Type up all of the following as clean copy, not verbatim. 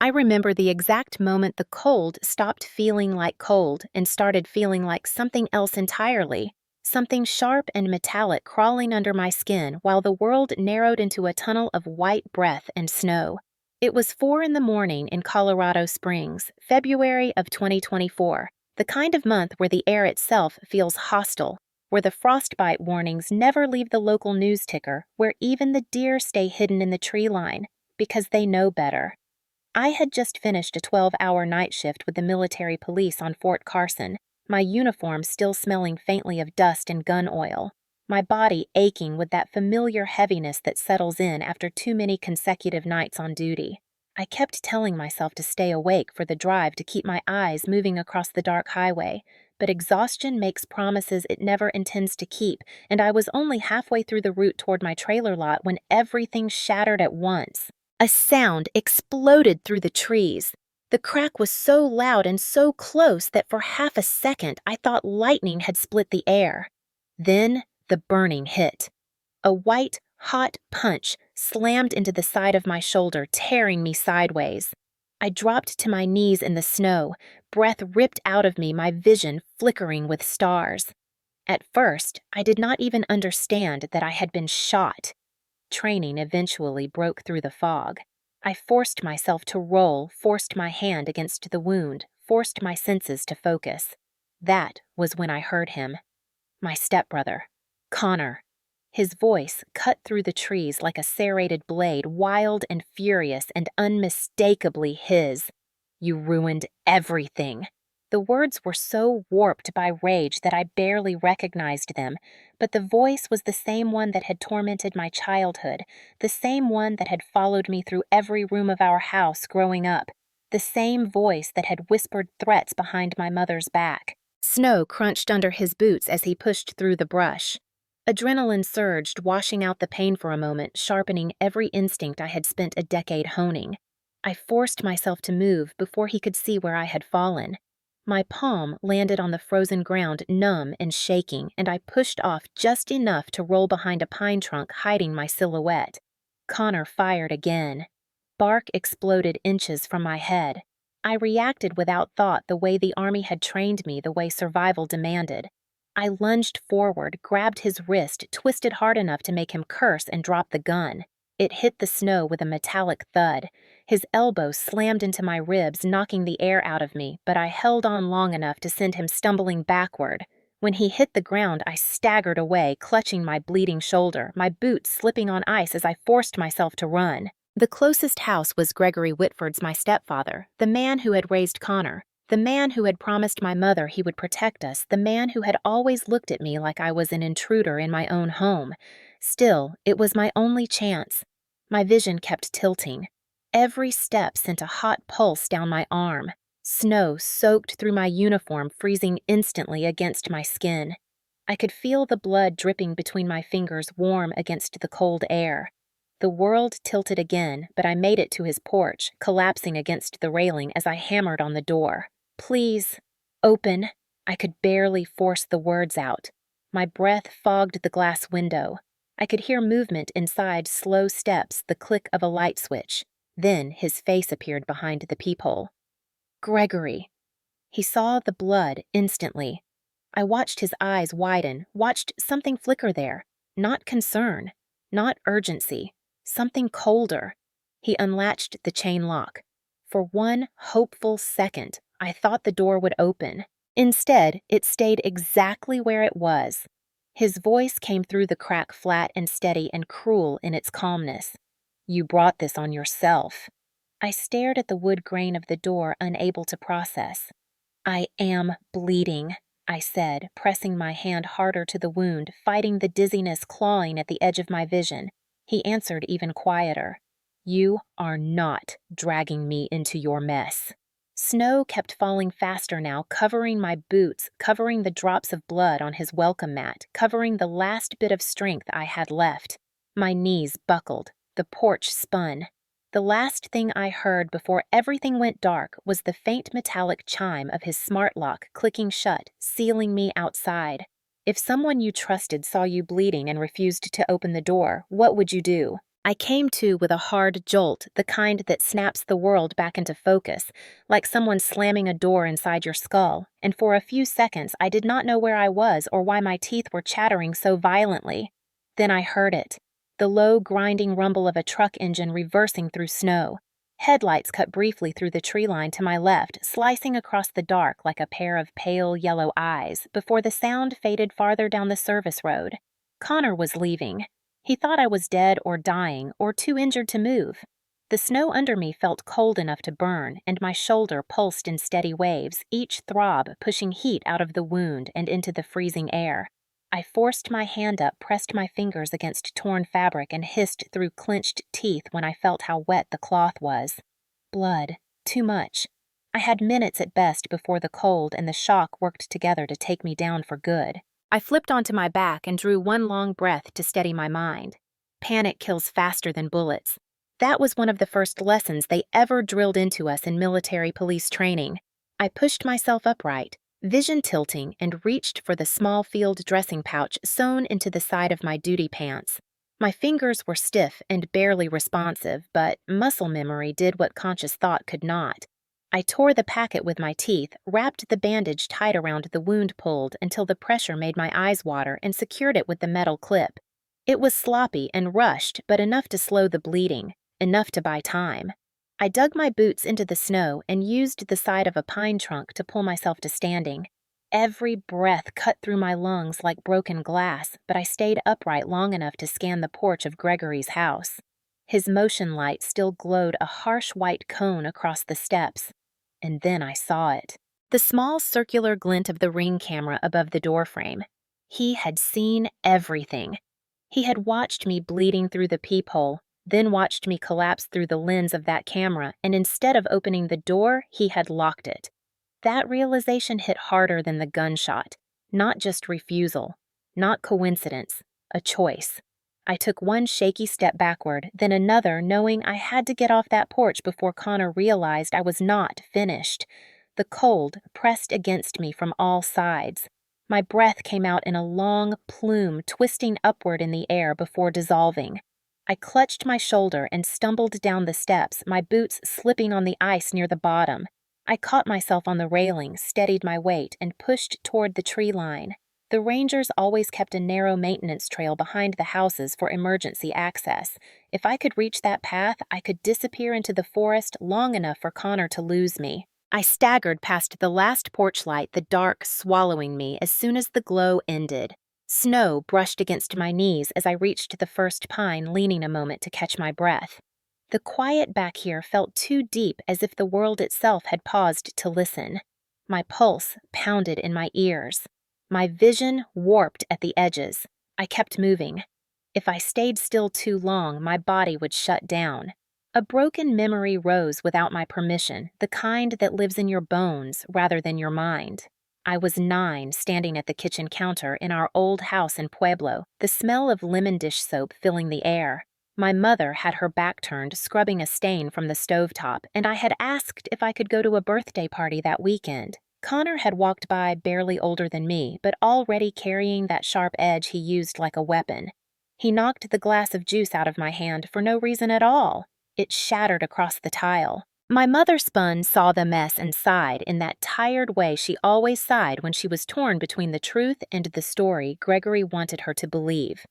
I remember the exact moment the cold stopped feeling like cold and started feeling like something else entirely, something sharp and metallic crawling under my skin while the world narrowed into a tunnel of white breath and snow. It was 4 in the morning in Colorado Springs, February of 2024, the kind of month where the air itself feels hostile, where the frostbite warnings never leave the local news ticker, where even the deer stay hidden in the tree line because they know better. I had just finished a 12-hour night shift with the military police on Fort Carson, my uniform still smelling faintly of dust and gun oil, my body aching with that familiar heaviness that settles in after too many consecutive nights on duty. I kept telling myself to stay awake for the drive to keep my eyes moving across the dark highway, but exhaustion makes promises it never intends to keep, and I was only halfway through the route toward my trailer lot when everything shattered at once. A sound exploded through the trees. The crack was so loud and so close that for half a second I thought lightning had split the air. Then the burning hit. A white, hot punch slammed into the side of my shoulder, tearing me sideways. I dropped to my knees in the snow, breath ripped out of me, my vision flickering with stars. At first, I did not even understand that I had been shot. Training eventually broke through the fog. I forced myself to roll, forced my hand against the wound, forced my senses to focus. That was when I heard him. My stepbrother, Connor. His voice cut through the trees like a serrated blade, wild and furious and unmistakably his. "You ruined everything." The words were so warped by rage that I barely recognized them, but the voice was the same one that had tormented my childhood, the same one that had followed me through every room of our house growing up, the same voice that had whispered threats behind my mother's back. Snow crunched under his boots as he pushed through the brush. Adrenaline surged, washing out the pain for a moment, sharpening every instinct I had spent a decade honing. I forced myself to move before he could see where I had fallen. My palm landed on the frozen ground, numb and shaking, and I pushed off just enough to roll behind a pine trunk, hiding my silhouette. Connor fired again. Bark exploded inches from my head. I reacted without thought, the way the Army had trained me, the way survival demanded. I lunged forward, grabbed his wrist, twisted hard enough to make him curse and drop the gun. It hit the snow with a metallic thud. His elbow slammed into my ribs, knocking the air out of me, but I held on long enough to send him stumbling backward. When he hit the ground, I staggered away, clutching my bleeding shoulder, my boots slipping on ice as I forced myself to run. The closest house was Gregory Whitford's, my stepfather, the man who had raised Connor, the man who had promised my mother he would protect us, the man who had always looked at me like I was an intruder in my own home. Still, it was my only chance. My vision kept tilting. Every step sent a hot pulse down my arm. Snow soaked through my uniform, freezing instantly against my skin. I could feel the blood dripping between my fingers, warm against the cold air. The world tilted again, but I made it to his porch, collapsing against the railing as I hammered on the door. "Please, open." I could barely force the words out. My breath fogged the glass window. I could hear movement inside, slow steps, the click of a light switch. Then his face appeared behind the peephole. Gregory. He saw the blood instantly. I watched his eyes widen, watched something flicker there. Not concern, not urgency, something colder. He unlatched the chain lock. For one hopeful second, I thought the door would open. Instead, it stayed exactly where it was. His voice came through the crack flat and steady and cruel in its calmness. "You brought this on yourself." I stared at the wood grain of the door, unable to process. "I am bleeding," I said, pressing my hand harder to the wound, fighting the dizziness clawing at the edge of my vision. He answered even quieter. "You are not dragging me into your mess." Snow kept falling faster now, covering my boots, covering the drops of blood on his welcome mat, covering the last bit of strength I had left. My knees buckled. The porch spun. The last thing I heard before everything went dark was the faint metallic chime of his smart lock clicking shut, sealing me outside. If someone you trusted saw you bleeding and refused to open the door, what would you do? I came to with a hard jolt, the kind that snaps the world back into focus, like someone slamming a door inside your skull, and for a few seconds I did not know where I was or why my teeth were chattering so violently. Then I heard it, the low, grinding rumble of a truck engine reversing through snow. Headlights cut briefly through the tree line to my left, slicing across the dark like a pair of pale yellow eyes, before the sound faded farther down the service road. Connor was leaving. He thought I was dead or dying or too injured to move. The snow under me felt cold enough to burn, and my shoulder pulsed in steady waves, each throb pushing heat out of the wound and into the freezing air. I forced my hand up, pressed my fingers against torn fabric, and hissed through clenched teeth when I felt how wet the cloth was. Blood. Too much. I had minutes at best before the cold and the shock worked together to take me down for good. I flipped onto my back and drew one long breath to steady my mind. Panic kills faster than bullets. That was one of the first lessons they ever drilled into us in military police training. I pushed myself upright, vision tilting, and reached for the small field dressing pouch sewn into the side of my duty pants. My fingers were stiff and barely responsive, but muscle memory did what conscious thought could not. I tore the packet with my teeth, wrapped the bandage tight around the wound pulled until the pressure made my eyes water, and secured it with the metal clip. It was sloppy and rushed, but enough to slow the bleeding, enough to buy time. I dug my boots into the snow and used the side of a pine trunk to pull myself to standing. Every breath cut through my lungs like broken glass, but I stayed upright long enough to scan the porch of Gregory's house. His motion light still glowed a harsh white cone across the steps. And then I saw it. The small circular glint of the Ring camera above the doorframe. He had seen everything. He had watched me bleeding through the peephole, then watched me collapse through the lens of that camera, and instead of opening the door, he had locked it. That realization hit harder than the gunshot. Not just refusal. Not coincidence. A choice. I took one shaky step backward, then another, knowing I had to get off that porch before Connor realized I was not finished. The cold pressed against me from all sides. My breath came out in a long plume, twisting upward in the air before dissolving. I clutched my shoulder and stumbled down the steps, my boots slipping on the ice near the bottom. I caught myself on the railing, steadied my weight, and pushed toward the tree line. The rangers always kept a narrow maintenance trail behind the houses for emergency access. If I could reach that path, I could disappear into the forest long enough for Connor to lose me. I staggered past the last porch light, the dark swallowing me as soon as the glow ended. Snow brushed against my knees as I reached the first pine, leaning a moment to catch my breath. The quiet back here felt too deep, as if the world itself had paused to listen. My pulse pounded in my ears. My vision warped at the edges. I kept moving. If I stayed still too long, my body would shut down. A broken memory rose without my permission, the kind that lives in your bones rather than your mind. I was 9, standing at the kitchen counter in our old house in Pueblo, the smell of lemon dish soap filling the air. My mother had her back turned, scrubbing a stain from the stovetop, and I had asked if I could go to a birthday party that weekend. Connor had walked by, barely older than me, but already carrying that sharp edge he used like a weapon. He knocked the glass of juice out of my hand for no reason at all. It shattered across the tile. My mother spun, saw the mess, and sighed in that tired way she always sighed when she was torn between the truth and the story Gregory wanted her to believe.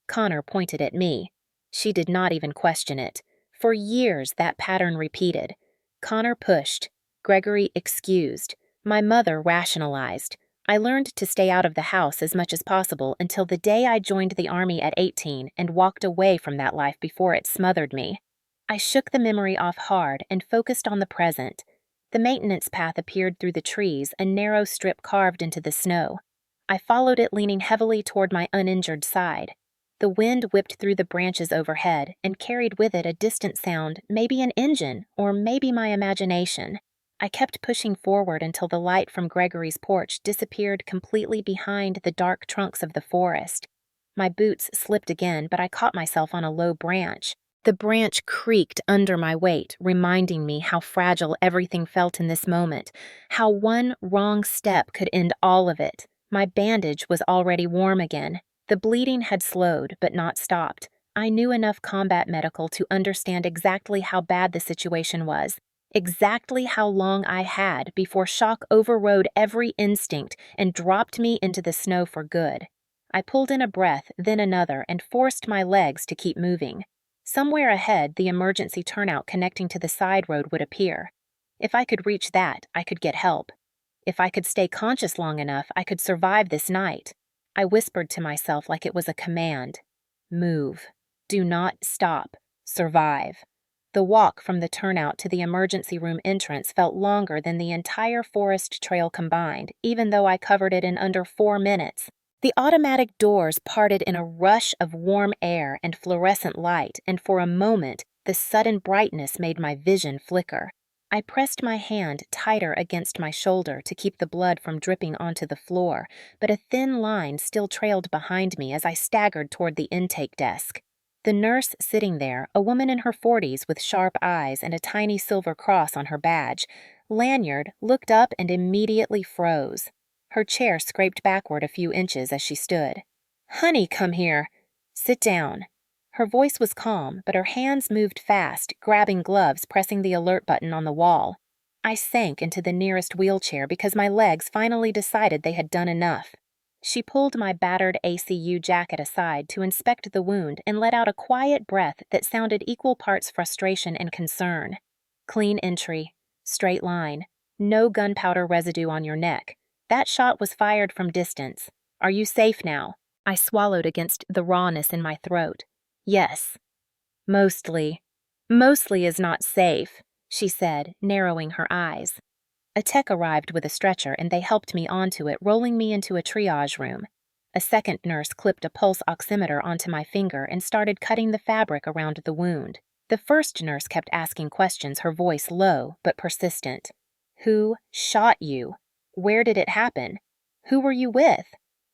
Connor pointed at me. She did not even question it. For years, that pattern repeated. Connor pushed. Gregory excused. My mother rationalized. I learned to stay out of the house as much as possible until the day I joined the Army at 18 and walked away from that life before it smothered me. I shook the memory off hard and focused on the present. The maintenance path appeared through the trees, a narrow strip carved into the snow. I followed it, leaning heavily toward my uninjured side. The wind whipped through the branches overhead and carried with it a distant sound, maybe an engine, or maybe my imagination. I kept pushing forward until the light from Gregory's porch disappeared completely behind the dark trunks of the forest. My boots slipped again, but I caught myself on a low branch. The branch creaked under my weight, reminding me how fragile everything felt in this moment, how one wrong step could end all of it. My bandage was already warm again. The bleeding had slowed, but not stopped. I knew enough combat medical to understand exactly how bad the situation was, exactly how long I had before shock overrode every instinct and dropped me into the snow for good. I pulled in a breath, then another, and forced my legs to keep moving. Somewhere ahead, the emergency turnout connecting to the side road would appear. If I could reach that, I could get help. If I could stay conscious long enough, I could survive this night. I whispered to myself like it was a command. Move. Do not stop. Survive. The walk from the turnout to the emergency room entrance felt longer than the entire forest trail combined, even though I covered it in under 4 minutes. The automatic doors parted in a rush of warm air and fluorescent light, and for a moment, the sudden brightness made my vision flicker. I pressed my hand tighter against my shoulder to keep the blood from dripping onto the floor, but a thin line still trailed behind me as I staggered toward the intake desk. The nurse sitting there, a woman in her 40s with sharp eyes and a tiny silver cross on her badge, lanyard, looked up and immediately froze. Her chair scraped backward a few inches as she stood. "Honey, come here. Sit down." Her voice was calm, but her hands moved fast, grabbing gloves, pressing the alert button on the wall. I sank into the nearest wheelchair because my legs finally decided they had done enough. She pulled my battered ACU jacket aside to inspect the wound and let out a quiet breath that sounded equal parts frustration and concern. "Clean entry. Straight line. No gunpowder residue on your neck. That shot was fired from distance. Are you safe now?" I swallowed against the rawness in my throat. "Yes." "Mostly. Mostly is not safe," she said, narrowing her eyes. A tech arrived with a stretcher and they helped me onto it, rolling me into a triage room. A second nurse clipped a pulse oximeter onto my finger and started cutting the fabric around the wound. The first nurse kept asking questions, her voice low but persistent. "Who shot you? Where did it happen? Who were you with?"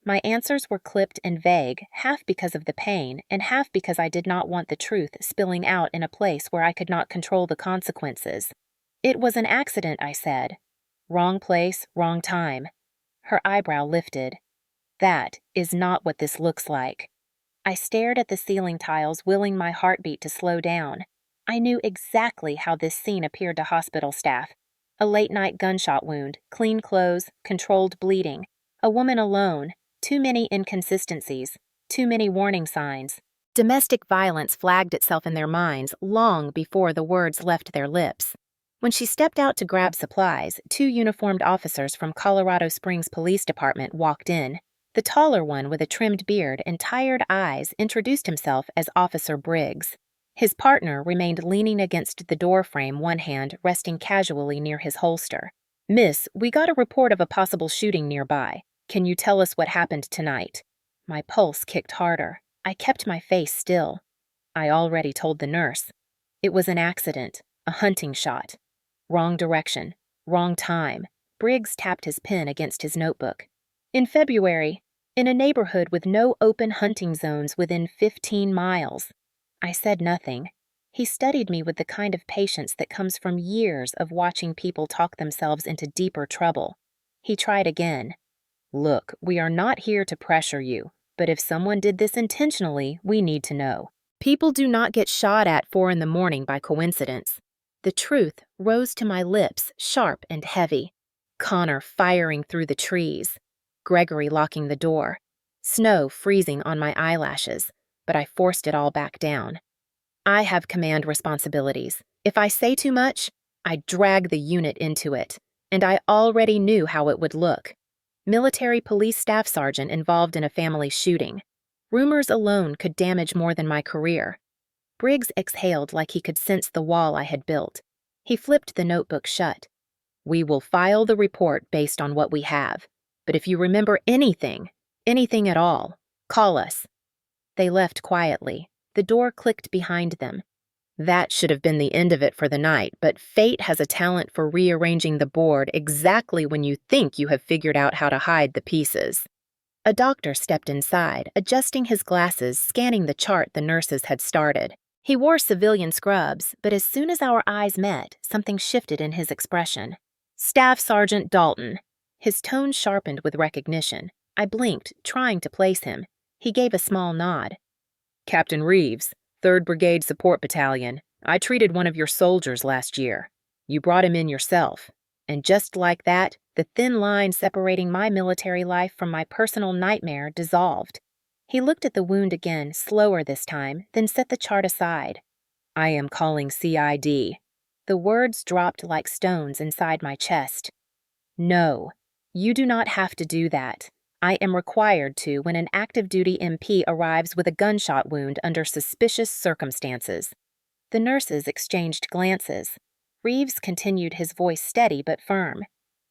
My answers were clipped and vague, half because of the pain and half because I did not want the truth spilling out in a place where I could not control the consequences. "It was an accident," I said. "Wrong place, wrong time." Her eyebrow lifted. "That is not what this looks like." I stared at the ceiling tiles, willing my heartbeat to slow down. I knew exactly how this scene appeared to hospital staff. A late-night gunshot wound, clean clothes, controlled bleeding. A woman alone, too many inconsistencies, too many warning signs. Domestic violence flagged itself in their minds long before the words left their lips. When she stepped out to grab supplies, 2 uniformed officers from Colorado Springs Police Department walked in. The taller one with a trimmed beard and tired eyes introduced himself as Officer Briggs. His partner remained leaning against the door frame, one hand resting casually near his holster. "Miss, we got a report of a possible shooting nearby. Can you tell us what happened tonight?" My pulse kicked harder. I kept my face still. I already told the nurse. It was an accident, a hunting shot. Wrong direction, wrong time. Briggs tapped his pen against his notebook. "In February, in a neighborhood with no open hunting zones within 15 miles. I said nothing. He studied me with the kind of patience that comes from years of watching people talk themselves into deeper trouble. He tried again. "Look, we are not here to pressure you, but if someone did this intentionally, we need to know. People do not get shot at 4 in the morning by coincidence." The truth rose to my lips, sharp and heavy. Connor firing through the trees. Gregory locking the door. Snow freezing on my eyelashes, but I forced it all back down. I have command responsibilities. If I say too much, I drag the unit into it, and I already knew how it would look. Military police staff sergeant involved in a family shooting. Rumors alone could damage more than my career. Briggs exhaled like he could sense the wall I had built. He flipped the notebook shut. "We will file the report based on what we have. But if you remember anything at all, call us." They left quietly. The door clicked behind them. That should have been the end of it for the night, but fate has a talent for rearranging the board exactly when you think you have figured out how to hide the pieces. A doctor stepped inside, adjusting his glasses, scanning the chart the nurses had started. He wore civilian scrubs, but as soon as our eyes met, something shifted in his expression. "Staff Sergeant Dalton." His tone sharpened with recognition. I blinked, trying to place him. He gave a small nod. Captain Reeves, 3rd Brigade Support Battalion. I treated one of your soldiers last year. You brought him in yourself. And just like that, the thin line separating my military life from my personal nightmare dissolved. He looked at the wound again, slower this time, then set the chart aside. I am calling CID. The words dropped like stones inside my chest. No, you do not have to do that. I am required to when an active duty MP arrives with a gunshot wound under suspicious circumstances. The nurses exchanged glances. Reeves continued, his voice steady but firm.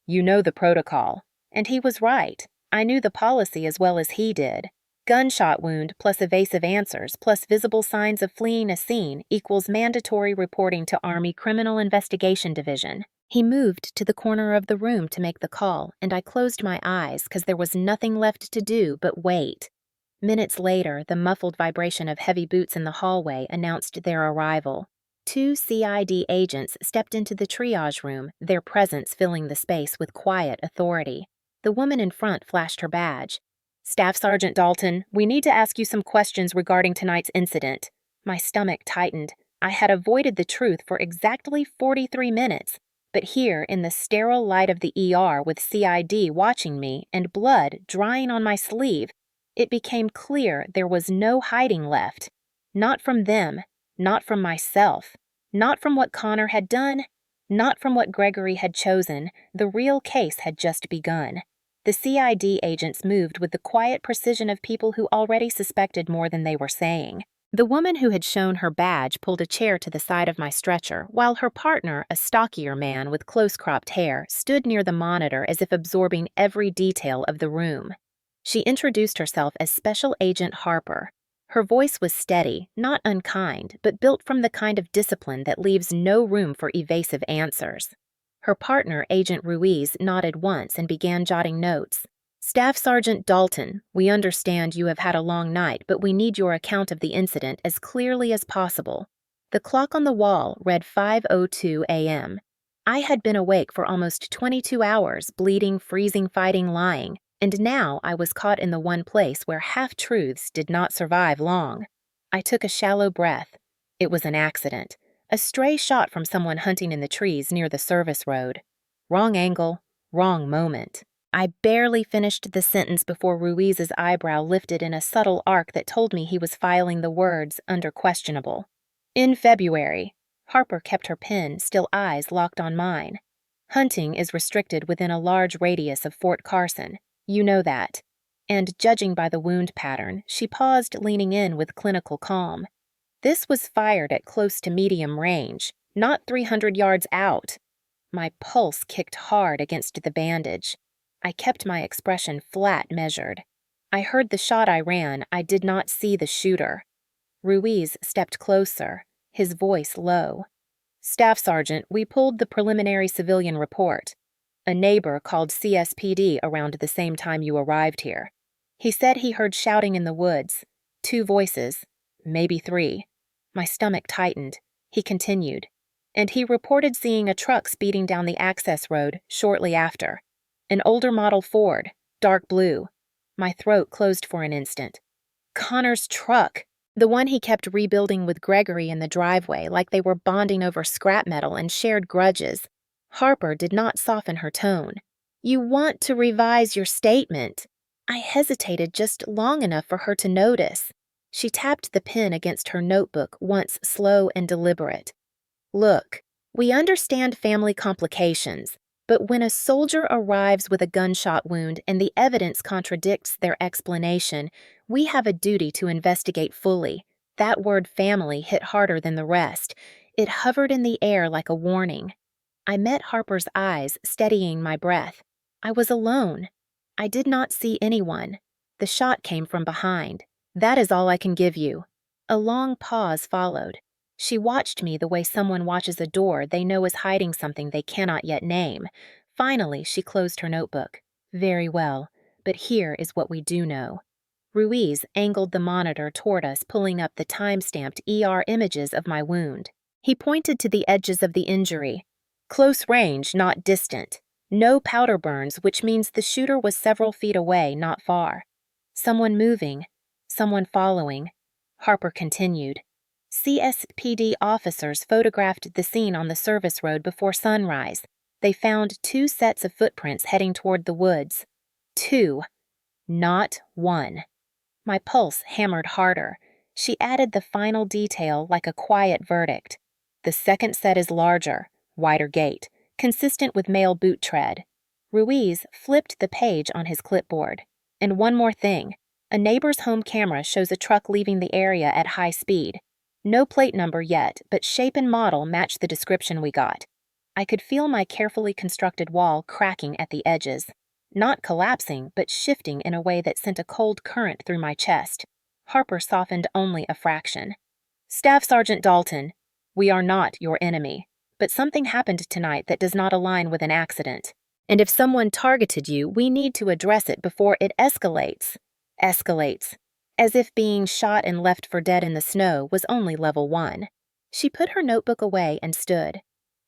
You know the protocol. And he was right. I knew the policy as well as he did. Gunshot wound plus evasive answers plus visible signs of fleeing a scene equals mandatory reporting to Army Criminal Investigation Division. He moved to the corner of the room to make the call, and I closed my eyes because there was nothing left to do but wait. Minutes later, the muffled vibration of heavy boots in the hallway announced their arrival. 2 CID agents stepped into the triage room, their presence filling the space with quiet authority. The woman in front flashed her badge. Staff Sergeant Dalton, we need to ask you some questions regarding tonight's incident. My stomach tightened. I had avoided the truth for exactly 43 minutes. But here, in the sterile light of the ER with CID watching me and blood drying on my sleeve, it became clear there was no hiding left. Not from them, not from myself, not from what Connor had done, not from what Gregory had chosen. The real case had just begun. The CID agents moved with the quiet precision of people who already suspected more than they were saying. The woman who had shown her badge pulled a chair to the side of my stretcher, while her partner, a stockier man with close-cropped hair, stood near the monitor as if absorbing every detail of the room. She introduced herself as Special Agent Harper. Her voice was steady, not unkind, but built from the kind of discipline that leaves no room for evasive answers. Her partner, Agent Ruiz, nodded once and began jotting notes. Staff Sergeant Dalton, we understand you have had a long night, but we need your account of the incident as clearly as possible. The clock on the wall read 5:02 a.m. I had been awake for almost 22 hours, bleeding, freezing, fighting, lying, and now I was caught in the one place where half-truths did not survive long. I took a shallow breath. It was an accident. A stray shot from someone hunting in the trees near the service road. Wrong angle, wrong moment. I barely finished the sentence before Ruiz's eyebrow lifted in a subtle arc that told me he was filing the words under questionable. In February. Harper kept her pen, still eyes locked on mine. Hunting is restricted within a large radius of Fort Carson. You know that. And judging by the wound pattern, she paused, leaning in with clinical calm. This was fired at close to medium range, not 300 yards out. My pulse kicked hard against the bandage. I kept my expression flat measured. I heard the shot I ran. I did not see the shooter. Ruiz stepped closer, his voice low. Staff Sergeant, we pulled the preliminary civilian report. A neighbor called CSPD around the same time you arrived here. He said he heard shouting in the woods. 2 voices, maybe 3. My stomach tightened. He continued. And he reported seeing a truck speeding down the access road shortly after. An older model Ford, dark blue. My throat closed for an instant. Connor's truck. The one he kept rebuilding with Gregory in the driveway like they were bonding over scrap metal and shared grudges. Harper did not soften her tone. You want to revise your statement. I hesitated just long enough for her to notice. She tapped the pen against her notebook once, slow and deliberate. Look, we understand family complications. But when a soldier arrives with a gunshot wound and the evidence contradicts their explanation, we have a duty to investigate fully. That word family hit harder than the rest. It hovered in the air like a warning. I met Harper's eyes, steadying my breath. I was alone. I did not see anyone. The shot came from behind. That is all I can give you. A long pause followed. She watched me the way someone watches a door they know is hiding something they cannot yet name. Finally, she closed her notebook. Very well, but here is what we do know. Ruiz angled the monitor toward us, pulling up the time-stamped ER images of my wound. He pointed to the edges of the injury. Close range, not distant. No powder burns, which means the shooter was several feet away, not far. Someone moving. Someone following. Harper continued. CSPD officers photographed the scene on the service road before sunrise. They found 2 sets of footprints heading toward the woods. 2, not 1. My pulse hammered harder. She added the final detail like a quiet verdict. The second set is larger, wider gait, consistent with male boot tread. Ruiz flipped the page on his clipboard. And one more thing. A neighbor's home camera shows a truck leaving the area at high speed. No plate number yet, but shape and model match the description we got. I could feel my carefully constructed wall cracking at the edges. Not collapsing, but shifting in a way that sent a cold current through my chest. Harper softened only a fraction. Staff Sergeant Dalton, we are not your enemy, but something happened tonight that does not align with an accident. And if someone targeted you, we need to address it before it escalates. Escalates. As if being shot and left for dead in the snow was only level 1. She put her notebook away and stood.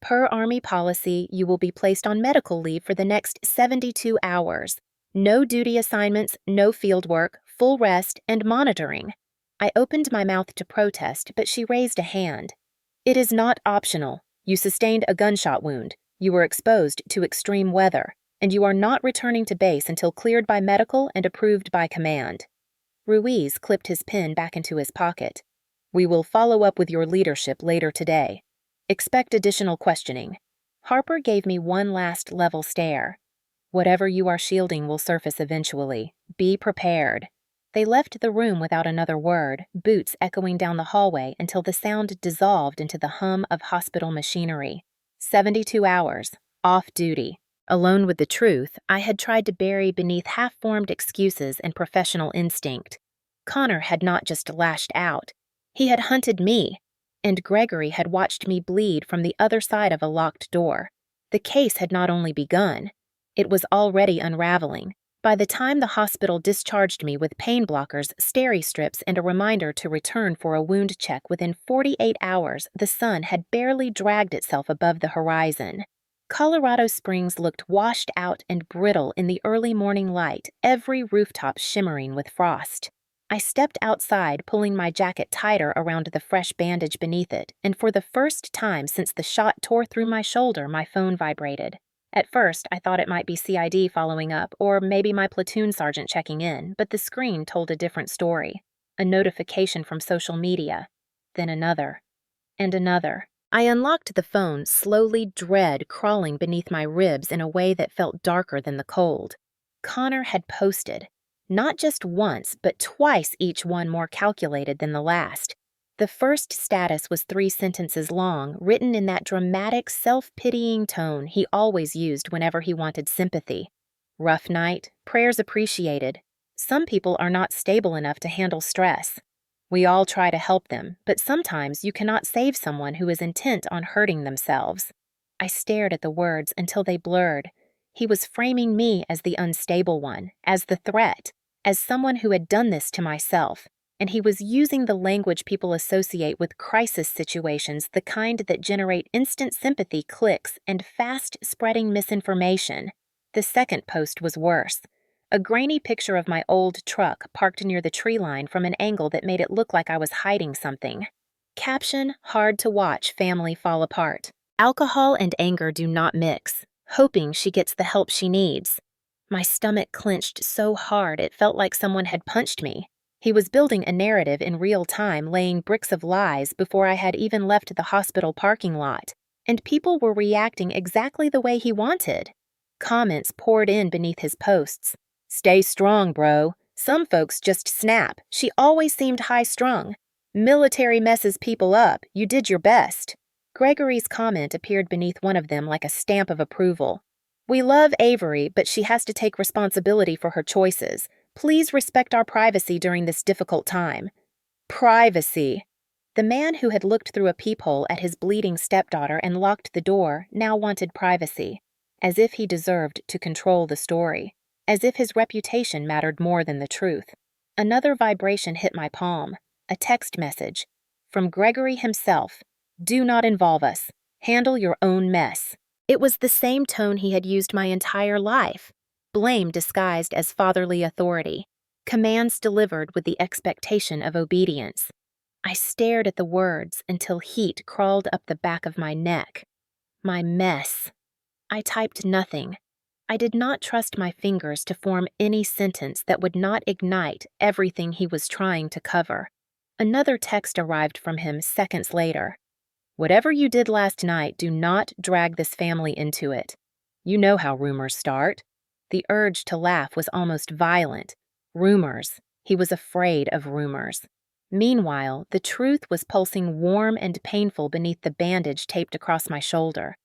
Per Army policy, you will be placed on medical leave for the next 72 hours. No duty assignments, no field work, full rest, and monitoring. I opened my mouth to protest, but she raised a hand. It is not optional. You sustained a gunshot wound. You were exposed to extreme weather, and you are not returning to base until cleared by medical and approved by command. Ruiz clipped his pen back into his pocket. We will follow up with your leadership later today. Expect additional questioning. Harper gave me one last level stare. Whatever you are shielding will surface eventually. Be prepared. They left the room without another word, boots echoing down the hallway until the sound dissolved into the hum of hospital machinery. 72 hours, off duty. Alone with the truth, I had tried to bury beneath half-formed excuses and professional instinct. Connor had not just lashed out. He had hunted me, and Gregory had watched me bleed from the other side of a locked door. The case had not only begun, it was already unraveling. By the time the hospital discharged me with pain blockers, steri strips, and a reminder to return for a wound check within 48 hours, the sun had barely dragged itself above the horizon. Colorado Springs looked washed out and brittle in the early morning light, every rooftop shimmering with frost. I stepped outside, pulling my jacket tighter around the fresh bandage beneath it, and for the first time since the shot tore through my shoulder, my phone vibrated. At first, I thought it might be CID following up, or maybe my platoon sergeant checking in, but the screen told a different story. A notification from social media. Then another. And another. I unlocked the phone, slowly, dread crawling beneath my ribs in a way that felt darker than the cold. Connor had posted. Not just once, but twice, each one more calculated than the last. The first status was 3 sentences long, written in that dramatic, self-pitying tone he always used whenever he wanted sympathy. Rough night, prayers appreciated. Some people are not stable enough to handle stress. We all try to help them, but sometimes you cannot save someone who is intent on hurting themselves. I stared at the words until they blurred. He was framing me as the unstable one, as the threat, as someone who had done this to myself. And he was using the language people associate with crisis situations, the kind that generate instant sympathy clicks and fast-spreading misinformation. The second post was worse. A grainy picture of my old truck parked near the tree line from an angle that made it look like I was hiding something. Caption, hard to watch family fall apart. Alcohol and anger do not mix, hoping she gets the help she needs. My stomach clenched so hard it felt like someone had punched me. He was building a narrative in real time, laying bricks of lies before I had even left the hospital parking lot. And people were reacting exactly the way he wanted. Comments poured in beneath his posts. Stay strong, bro. Some folks just snap. She always seemed high-strung. Military messes people up. You did your best. Gregory's comment appeared beneath one of them like a stamp of approval. We love Avery, but she has to take responsibility for her choices. Please respect our privacy during this difficult time. Privacy. The man who had looked through a peephole at his bleeding stepdaughter and locked the door now wanted privacy, as if he deserved to control the story, as if his reputation mattered more than the truth. Another vibration hit my palm, a text message. From Gregory himself. Do not involve us. Handle your own mess. It was the same tone he had used my entire life. Blame disguised as fatherly authority. Commands delivered with the expectation of obedience. I stared at the words until heat crawled up the back of my neck. My mess. I typed nothing. I did not trust my fingers to form any sentence that would not ignite everything he was trying to cover. Another text arrived from him seconds later. Whatever you did last night, do not drag this family into it. You know how rumors start. The urge to laugh was almost violent. Rumors. He was afraid of rumors. Meanwhile, the truth was pulsing warm and painful beneath the bandage taped across my shoulder.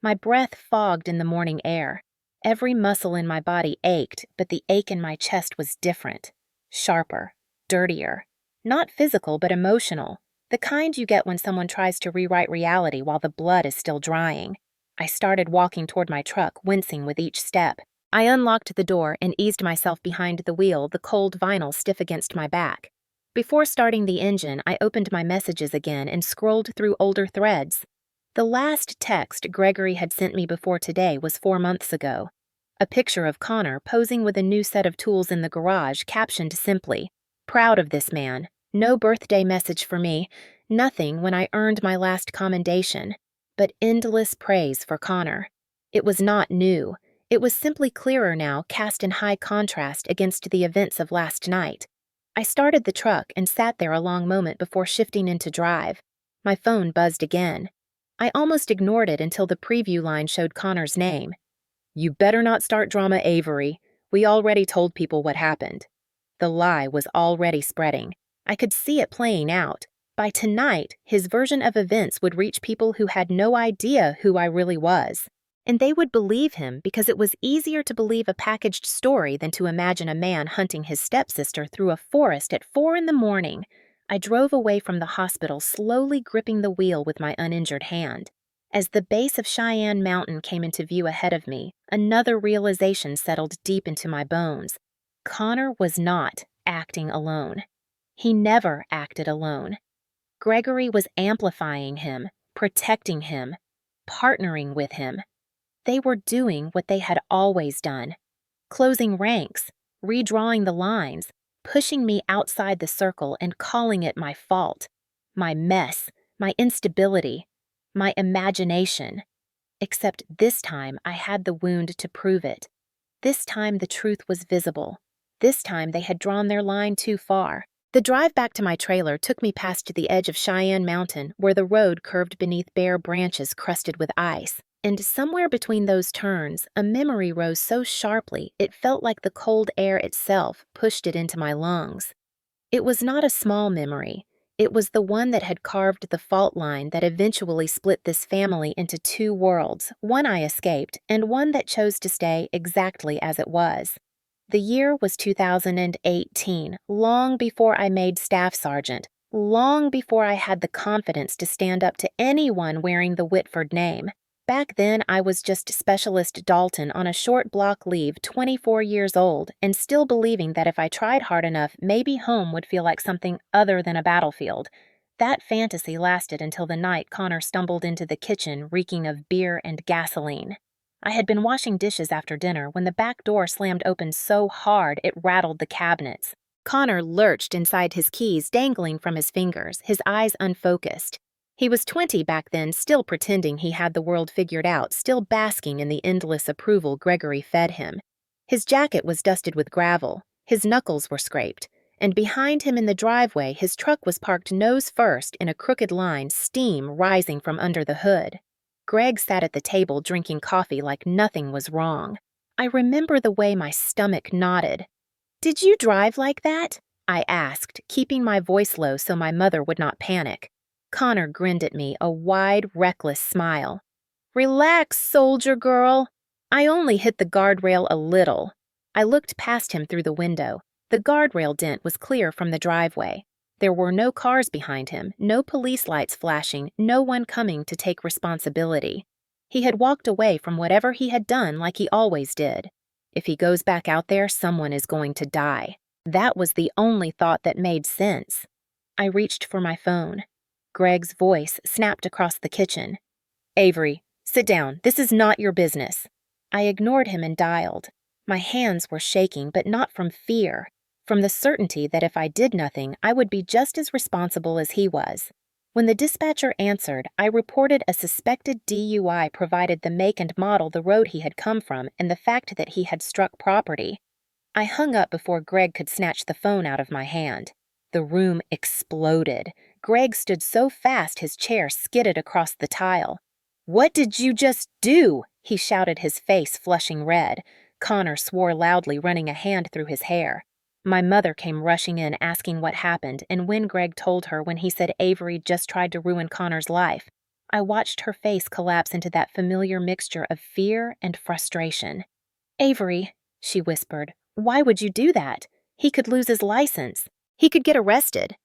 My breath fogged in the morning air. Every muscle in my body ached, but the ache in my chest was different. Sharper. Dirtier. Not physical, but emotional. The kind you get when someone tries to rewrite reality while the blood is still drying. I started walking toward my truck, wincing with each step. I unlocked the door and eased myself behind the wheel, the cold vinyl stiff against my back. Before starting the engine, I opened my messages again and scrolled through older threads. The last text Gregory had sent me before today was 4 months ago. A picture of Connor posing with a new set of tools in the garage, captioned simply, "Proud of this man. No birthday message for me. Nothing when I earned my last commendation. But endless praise for Connor." It was not new. It was simply clearer now, cast in high contrast against the events of last night. I started the truck and sat there a long moment before shifting into drive. My phone buzzed again. I almost ignored it until the preview line showed Connor's name. "You better not start drama, Avery. We already told people what happened." The lie was already spreading. I could see it playing out. By tonight, his version of events would reach people who had no idea who I really was. And they would believe him because it was easier to believe a packaged story than to imagine a man hunting his stepsister through a forest at 4 a.m. I drove away from the hospital, slowly gripping the wheel with my uninjured hand. As the base of Cheyenne Mountain came into view ahead of me, another realization settled deep into my bones. Connor was not acting alone. He never acted alone. Gregory was amplifying him, protecting him, partnering with him. They were doing what they had always done, closing ranks, redrawing the lines, pushing me outside the circle and calling it my fault, my mess, my instability, my imagination. Except this time I had the wound to prove it. This time the truth was visible. This time they had drawn their line too far. The drive back to my trailer took me past the edge of Cheyenne Mountain, where the road curved beneath bare branches crusted with ice. And somewhere between those turns, a memory rose so sharply it felt like the cold air itself pushed it into my lungs. It was not a small memory. It was the one that had carved the fault line that eventually split this family into 2 worlds, one I escaped, and one that chose to stay exactly as it was. The year was 2018, long before I made staff sergeant, long before I had the confidence to stand up to anyone wearing the Whitford name. Back then, I was just Specialist Dalton on a short block leave, 24 years old, and still believing that if I tried hard enough, maybe home would feel like something other than a battlefield. That fantasy lasted until the night Connor stumbled into the kitchen, reeking of beer and gasoline. I had been washing dishes after dinner when the back door slammed open so hard it rattled the cabinets. Connor lurched inside, his keys dangling from his fingers, his eyes unfocused. He was 20 back then, still pretending he had the world figured out, still basking in the endless approval Gregory fed him. His jacket was dusted with gravel, his knuckles were scraped, and behind him in the driveway his truck was parked nose first in a crooked line, steam rising from under the hood. Greg sat at the table drinking coffee like nothing was wrong. I remember the way my stomach knotted. "Did you drive like that?" I asked, keeping my voice low so my mother would not panic. Connor grinned at me, a wide, reckless smile. "Relax, soldier girl." I only hit the guardrail a little. I looked past him through the window. The guardrail dent was clear from the driveway. There were no cars behind him, no police lights flashing, no one coming to take responsibility. He had walked away from whatever he had done like he always did. If he goes back out there, someone is going to die. That was the only thought that made sense. I reached for my phone. Greg's voice snapped across the kitchen. "Avery, sit down. This is not your business." I ignored him and dialed. My hands were shaking, but not from fear, from the certainty that if I did nothing, I would be just as responsible as he was. When the dispatcher answered, I reported a suspected DUI provided the make and model the road he had come from and the fact that he had struck property. I hung up before Greg could snatch the phone out of my hand. The room exploded. Greg stood so fast his chair skidded across the tile. "What did you just do?" he shouted, his face flushing red. Connor swore loudly, running a hand through his hair. My mother came rushing in asking what happened, and when Greg told her when he said Avery just tried to ruin Connor's life, I watched her face collapse into that familiar mixture of fear and frustration. "Avery," she whispered, "why would you do that? He could lose his license. He could get arrested."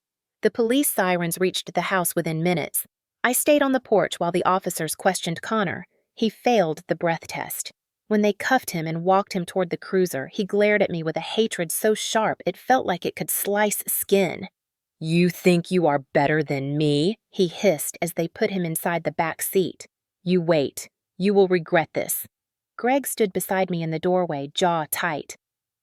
The police sirens reached the house within minutes. I stayed on the porch while the officers questioned Connor. He failed the breath test. When they cuffed him and walked him toward the cruiser, he glared at me with a hatred so sharp it felt like it could slice skin. "You think you are better than me?" he hissed as they put him inside the back seat. "You wait. You will regret this." Greg stood beside me in the doorway, jaw tight.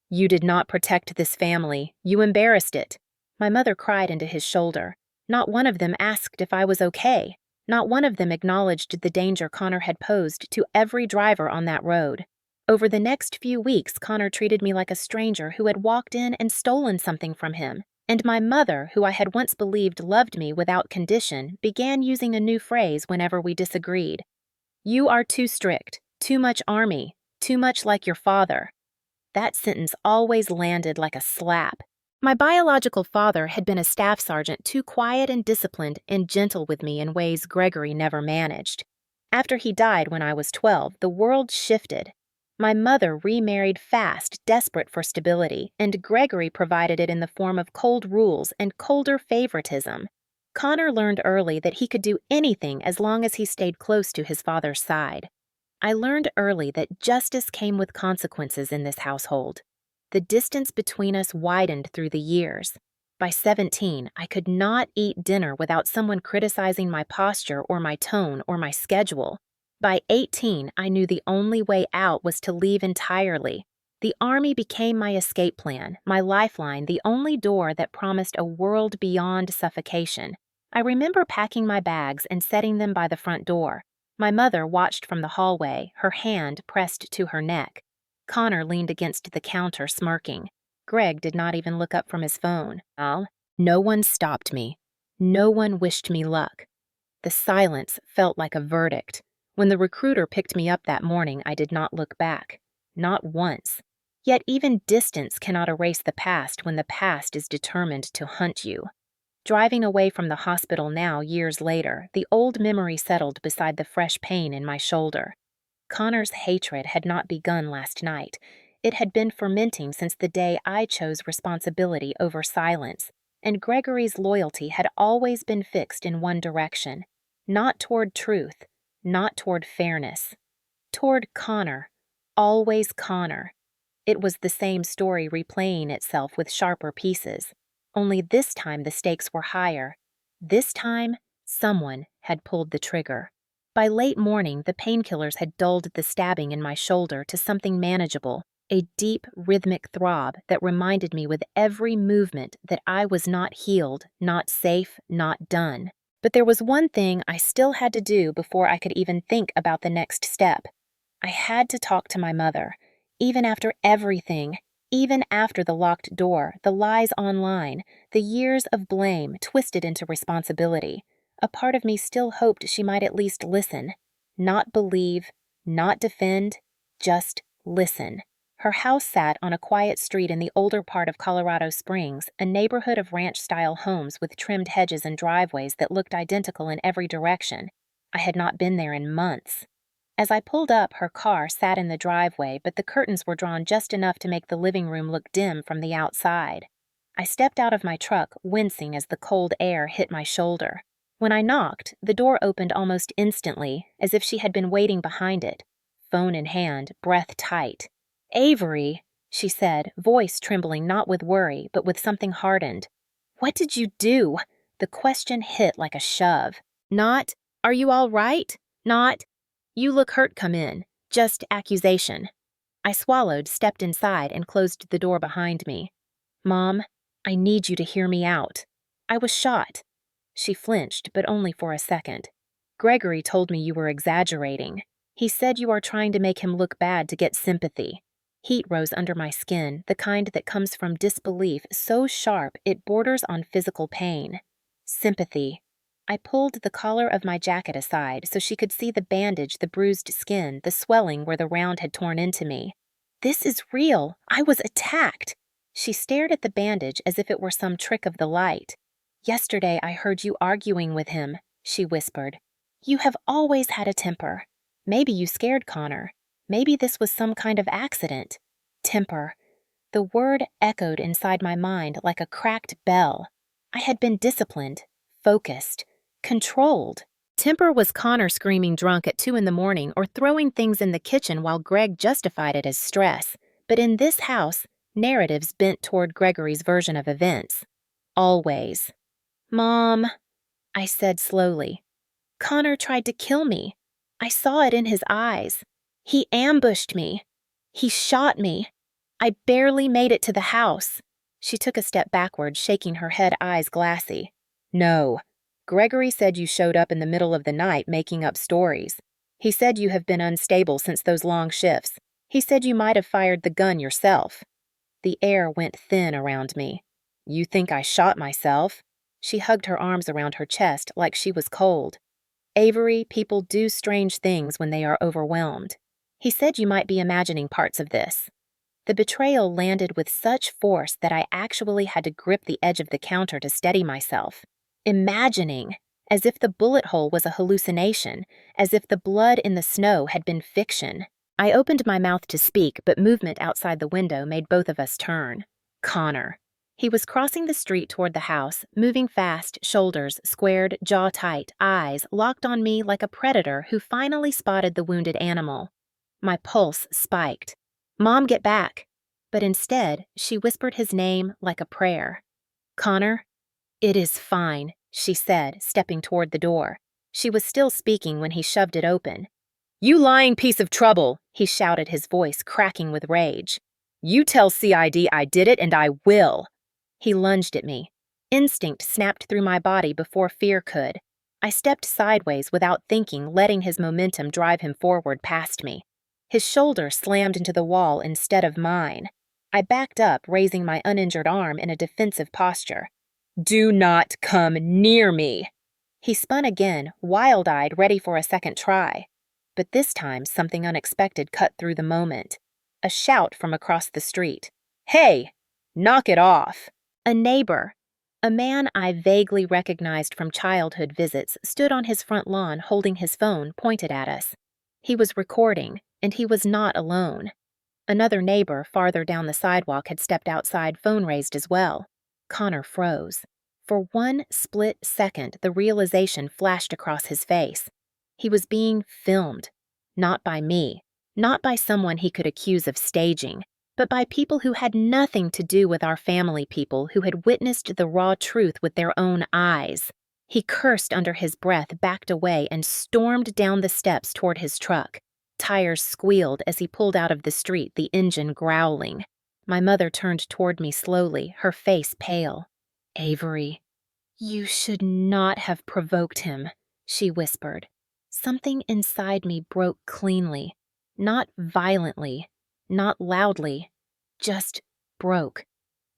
"You did not protect this family. You embarrassed it." My mother cried into his shoulder. Not one of them asked if I was okay. Not one of them acknowledged the danger Connor had posed to every driver on that road. Over the next few weeks, Connor treated me like a stranger who had walked in and stolen something from him. And my mother, who I had once believed loved me without condition, began using a new phrase whenever we disagreed. "You are too strict, too much army, too much like your father." That sentence always landed like a slap. My biological father had been a staff sergeant, too quiet and disciplined and gentle with me in ways Gregory never managed. After he died when I was 12, the world shifted. My mother remarried fast, desperate for stability, and Gregory provided it in the form of cold rules and colder favoritism. Connor learned early that he could do anything as long as he stayed close to his father's side. I learned early that justice came with consequences in this household. The distance between us widened through the years. By 17, I could not eat dinner without someone criticizing my posture or my tone or my schedule. By 18, I knew the only way out was to leave entirely. The Army became my escape plan, my lifeline, the only door that promised a world beyond suffocation. I remember packing my bags and setting them by the front door. My mother watched from the hallway, her hand pressed to her neck. Connor leaned against the counter, smirking. Greg did not even look up from his phone. No one stopped me. No one wished me luck. The silence felt like a verdict. When the recruiter picked me up that morning, I did not look back. Not once. Yet even distance cannot erase the past when the past is determined to hunt you. Driving away from the hospital now, years later, the old memory settled beside the fresh pain in my shoulder. Connor's hatred had not begun last night. It had been fermenting since the day I chose responsibility over silence, and Gregory's loyalty had always been fixed in one direction, not toward truth, not toward fairness, toward Connor, always Connor. It was the same story replaying itself with sharper pieces, only this time the stakes were higher. This time, someone had pulled the trigger. By late morning, the painkillers had dulled the stabbing in my shoulder to something manageable, a deep, rhythmic throb that reminded me with every movement that I was not healed, not safe, not done. But there was one thing I still had to do before I could even think about the next step. I had to talk to my mother. Even after everything, even after the locked door, the lies online, the years of blame twisted into responsibility, a part of me still hoped she might at least listen. Not believe, not defend, just listen. Her house sat on a quiet street in the older part of Colorado Springs, a neighborhood of ranch-style homes with trimmed hedges and driveways that looked identical in every direction. I had not been there in months. As I pulled up, her car sat in the driveway, but the curtains were drawn just enough to make the living room look dim from the outside. I stepped out of my truck, wincing as the cold air hit my shoulder. When I knocked, the door opened almost instantly, as if she had been waiting behind it. Phone in hand, breath tight. "Avery," she said, voice trembling not with worry, but with something hardened. "What did you do?" The question hit like a shove. Not, "Are you all right?" Not, "You look hurt, come in." Just accusation. I swallowed, stepped inside, and closed the door behind me. Mom, I need you to hear me out. I was shot. She flinched, but only for a second. Gregory told me you were exaggerating. He said you are trying to make him look bad to get sympathy. Heat rose under my skin, the kind that comes from disbelief so sharp it borders on physical pain. Sympathy. I pulled the collar of my jacket aside so she could see the bandage, the bruised skin, the swelling where the round had torn into me. This is real. I was attacked. She stared at the bandage as if it were some trick of the light. Yesterday I heard you arguing with him, she whispered. You have always had a temper. Maybe you scared Connor. Maybe this was some kind of accident. Temper. The word echoed inside my mind like a cracked bell. I had been disciplined, focused, controlled. Temper was Connor screaming drunk at 2 a.m. or throwing things in the kitchen while Greg justified it as stress. But in this house, narratives bent toward Gregory's version of events. Always. Mom, I said slowly. Connor tried to kill me. I saw it in his eyes. He ambushed me. He shot me. I barely made it to the house. She took a step backward, shaking her head, eyes glassy. No. Gregory said you showed up in the middle of the night making up stories. He said you have been unstable since those long shifts. He said you might have fired the gun yourself. The air went thin around me. You think I shot myself? She hugged her arms around her chest like she was cold. Avery, people do strange things when they are overwhelmed. He said you might be imagining parts of this. The betrayal landed with such force that I actually had to grip the edge of the counter to steady myself. Imagining, as if the bullet hole was a hallucination, as if the blood in the snow had been fiction. I opened my mouth to speak, but movement outside the window made both of us turn. Connor. He was crossing the street toward the house, moving fast, shoulders squared, jaw tight, eyes locked on me like a predator who finally spotted the wounded animal. My pulse spiked. Mom, get back. But instead, she whispered his name like a prayer. Connor? It is fine, she said, stepping toward the door. She was still speaking when he shoved it open. You lying piece of trouble, he shouted, his voice cracking with rage. You tell CID I did it and I will. He lunged at me. Instinct snapped through my body before fear could. I stepped sideways without thinking, letting his momentum drive him forward past me. His shoulder slammed into the wall instead of mine. I backed up, raising my uninjured arm in a defensive posture. Do not come near me. He spun again, wild-eyed, ready for a second try. But this time, something unexpected cut through the moment. A shout from across the street. Hey! Knock it off! A neighbor, a man I vaguely recognized from childhood visits, stood on his front lawn holding his phone pointed at us. He was recording, and he was not alone. Another neighbor farther down the sidewalk had stepped outside, phone raised as well. Connor froze. For one split second, the realization flashed across his face. He was being filmed. Not by me. Not by someone he could accuse of staging. But by people who had nothing to do with our family, people who had witnessed the raw truth with their own eyes. He cursed under his breath, backed away, and stormed down the steps toward his truck. Tires squealed as he pulled out of the street, the engine growling. My mother turned toward me slowly, her face pale. Avery, you should not have provoked him, she whispered. Something inside me broke cleanly, not violently. Not loudly, just broke.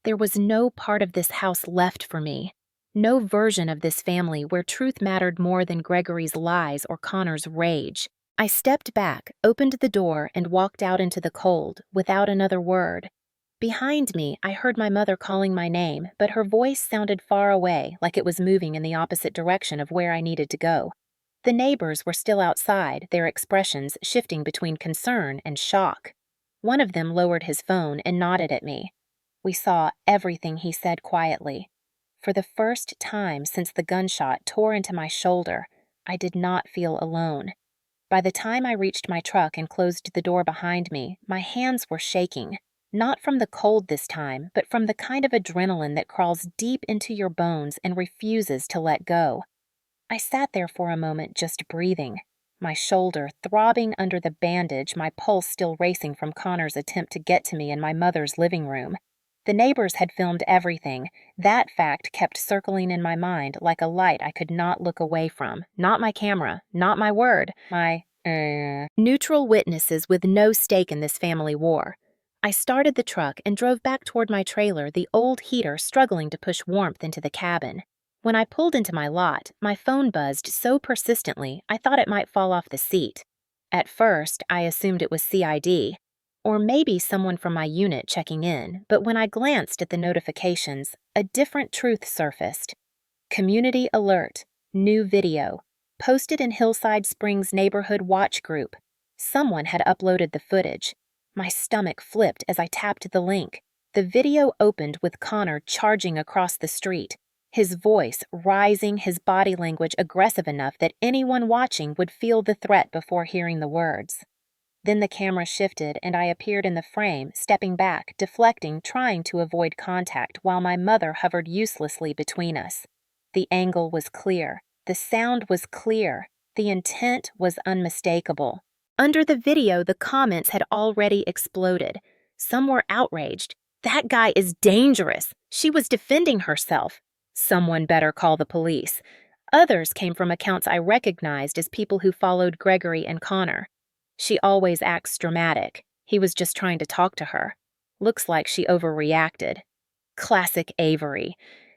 There was no part of this house left for me, no version of this family where truth mattered more than Gregory's lies or Connor's rage. I stepped back, opened the door, and walked out into the cold, without another word. Behind me, I heard my mother calling my name, but her voice sounded far away, like it was moving in the opposite direction of where I needed to go. The neighbors were still outside, their expressions shifting between concern and shock. One of them lowered his phone and nodded at me. We saw everything he said quietly. For the first time since the gunshot tore into my shoulder, I did not feel alone. By the time I reached my truck and closed the door behind me, my hands were shaking. Not from the cold this time, but from the kind of adrenaline that crawls deep into your bones and refuses to let go. I sat there for a moment just breathing. My shoulder throbbing under the bandage, my pulse still racing from Connor's attempt to get to me in my mother's living room. The neighbors had filmed everything. That fact kept circling in my mind like a light I could not look away from. Not my camera, not my word, my neutral witnesses with no stake in this family war. I started the truck and drove back toward my trailer, the old heater struggling to push warmth into the cabin. When I pulled into my lot, my phone buzzed so persistently I thought it might fall off the seat. At first, I assumed it was CID, or maybe someone from my unit checking in, but when I glanced at the notifications, a different truth surfaced. Community alert, new video, posted in Hillside Springs Neighborhood Watch Group. Someone had uploaded the footage. My stomach flipped as I tapped the link. The video opened with Connor charging across the street, his voice rising, his body language aggressive enough that anyone watching would feel the threat before hearing the words. Then the camera shifted and I appeared in the frame, stepping back, deflecting, trying to avoid contact while my mother hovered uselessly between us. The angle was clear. The sound was clear. The intent was unmistakable. Under the video, the comments had already exploded. Some were outraged. That guy is dangerous. She was defending herself. Someone better call the police. Others came from accounts I recognized as people who followed Gregory and Connor. She always acts dramatic. He was just trying to talk to her. Looks like she overreacted. Classic Avery.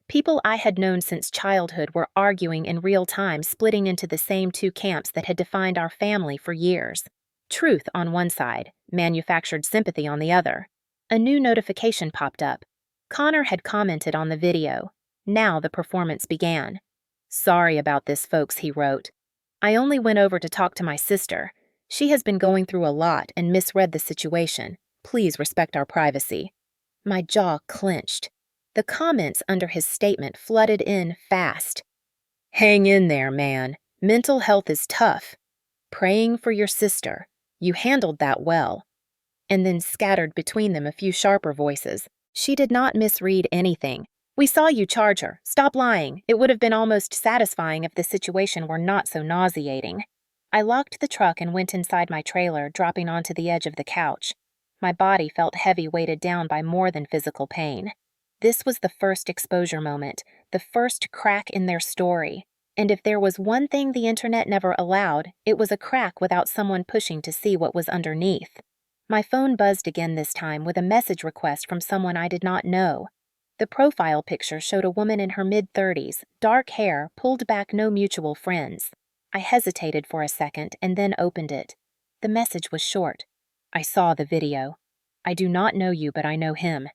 People I had known since childhood were arguing in real time, splitting into the same two camps that had defined our family for years. Truth on one side, manufactured sympathy on the other. A new notification popped up. Connor had commented on the video. Now the performance began. "Sorry about this, folks," he wrote. "I only went over to talk to my sister. She has been going through a lot and misread the situation. Please respect our privacy." My jaw clenched. The comments under his statement flooded in fast. "Hang in there, man. Mental health is tough. Praying for your sister. You handled that well." And then scattered between them a few sharper voices. "She did not misread anything. We saw you charge her. Stop lying. It would have been almost satisfying if the situation were not so nauseating." I locked the truck and went inside my trailer, dropping onto the edge of the couch. My body felt heavy, weighted down by more than physical pain. This was the first exposure moment, the first crack in their story. And if there was one thing the internet never allowed, it was a crack without someone pushing to see what was underneath. My phone buzzed again this time with a message request from someone I did not know. The profile picture showed a woman in her mid-30s, dark hair, pulled back, no mutual friends. I hesitated for a second and then opened it. The message was short. "I saw the video. I do not know you, but I know him."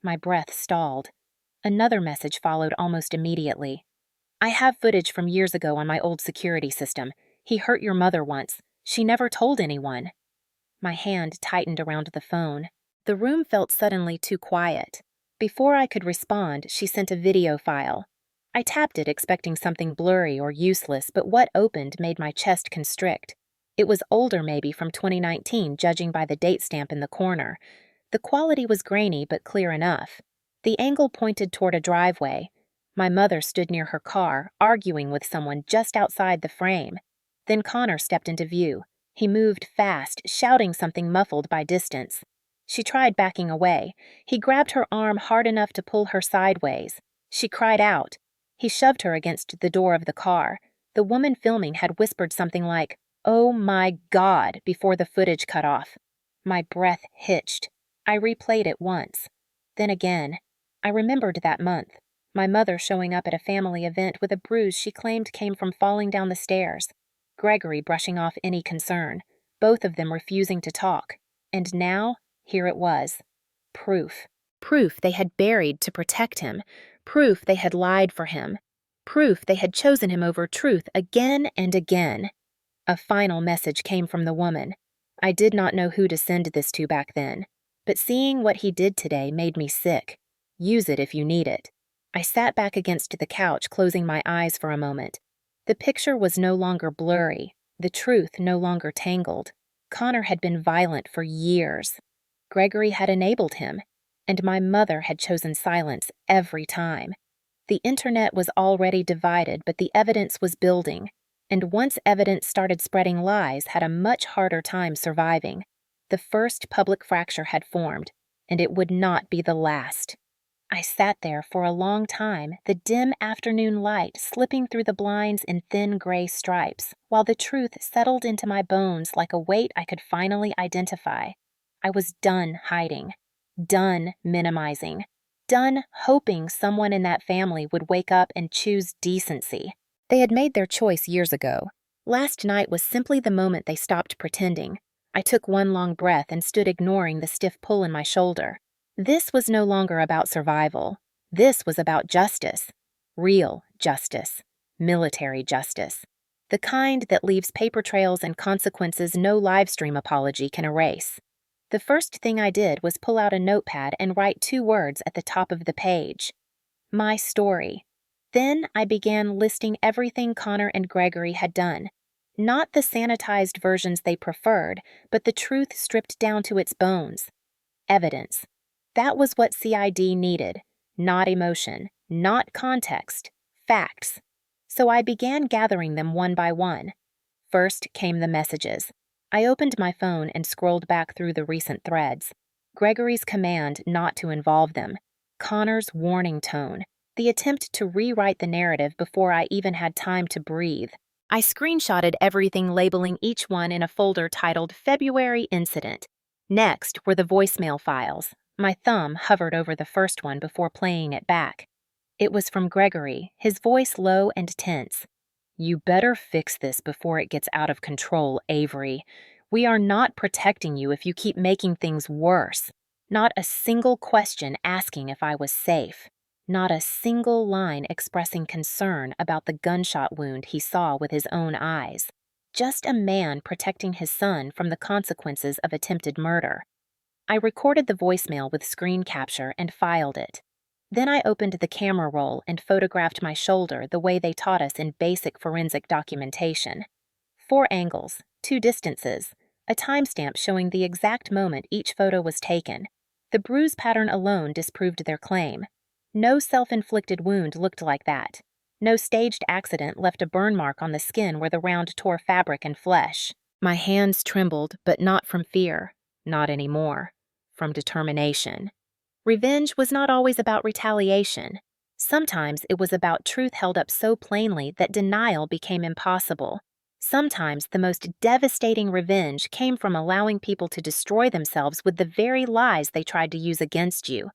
My breath stalled. Another message followed almost immediately. "I have footage from years ago on my old security system. He hurt your mother once. She never told anyone." My hand tightened around the phone. The room felt suddenly too quiet. Before I could respond, she sent a video file. I tapped it, expecting something blurry or useless, but what opened made my chest constrict. It was older, maybe from 2019, judging by the date stamp in the corner. The quality was grainy but clear enough. The angle pointed toward a driveway. My mother stood near her car, arguing with someone just outside the frame. Then Connor stepped into view. He moved fast, shouting something muffled by distance. She tried backing away. He grabbed her arm hard enough to pull her sideways. She cried out. He shoved her against the door of the car. The woman filming had whispered something like, "Oh my God," before the footage cut off. My breath hitched. I replayed it once. Then again. I remembered that month. My mother showing up at a family event with a bruise she claimed came from falling down the stairs. Gregory brushing off any concern. Both of them refusing to talk. And now, here it was. Proof. Proof they had buried to protect him. Proof they had lied for him. Proof they had chosen him over truth again and again. A final message came from the woman. I did not know who to send this to back then, but seeing what he did today made me sick. Use it if you need it. I sat back against the couch, closing my eyes for a moment. The picture was no longer blurry, the truth no longer tangled. Connor had been violent for years. Gregory had enabled him, and my mother had chosen silence every time. The internet was already divided, but the evidence was building, and once evidence started spreading, lies had a much harder time surviving. The first public fracture had formed, and it would not be the last. I sat there for a long time, the dim afternoon light slipping through the blinds in thin gray stripes, while the truth settled into my bones like a weight I could finally identify. I was done hiding, done minimizing, done hoping someone in that family would wake up and choose decency. They had made their choice years ago. Last night was simply the moment they stopped pretending. I took one long breath and stood ignoring the stiff pull in my shoulder. This was no longer about survival. This was about justice. Real justice. Military justice. The kind that leaves paper trails and consequences no livestream apology can erase. The first thing I did was pull out a notepad and write 2 words at the top of the page. My story. Then I began listing everything Connor and Gregory had done. Not the sanitized versions they preferred, but the truth stripped down to its bones. Evidence. That was what CID needed. Not emotion, not context, facts. So I began gathering them one by one. First came the messages. I opened my phone and scrolled back through the recent threads. Gregory's command not to involve them. Connor's warning tone. The attempt to rewrite the narrative before I even had time to breathe. I screenshotted everything, labeling each one in a folder titled February Incident. Next were the voicemail files. My thumb hovered over the first one before playing it back. It was from Gregory, his voice low and tense. "You better fix this before it gets out of control, Avery. We are not protecting you if you keep making things worse. Not a single question asking if I was safe. Not a single line expressing concern about the gunshot wound he saw with his own eyes. Just a man protecting his son from the consequences of attempted murder." I recorded the voicemail with screen capture and filed it. Then I opened the camera roll and photographed my shoulder the way they taught us in basic forensic documentation. 4 angles, 2 distances, a timestamp showing the exact moment each photo was taken. The bruise pattern alone disproved their claim. No self-inflicted wound looked like that. No staged accident left a burn mark on the skin where the round tore fabric and flesh. My hands trembled, but not from fear. Not anymore. From determination. Revenge was not always about retaliation. Sometimes it was about truth held up so plainly that denial became impossible. Sometimes the most devastating revenge came from allowing people to destroy themselves with the very lies they tried to use against you.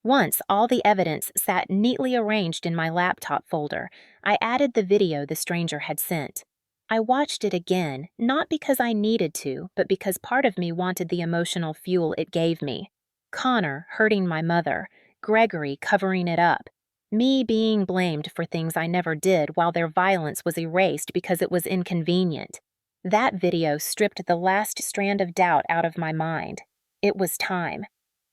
Once all the evidence sat neatly arranged in my laptop folder, I added the video the stranger had sent. I watched it again, not because I needed to, but because part of me wanted the emotional fuel it gave me. Connor hurting my mother, Gregory covering it up, me being blamed for things I never did while their violence was erased because it was inconvenient. That video stripped the last strand of doubt out of my mind. It was time.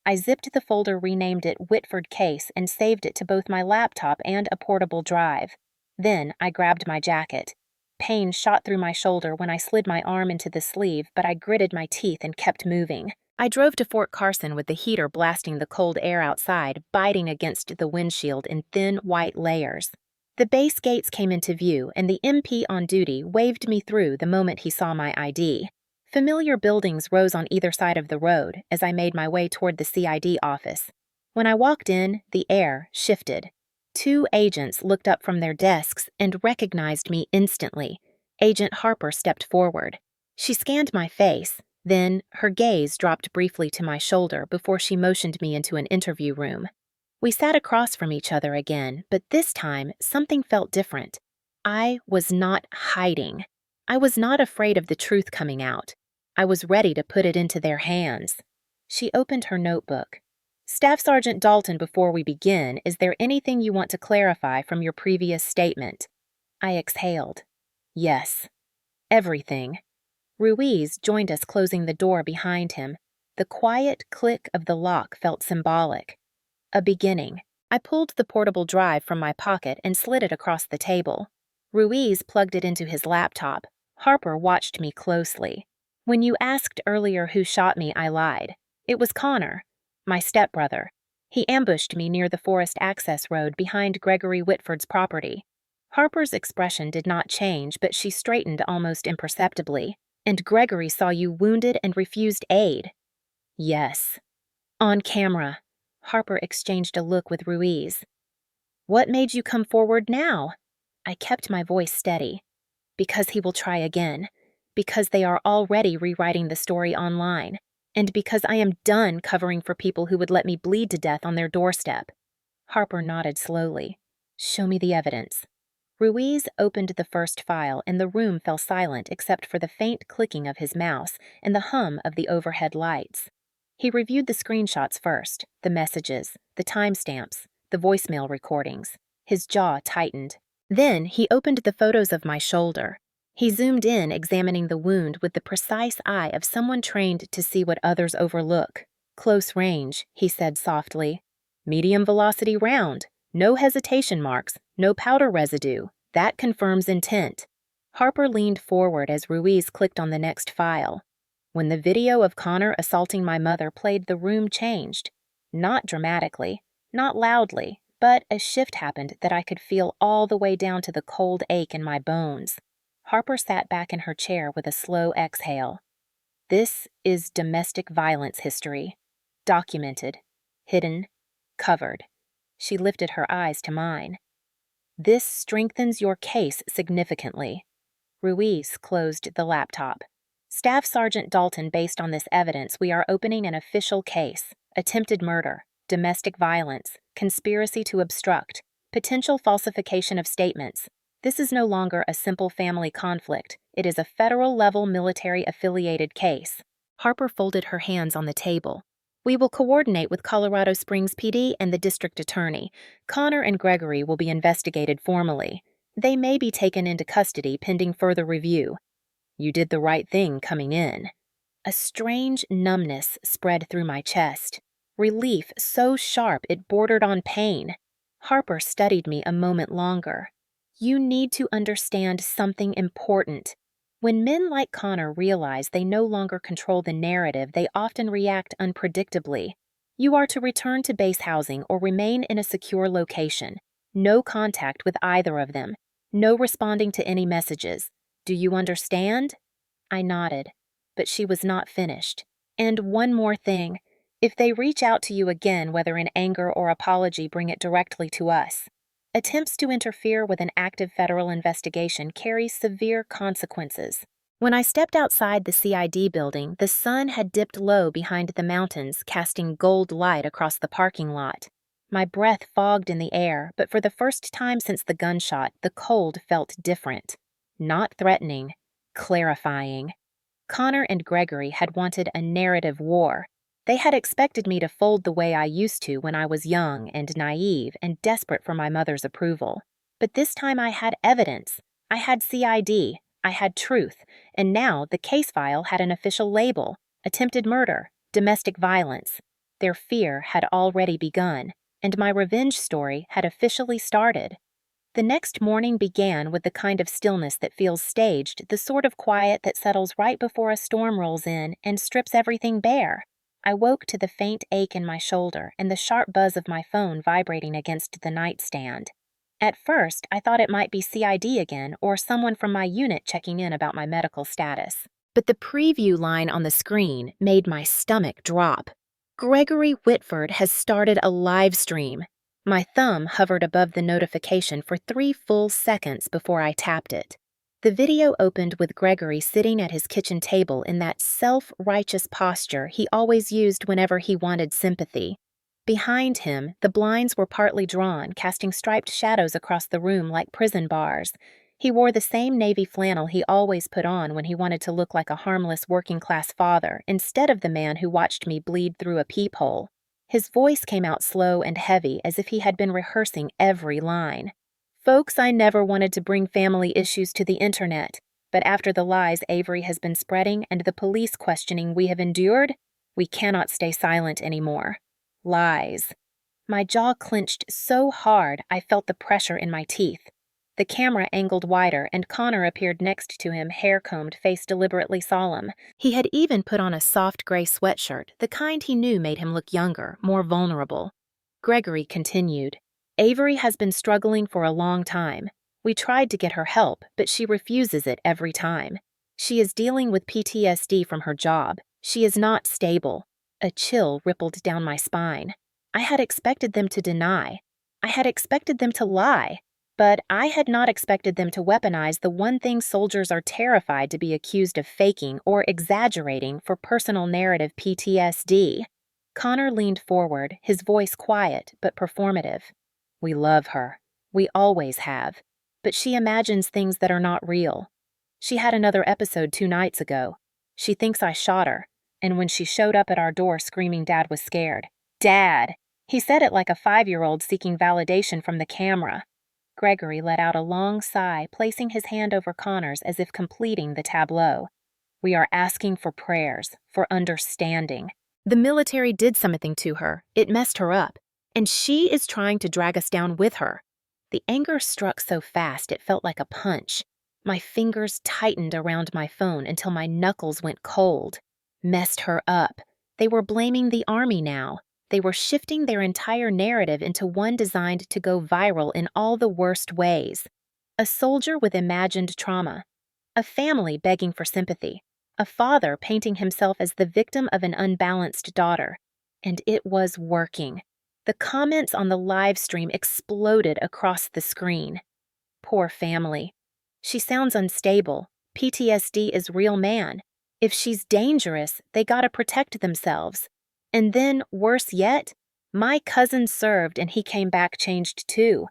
I zipped the folder, renamed it Whitford Case, and saved it to both my laptop and a portable drive. Then I grabbed my jacket. Pain shot through my shoulder when I slid my arm into the sleeve, but I gritted my teeth and kept moving. I drove to Fort Carson with the heater blasting the cold air outside, biting against the windshield in thin, white layers. The base gates came into view, and the MP on duty waved me through the moment he saw my ID. Familiar buildings rose on either side of the road as I made my way toward the CID office. When I walked in, the air shifted. 2 agents looked up from their desks and recognized me instantly. Agent Harper stepped forward. She scanned my face, then her gaze dropped briefly to my shoulder before she motioned me into an interview room. We sat across from each other again, but this time something felt different. I was not hiding. I was not afraid of the truth coming out. I was ready to put it into their hands. She opened her notebook. "Staff Sergeant Dalton, before we begin, is there anything you want to clarify from your previous statement?" I exhaled. Yes. Everything. Ruiz joined us, closing the door behind him. The quiet click of the lock felt symbolic. A beginning. I pulled the portable drive from my pocket and slid it across the table. Ruiz plugged it into his laptop. Harper watched me closely. "When you asked earlier who shot me, I lied. It was Connor, my stepbrother. He ambushed me near the forest access road behind Gregory Whitford's property." Harper's expression did not change, but she straightened almost imperceptibly. "And Gregory saw you wounded and refused aid." "Yes." On camera. Harper exchanged a look with Ruiz. What made you come forward now? I kept my voice steady. Because he will try again. Because they are already rewriting the story online. And because I am done covering for people who would let me bleed to death on their doorstep. Harper nodded slowly. Show me the evidence. Ruiz opened the first file, and the room fell silent except for the faint clicking of his mouse and the hum of the overhead lights. He reviewed the screenshots first, the messages, the timestamps, the voicemail recordings. His jaw tightened. Then he opened the photos of my shoulder. He zoomed in, examining the wound with the precise eye of someone trained to see what others overlook. Close range, he said softly. Medium velocity round. No hesitation marks, no powder residue. That confirms intent. Harper leaned forward as Ruiz clicked on the next file. When the video of Connor assaulting my mother played, the room changed. Not dramatically, not loudly, but a shift happened that I could feel all the way down to the cold ache in my bones. Harper sat back in her chair with a slow exhale. This is domestic violence history. Documented, hidden, covered. She lifted her eyes to mine. This strengthens your case significantly. Ruiz closed the laptop. Staff Sergeant Dalton, based on this evidence, we are opening an official case. Attempted murder, domestic violence, conspiracy to obstruct, potential falsification of statements. This is no longer a simple family conflict. It is a federal-level military-affiliated case. Harper folded her hands on the table. We will coordinate with Colorado Springs PD and the district attorney. Connor and Gregory will be investigated formally. They may be taken into custody pending further review. You did the right thing coming in. A strange numbness spread through my chest. Relief so sharp it bordered on pain. Harper studied me a moment longer. You need to understand something important. When men like Connor realize they no longer control the narrative, they often react unpredictably. You are to return to base housing or remain in a secure location. No contact with either of them. No responding to any messages. Do you understand? I nodded, but she was not finished. And one more thing. If they reach out to you again, whether in anger or apology, bring it directly to us. Attempts to interfere with an active federal investigation carry severe consequences. When I stepped outside the CID building, the sun had dipped low behind the mountains, casting gold light across the parking lot. My breath fogged in the air, but for the first time since the gunshot, the cold felt different. Not threatening, clarifying. Connor and Gregory had wanted a narrative war. They had expected me to fold the way I used to when I was young and naive and desperate for my mother's approval. But this time I had evidence. I had CID. I had truth. And now the case file had an official label: attempted murder, domestic violence. Their fear had already begun, and my revenge story had officially started. The next morning began with the kind of stillness that feels staged, the sort of quiet that settles right before a storm rolls in and strips everything bare. I woke to the faint ache in my shoulder and the sharp buzz of my phone vibrating against the nightstand. At first, I thought it might be CID again or someone from my unit checking in about my medical status. But the preview line on the screen made my stomach drop. Gregory Whitford has started a live stream. My thumb hovered above the notification for 3 full seconds before I tapped it. The video opened with Gregory sitting at his kitchen table in that self-righteous posture he always used whenever he wanted sympathy. Behind him, the blinds were partly drawn, casting striped shadows across the room like prison bars. He wore the same navy flannel he always put on when he wanted to look like a harmless working-class father, instead of the man who watched me bleed through a peephole. His voice came out slow and heavy, as if he had been rehearsing every line. Folks, I never wanted to bring family issues to the internet, but after the lies Avery has been spreading and the police questioning we have endured, we cannot stay silent anymore. Lies. My jaw clenched so hard I felt the pressure in my teeth. The camera angled wider, and Connor appeared next to him, hair-combed, face deliberately solemn. He had even put on a soft gray sweatshirt, the kind he knew made him look younger, more vulnerable. Gregory continued. Avery has been struggling for a long time. We tried to get her help, but she refuses it every time. She is dealing with PTSD from her job. She is not stable. A chill rippled down my spine. I had expected them to deny. I had expected them to lie. But I had not expected them to weaponize the one thing soldiers are terrified to be accused of faking or exaggerating for personal narrative PTSD. Connor leaned forward, his voice quiet but performative. We love her. We always have. But she imagines things that are not real. She had another episode 2 nights ago. She thinks I shot her, and when she showed up at our door screaming Dad was scared. Dad! He said it like a 5-year-old seeking validation from the camera. Gregory let out a long sigh, placing his hand over Connor's as if completing the tableau. We are asking for prayers, for understanding. The military did something to her. It messed her up. And she is trying to drag us down with her. The anger struck so fast it felt like a punch. My fingers tightened around my phone until my knuckles went cold. Messed her up. They were blaming the Army now. They were shifting their entire narrative into one designed to go viral in all the worst ways. A soldier with imagined trauma. A family begging for sympathy. A father painting himself as the victim of an unbalanced daughter. And it was working. The comments on the live stream exploded across the screen. Poor family. She sounds unstable. PTSD is real, man. If she's dangerous, they gotta protect themselves. And then, worse yet, my cousin served and he came back changed too.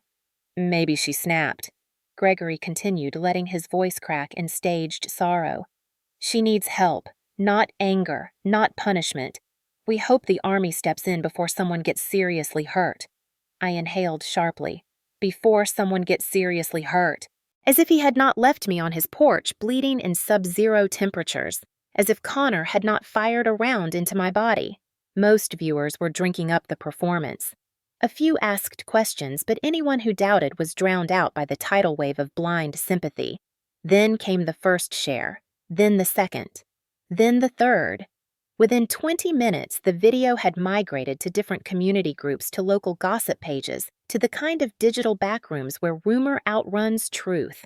Maybe she snapped. Gregory continued, letting his voice crack in staged sorrow. She needs help, not anger, not punishment. We hope the Army steps in before someone gets seriously hurt. I inhaled sharply. Before someone gets seriously hurt. As if he had not left me on his porch bleeding in sub-zero temperatures. As if Connor had not fired a round into my body. Most viewers were drinking up the performance. A few asked questions, but anyone who doubted was drowned out by the tidal wave of blind sympathy. Then came the first share, then the second, then the third. Within 20 minutes, the video had migrated to different community groups, to local gossip pages, to the kind of digital backrooms where rumor outruns truth.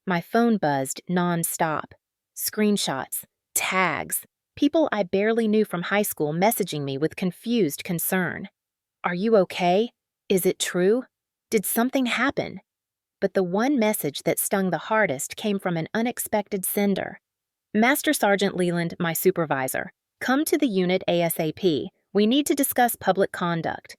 My phone buzzed non-stop. Screenshots, tags, people I barely knew from high school messaging me with confused concern. Are you okay? Is it true? Did something happen? But the one message that stung the hardest came from an unexpected sender. Master Sergeant Leland, my supervisor. Come to the unit ASAP. We need to discuss public conduct.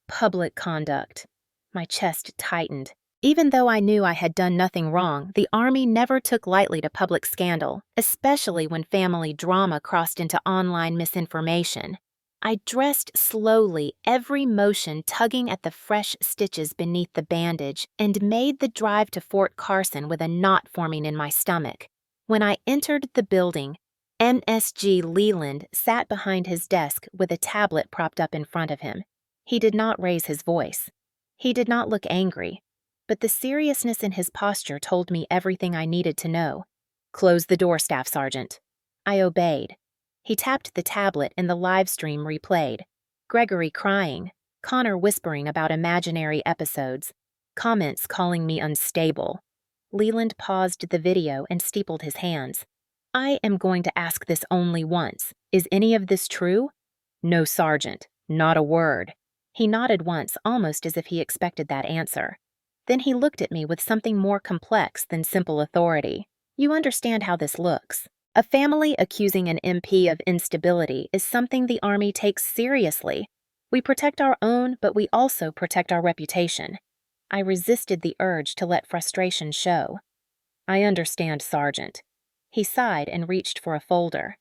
Public conduct. My chest tightened. Even though I knew I had done nothing wrong, the Army never took lightly to public scandal, especially when family drama crossed into online misinformation. I dressed slowly, every motion tugging at the fresh stitches beneath the bandage, and made the drive to Fort Carson with a knot forming in my stomach. When I entered the building, MSG Leland sat behind his desk with a tablet propped up in front of him. He did not raise his voice. He did not look angry, but the seriousness in his posture told me everything I needed to know. Close the door, Staff Sergeant. I obeyed. He tapped the tablet and the live stream replayed. Gregory crying, Connor whispering about imaginary episodes, comments calling me unstable. Leland paused the video and steepled his hands. I am going to ask this only once. Is any of this true? No, Sergeant. Not a word. He nodded once, almost as if he expected that answer. Then he looked at me with something more complex than simple authority. You understand how this looks. A family accusing an MP of instability is something the Army takes seriously. We protect our own, but we also protect our reputation. I resisted the urge to let frustration show. I understand, Sergeant. He sighed and reached for a folder.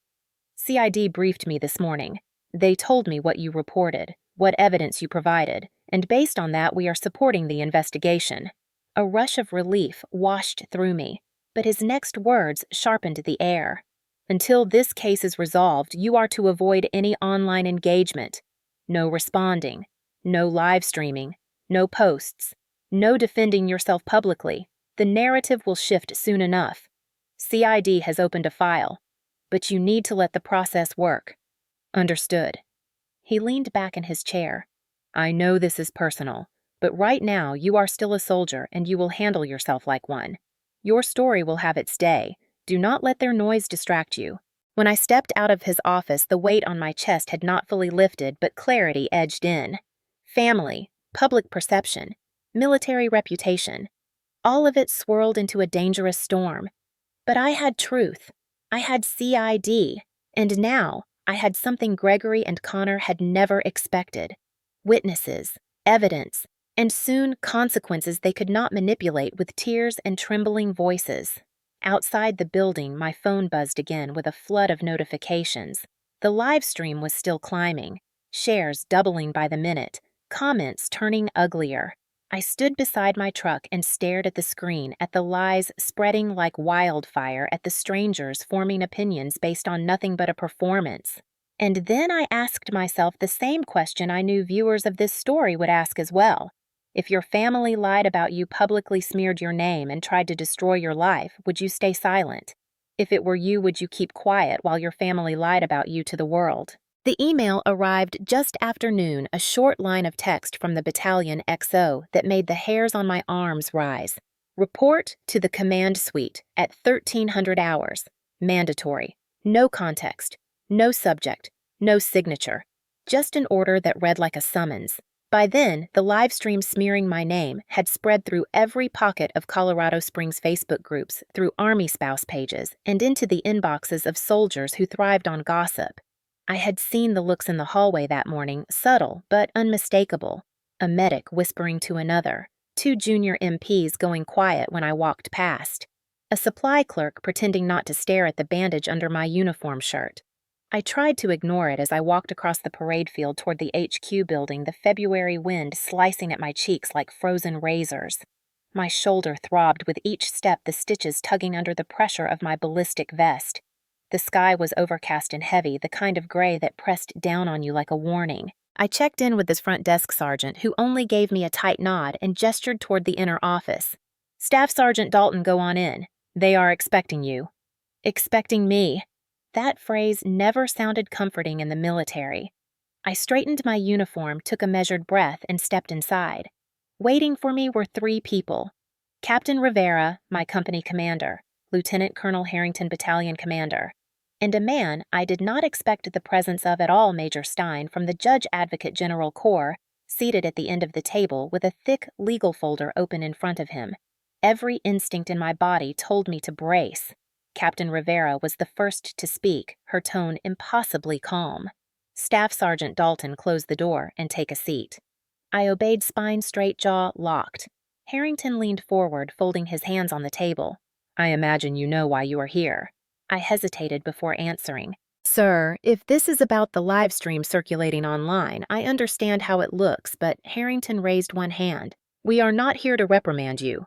CID briefed me this morning. They told me what you reported, what evidence you provided, and based on that we are supporting the investigation. A rush of relief washed through me, but his next words sharpened the air. Until this case is resolved, you are to avoid any online engagement. No responding, no live streaming, no posts, no defending yourself publicly. The narrative will shift soon enough. CID has opened a file, but you need to let the process work. Understood. He leaned back in his chair. I know this is personal, but right now you are still a soldier and you will handle yourself like one. Your story will have its day. Do not let their noise distract you. When I stepped out of his office, the weight on my chest had not fully lifted, but clarity edged in. Family, public perception, military reputation, all of it swirled into a dangerous storm. But I had truth. I had CID. And now, I had something Gregory and Connor had never expected. Witnesses, evidence, and soon consequences they could not manipulate with tears and trembling voices. Outside the building, my phone buzzed again with a flood of notifications. The live stream was still climbing, shares doubling by the minute, comments turning uglier. I stood beside my truck and stared at the screen, at the lies spreading like wildfire, at the strangers forming opinions based on nothing but a performance. And then I asked myself the same question I knew viewers of this story would ask as well. If your family lied about you, publicly smeared your name, and tried to destroy your life, would you stay silent? If it were you, would you keep quiet while your family lied about you to the world? The email arrived just after noon, a short line of text from the battalion XO that made the hairs on my arms rise. Report to the command suite at 1300 hours. Mandatory. No context. No subject. No signature. Just an order that read like a summons. By then, the live stream smearing my name had spread through every pocket of Colorado Springs Facebook groups, through Army spouse pages, and into the inboxes of soldiers who thrived on gossip. I had seen the looks in the hallway that morning, subtle but unmistakable. A medic whispering to another, 2 junior MPs going quiet when I walked past, a supply clerk pretending not to stare at the bandage under my uniform shirt. I tried to ignore it as I walked across the parade field toward the HQ building, the February wind slicing at my cheeks like frozen razors. My shoulder throbbed with each step, the stitches tugging under the pressure of my ballistic vest. The sky was overcast and heavy, the kind of gray that pressed down on you like a warning. I checked in with this front desk sergeant, who only gave me a tight nod and gestured toward the inner office. Staff Sergeant Dalton, go on in. They are expecting you. Expecting me. That phrase never sounded comforting in the military. I straightened my uniform, took a measured breath, and stepped inside. Waiting for me were 3 people. Captain Rivera, my company commander, Lieutenant Colonel Harrington, battalion commander, and a man I did not expect the presence of at all, Major Stein, from the Judge Advocate General Corps, seated at the end of the table with a thick legal folder open in front of him. Every instinct in my body told me to brace. Captain Rivera was the first to speak, her tone impossibly calm. Staff Sergeant Dalton, close the door and take a seat. I obeyed, spine straight, jaw locked. Harrington leaned forward, folding his hands on the table. I imagine you know why you are here. I hesitated before answering. Sir, if this is about the live stream circulating online, I understand how it looks, but Harrington raised one hand. We are not here to reprimand you.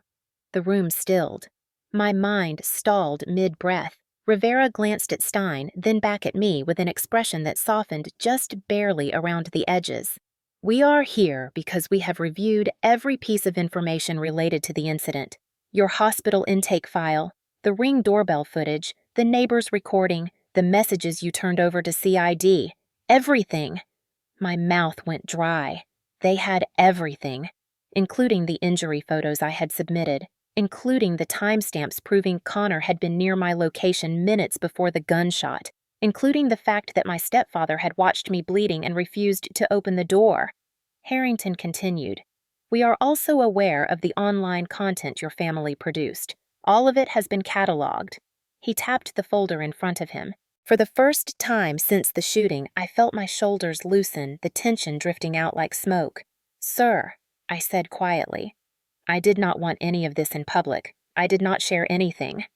The room stilled. My mind stalled mid-breath. Rivera glanced at Stein, then back at me with an expression that softened just barely around the edges. We are here because we have reviewed every piece of information related to the incident. Your hospital intake file, the Ring doorbell footage, the neighbor's recording, the messages you turned over to CID. Everything. My mouth went dry. They had everything, including the injury photos I had submitted, including the timestamps proving Connor had been near my location minutes before the gunshot, including the fact that my stepfather had watched me bleeding and refused to open the door. Harrington continued. We are also aware of the online content your family produced. All of it has been cataloged. He tapped the folder in front of him. For the first time since the shooting, I felt my shoulders loosen, the tension drifting out like smoke. Sir, I said quietly, I did not want any of this in public. I did not share anything.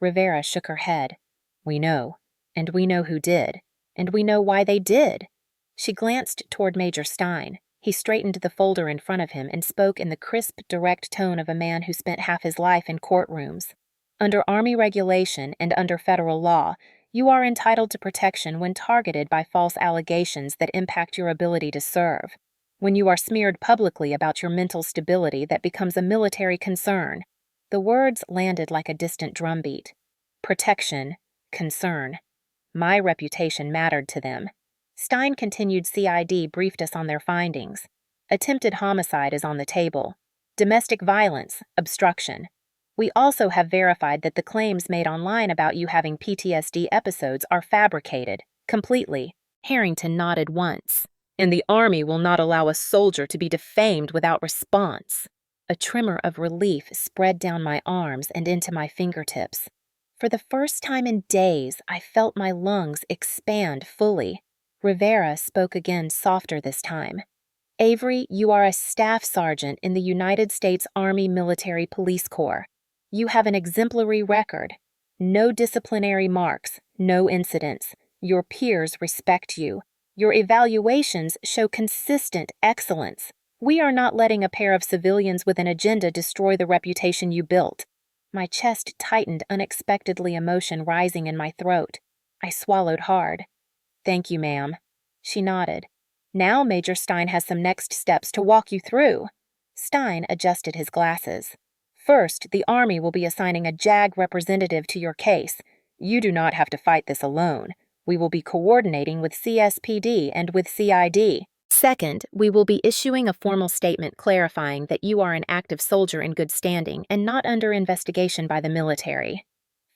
Rivera shook her head. We know, and we know who did, and we know why they did. She glanced toward Major Stein. He straightened the folder in front of him and spoke in the crisp, direct tone of a man who spent half his life in courtrooms. Under Army regulation and under federal law, you are entitled to protection when targeted by false allegations that impact your ability to serve. When you are smeared publicly about your mental stability, that becomes a military concern. The words landed like a distant drumbeat. Protection, concern. My reputation mattered to them. Stein continued. CID briefed us on their findings. Attempted homicide is on the table. Domestic violence, obstruction. We also have verified that the claims made online about you having PTSD episodes are fabricated, completely. Harrington nodded once. And the Army will not allow a soldier to be defamed without response. A tremor of relief spread down my arms and into my fingertips. For the first time in days, I felt my lungs expand fully. Rivera spoke again, softer this time. Avery, you are a staff sergeant in the United States Army Military Police Corps. You have an exemplary record. No disciplinary marks, no incidents. Your peers respect you. Your evaluations show consistent excellence. We are not letting a pair of civilians with an agenda destroy the reputation you built. My chest tightened unexpectedly, emotion rising in my throat. I swallowed hard. Thank you, ma'am. She nodded. Now Major Stein has some next steps to walk you through. Stein adjusted his glasses. First, the Army will be assigning a JAG representative to your case. You do not have to fight this alone. We will be coordinating with CSPD and with CID. Second, we will be issuing a formal statement clarifying that you are an active soldier in good standing and not under investigation by the military.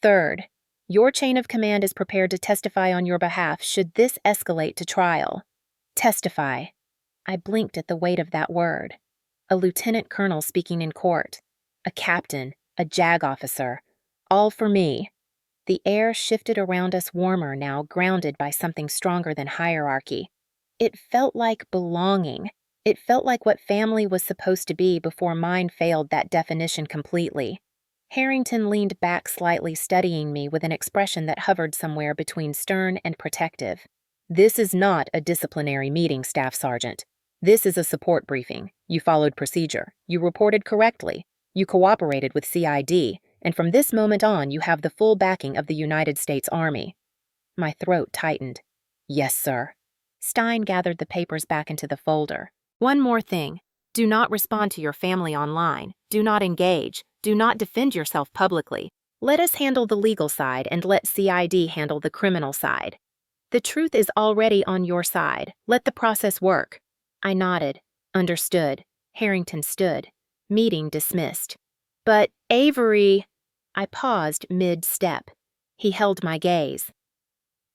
Third, your chain of command is prepared to testify on your behalf should this escalate to trial. Testify. I blinked at the weight of that word. A lieutenant colonel speaking in court. A captain, a JAG officer. All for me. The air shifted around us warmer now, grounded by something stronger than hierarchy. It felt like belonging. It felt like what family was supposed to be before mine failed that definition completely. Harrington leaned back slightly, studying me with an expression that hovered somewhere between stern and protective. This is not a disciplinary meeting, Staff Sergeant. This is a support briefing. You followed procedure. You reported correctly. You cooperated with CID. And from this moment on, you have the full backing of the United States Army. My throat tightened. Yes, sir. Stein gathered the papers back into the folder. One more thing. Do not respond to your family online. Do not engage. Do not defend yourself publicly. Let us handle the legal side and let CID handle the criminal side. The truth is already on your side. Let the process work. I nodded. Understood. Harrington stood. Meeting dismissed. But Avery... I paused mid-step. He held my gaze.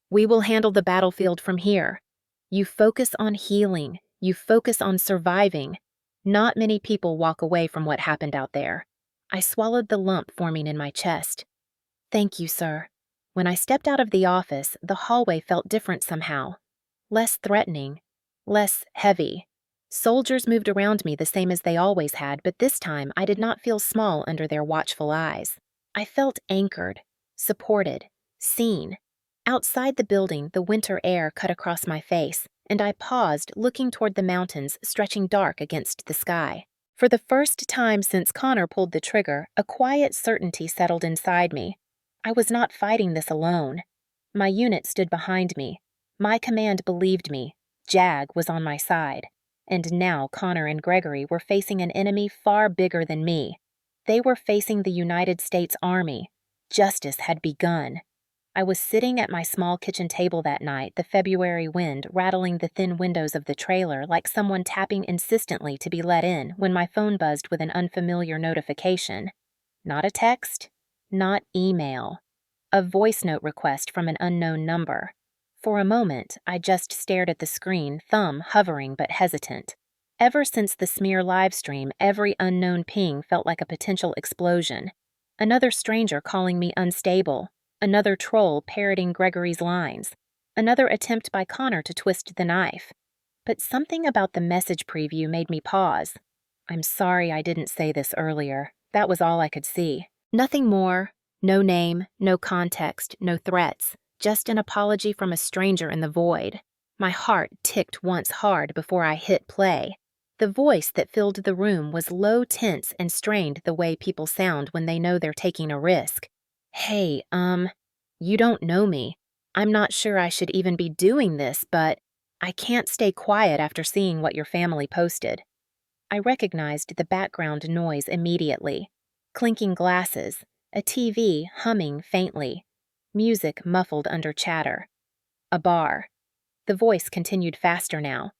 We will handle the battlefield from here. You focus on healing. You focus on surviving. Not many people walk away from what happened out there. I swallowed the lump forming in my chest. Thank you, sir. When I stepped out of the office, the hallway felt different somehow. Less threatening. Less heavy. Soldiers moved around me the same as they always had, but this time I did not feel small under their watchful eyes. I felt anchored, supported, seen. Outside the building, the winter air cut across my face, and I paused, looking toward the mountains stretching dark against the sky. For the first time since Connor pulled the trigger, a quiet certainty settled inside me. I was not fighting this alone. My unit stood behind me. My command believed me. JAG was on my side. And now Connor and Gregory were facing an enemy far bigger than me. They were facing the United States Army. Justice had begun. I was sitting at my small kitchen table that night, the February wind rattling the thin windows of the trailer like someone tapping insistently to be let in when my phone buzzed with an unfamiliar notification. Not a text, not email. A voice note request from an unknown number. For a moment, I just stared at the screen, thumb hovering but hesitant. Ever since the smear livestream, every unknown ping felt like a potential explosion. Another stranger calling me unstable. Another troll parroting Gregory's lines. Another attempt by Connor to twist the knife. But something about the message preview made me pause. I'm sorry I didn't say this earlier. That was all I could see. Nothing more. No name, no context, no threats. Just an apology from a stranger in the void. My heart ticked once hard before I hit play. The voice that filled the room was low, tense, and strained the way people sound when they know they're taking a risk. Hey, you don't know me. I'm not sure I should even be doing this, but I can't stay quiet after seeing what your family posted. I recognized the background noise immediately. Clinking glasses, a TV humming faintly, music muffled under chatter. A bar. The voice continued faster now.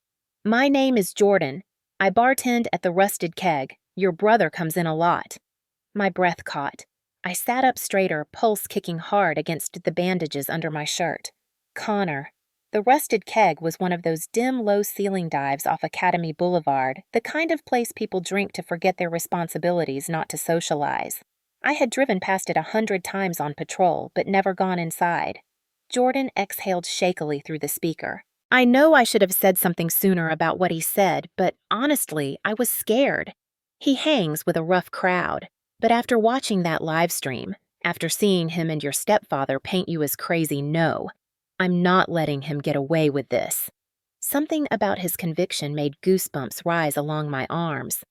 My name is Jordan. I bartend at the Rusted Keg. Your brother comes in a lot. My breath caught. I sat up straighter, pulse kicking hard against the bandages under my shirt. Connor. The rusted keg was one of those dim, low-ceiling dives off Academy Boulevard, the kind of place people drink to forget their responsibilities, not to socialize. I had driven past it 100 times on patrol, but never gone inside. Jordan exhaled shakily through the speaker. I know I should have said something sooner about what he said, but honestly, I was scared. He hangs with a rough crowd, but after watching that live stream, after seeing him and your stepfather paint you as crazy, no, I'm not letting him get away with this. Something about his conviction made goosebumps rise along my arms.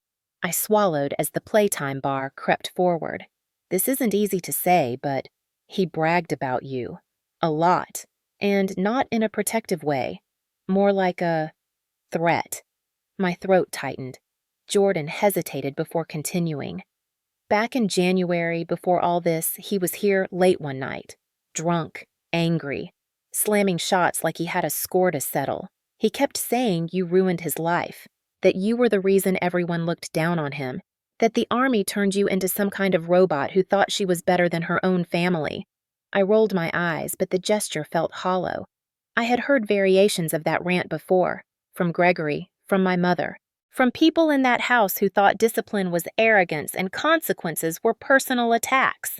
I swallowed as the playtime bar crept forward. This isn't easy to say, but he bragged about you. A lot. And not in a protective way. More like a threat. My throat tightened. Jordan hesitated before continuing. Back in January, before all this, he was here late one night. Drunk. Angry. Slamming shots like he had a score to settle. He kept saying you ruined his life. That you were the reason everyone looked down on him. That the army turned you into some kind of robot who thought she was better than her own family. I rolled my eyes, but the gesture felt hollow. I had heard variations of that rant before, from Gregory, from my mother, from people in that house who thought discipline was arrogance and consequences were personal attacks.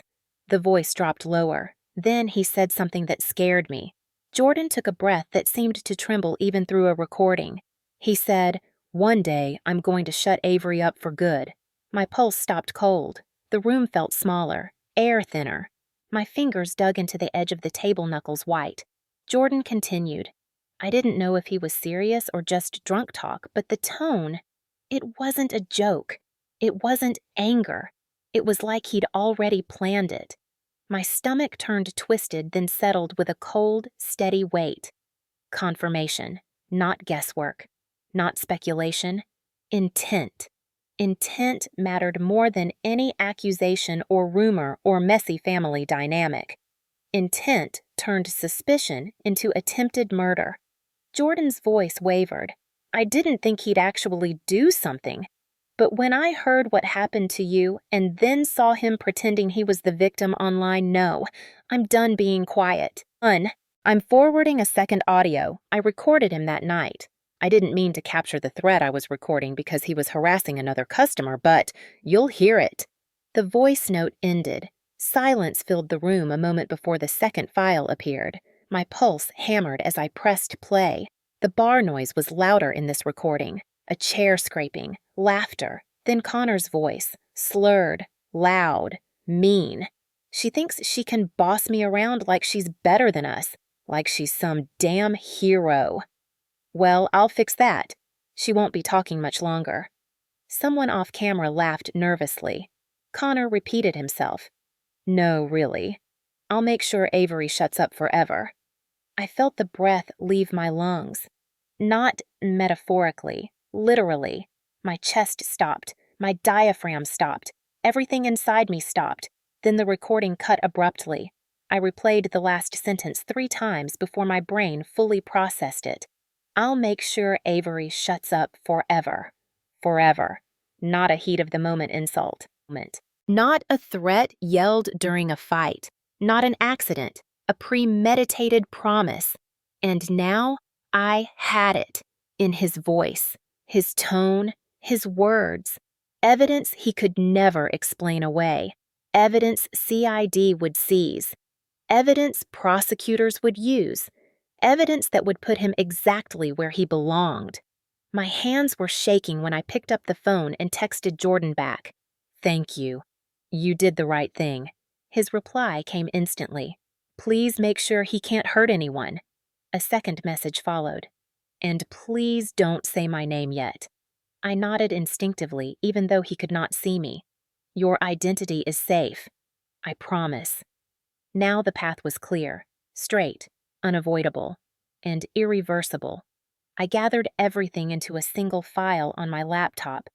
The voice dropped lower. Then he said something that scared me. Jordan took a breath that seemed to tremble even through a recording. He said, "One day I'm going to shut Avery up for good." My pulse stopped cold. The room felt smaller, air thinner. My fingers dug into the edge of the table knuckles white. Jordan continued. I didn't know if he was serious or just drunk talk, but the tone, it wasn't a joke. It wasn't anger. It was like he'd already planned it. My stomach turned twisted, then settled with a cold, steady weight. Confirmation, not guesswork, not speculation, intent. Intent mattered more than any accusation or rumor or messy family dynamic. Intent turned suspicion into attempted murder. Jordan's voice wavered. I didn't think he'd actually do something. But when I heard what happened to you and then saw him pretending he was the victim online, no, I'm done being quiet. I'm forwarding a second audio. I recorded him that night. I didn't mean to capture the threat I was recording because he was harassing another customer, but you'll hear it. The voice note ended. Silence filled the room a moment before the second file appeared. My pulse hammered as I pressed play. The bar noise was louder in this recording. A chair scraping, laughter, then Connor's voice, slurred, loud, mean. She thinks she can boss me around like she's better than us, like she's some damn hero. Well, I'll fix that. She won't be talking much longer. Someone off camera laughed nervously. Connor repeated himself. No, really. I'll make sure Avery shuts up forever. I felt the breath leave my lungs. Not metaphorically, literally. My chest stopped. My diaphragm stopped. Everything inside me stopped. Then the recording cut abruptly. I replayed the last sentence 3 times before my brain fully processed it. I'll make sure Avery shuts up forever. Forever. Not a heat-of-the-moment insult. Not a threat yelled during a fight. Not an accident. A premeditated promise. And now I had it. In his voice, his tone, his words. Evidence he could never explain away. Evidence CID would seize. Evidence prosecutors would use. Evidence that would put him exactly where he belonged. My hands were shaking when I picked up the phone and texted Jordan back. Thank you. You did the right thing. His reply came instantly. Please make sure he can't hurt anyone. A second message followed. And please don't say my name yet. I nodded instinctively, even though he could not see me. Your identity is safe. I promise. Now the path was clear, straight, unavoidable, and irreversible. I gathered everything into a single file on my laptop.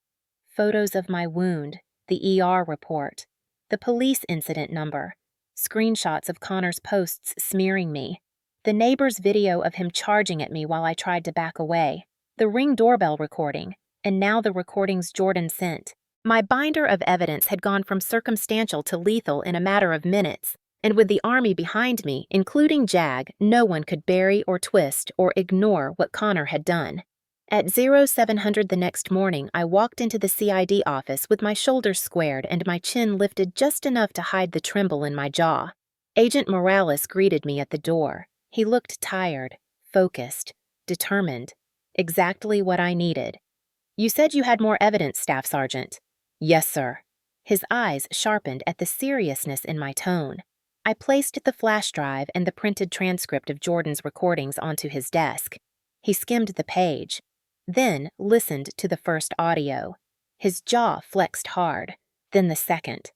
Photos of my wound, the ER report, the police incident number, screenshots of Connor's posts smearing me, the neighbor's video of him charging at me while I tried to back away, the Ring doorbell recording, and now the recordings Jordan sent. My binder of evidence had gone from circumstantial to lethal in a matter of minutes, and with the army behind me, including Jag, no one could bury or twist or ignore what Connor had done. At 0700 the next morning, I walked into the CID office with my shoulders squared and my chin lifted just enough to hide the tremble in my jaw. Agent Morales greeted me at the door. He looked tired, focused, determined. Exactly what I needed. "You said you had more evidence, Staff Sergeant." "Yes, sir." His eyes sharpened at the seriousness in my tone. I placed the flash drive and the printed transcript of Jordan's recordings onto his desk. He skimmed the page, then listened to the first audio. His jaw flexed hard, then the second.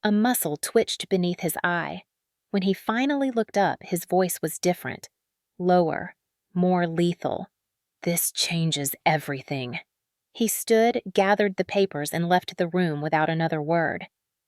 A muscle twitched beneath his eye. When he finally looked up, his voice was different, lower, more lethal. "This changes everything." He stood, gathered the papers, and left the room without another word.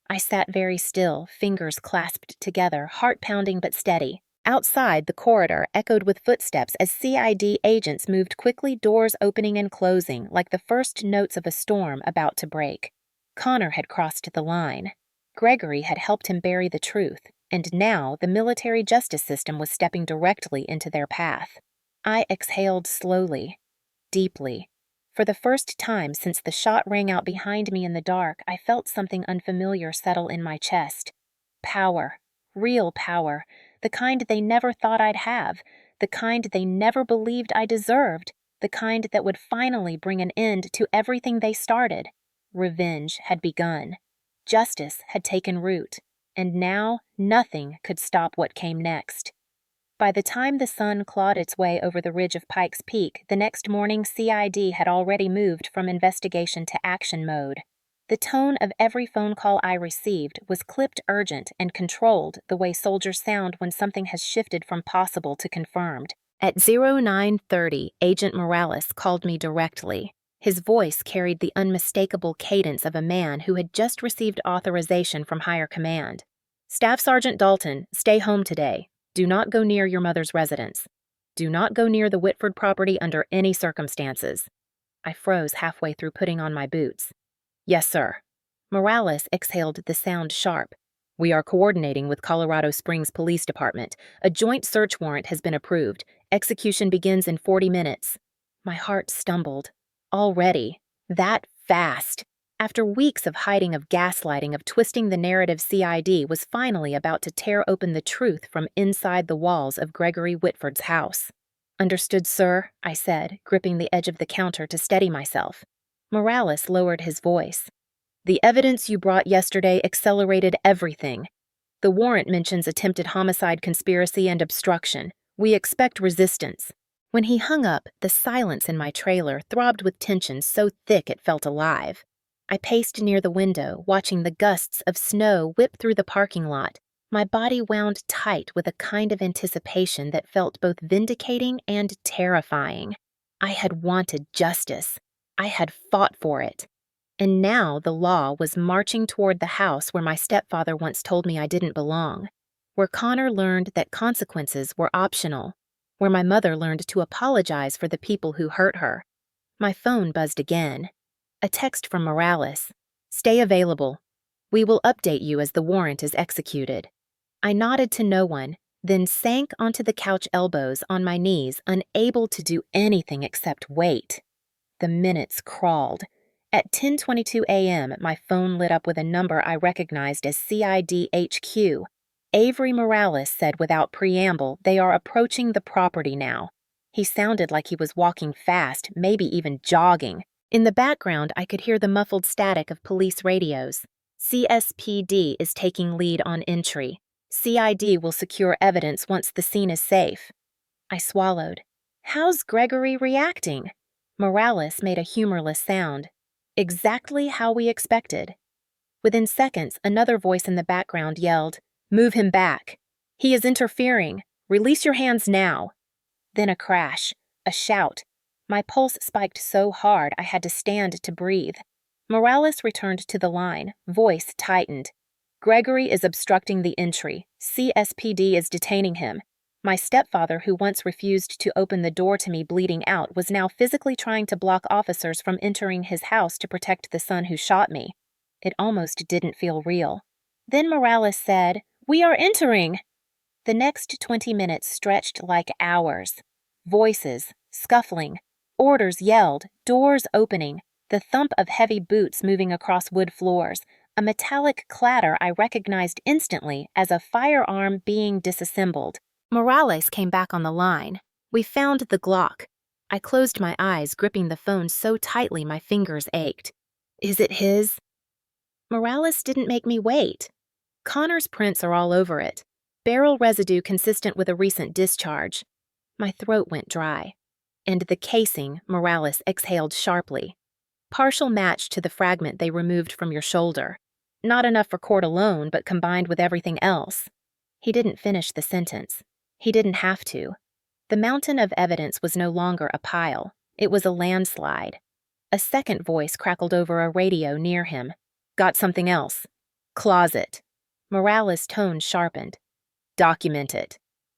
I sat very still, fingers clasped together, heart pounding but steady. Outside, the corridor echoed with footsteps as CID agents moved quickly, doors opening and closing like the first notes of a storm about to break. Connor had crossed the line. Gregory had helped him bury the truth, and now the military justice system was stepping directly into their path. I exhaled slowly, deeply. For the first time since the shot rang out behind me in the dark, I felt something unfamiliar settle in my chest. Power. Real power. The kind they never thought I'd have. The kind they never believed I deserved. The kind that would finally bring an end to everything they started. Revenge had begun. Justice had taken root. And now, nothing could stop what came next. By the time the sun clawed its way over the ridge of Pikes Peak, the next morning CID had already moved from investigation to action mode. The tone of every phone call I received was clipped urgent and controlled the way soldiers sound when something has shifted from possible to confirmed. At 0930, Agent Morales called me directly. His voice carried the unmistakable cadence of a man who had just received authorization from higher command. "Staff Sergeant Dalton, stay home today. Do not go near your mother's residence. Do not go near the Whitford property under any circumstances." I froze halfway through putting on my boots. "Yes, sir." Morales exhaled the sound sharp. "We are coordinating with Colorado Springs Police Department. A joint search warrant has been approved. Execution begins in 40 minutes. My heart stumbled. Already? That fast? After weeks of hiding, of gaslighting, of twisting the narrative, CID was finally about to tear open the truth from inside the walls of Gregory Whitford's house. "Understood, sir," I said, gripping the edge of the counter to steady myself. Morales lowered his voice. "The evidence you brought yesterday accelerated everything. The warrant mentions attempted homicide, conspiracy, and obstruction. We expect resistance." When he hung up, the silence in my trailer throbbed with tension so thick it felt alive. I paced near the window, watching the gusts of snow whip through the parking lot. My body wound tight with a kind of anticipation that felt both vindicating and terrifying. I had wanted justice. I had fought for it. And now the law was marching toward the house where my stepfather once told me I didn't belong, where Connor learned that consequences were optional, where my mother learned to apologize for the people who hurt her. My phone buzzed again. A text from Morales. "Stay available. We will update you as the warrant is executed." I nodded to no one, then sank onto the couch, elbows on my knees, unable to do anything except wait. The minutes crawled. At 10:22 a.m., my phone lit up with a number I recognized as CID HQ. Avery Morales said without preamble, "They are approaching the property now." He sounded like he was walking fast, maybe even jogging. In the background, I could hear the muffled static of police radios. "CSPD is taking lead on entry. CID will secure evidence once the scene is safe." I swallowed. "How's Gregory reacting?" Morales made a humorless sound. "Exactly how we expected." Within seconds, another voice in the background yelled, "Move him back. He is interfering. Release your hands now." Then a crash, a shout. My pulse spiked so hard I had to stand to breathe. Morales returned to the line, voice tightened. "Gregory is obstructing the entry. CSPD is detaining him." My stepfather, who once refused to open the door to me bleeding out, was now physically trying to block officers from entering his house to protect the son who shot me. It almost didn't feel real. Then Morales said, "We are entering!" The next 20 minutes stretched like hours. Voices, scuffling, orders yelled, doors opening, the thump of heavy boots moving across wood floors, a metallic clatter I recognized instantly as a firearm being disassembled. Morales came back on the line. We found the Glock. I closed my eyes, gripping the phone so tightly my fingers ached. Is it his? Morales didn't make me wait. Connor's prints are all over it. Barrel residue consistent with a recent discharge. My throat went dry. And the casing, Morales exhaled sharply. Partial match to the fragment they removed from your shoulder. Not enough for court alone, but combined with everything else. He didn't finish the sentence. He didn't have to. The mountain of evidence was no longer a pile. It was a landslide. A second voice crackled over a radio near him. Got something else. Closet. Morales' tone sharpened. Document it.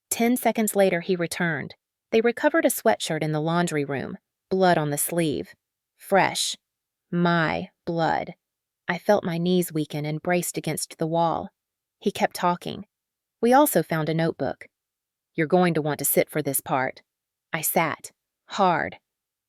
10 seconds later, he returned. They recovered a sweatshirt in the laundry room. Blood on the sleeve. Fresh. My blood. I felt my knees weaken and braced against the wall. He kept talking. We also found a notebook. You're going to want to sit for this part. I sat. Hard.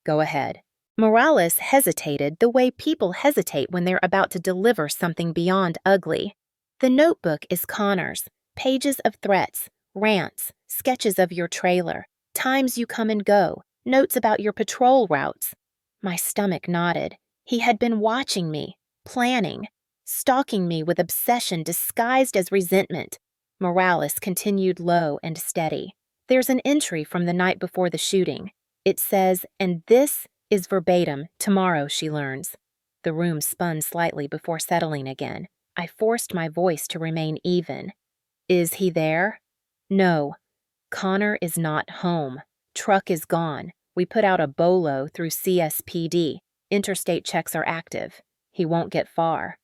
Go ahead. Morales hesitated the way people hesitate when they're about to deliver something beyond ugly. The notebook is Connor's. Pages of threats, rants, sketches of your trailer, times you come and go, notes about your patrol routes. My stomach knotted. He had been watching me, planning, stalking me with obsession disguised as resentment. Morales continued low and steady. There's an entry from the night before the shooting. It says, and this is verbatim, tomorrow she learns. The room spun slightly before settling again. I forced my voice to remain even. Is he there? No. Connor is not home. Truck is gone. We put out a bolo through CSPD. Interstate checks are active. He won't get far.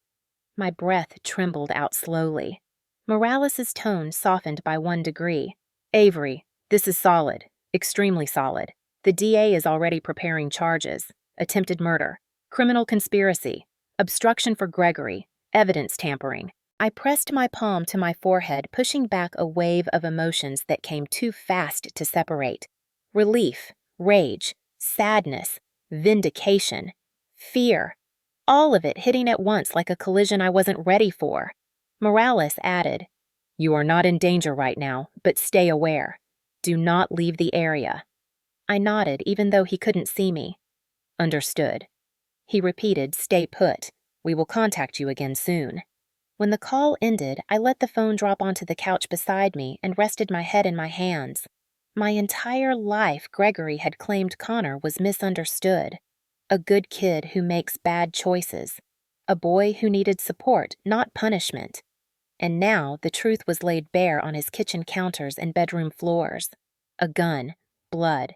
My breath trembled out slowly. Morales' tone softened by 1 degree. Avery, this is solid. Extremely solid. The DA is already preparing charges. Attempted murder. Criminal conspiracy. Obstruction for Gregory. Evidence tampering. I pressed my palm to my forehead, pushing back a wave of emotions that came too fast to separate. Relief, rage, sadness, vindication, fear. All of it hitting at once like a collision I wasn't ready for. Morales added, "You are not in danger right now, but stay aware. Do not leave the area." I nodded, even though he couldn't see me. Understood. He repeated, "Stay put. We will contact you again soon." When the call ended, I let the phone drop onto the couch beside me and rested my head in my hands. My entire life, Gregory had claimed Connor was misunderstood. A good kid who makes bad choices. A boy who needed support, not punishment. And now the truth was laid bare on his kitchen counters and bedroom floors. A gun, blood,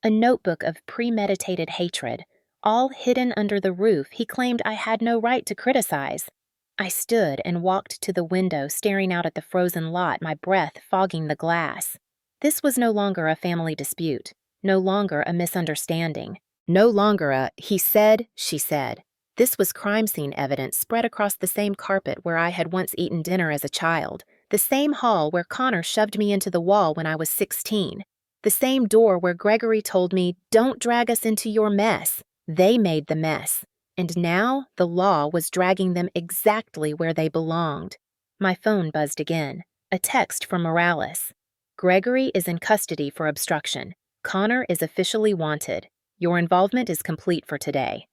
a notebook of premeditated hatred, all hidden under the roof he claimed I had no right to criticize. I stood and walked to the window, staring out at the frozen lot, my breath fogging the glass. This was no longer a family dispute, no longer a misunderstanding, no longer a he said, she said. This was crime scene evidence spread across the same carpet where I had once eaten dinner as a child, the same hall where Connor shoved me into the wall when I was 16, the same door where Gregory told me, "Don't drag us into your mess." They made the mess. And now the law was dragging them exactly where they belonged. My phone buzzed again. A text from Morales. "Gregory is in custody for obstruction. Connor is officially wanted. Your involvement is complete for today.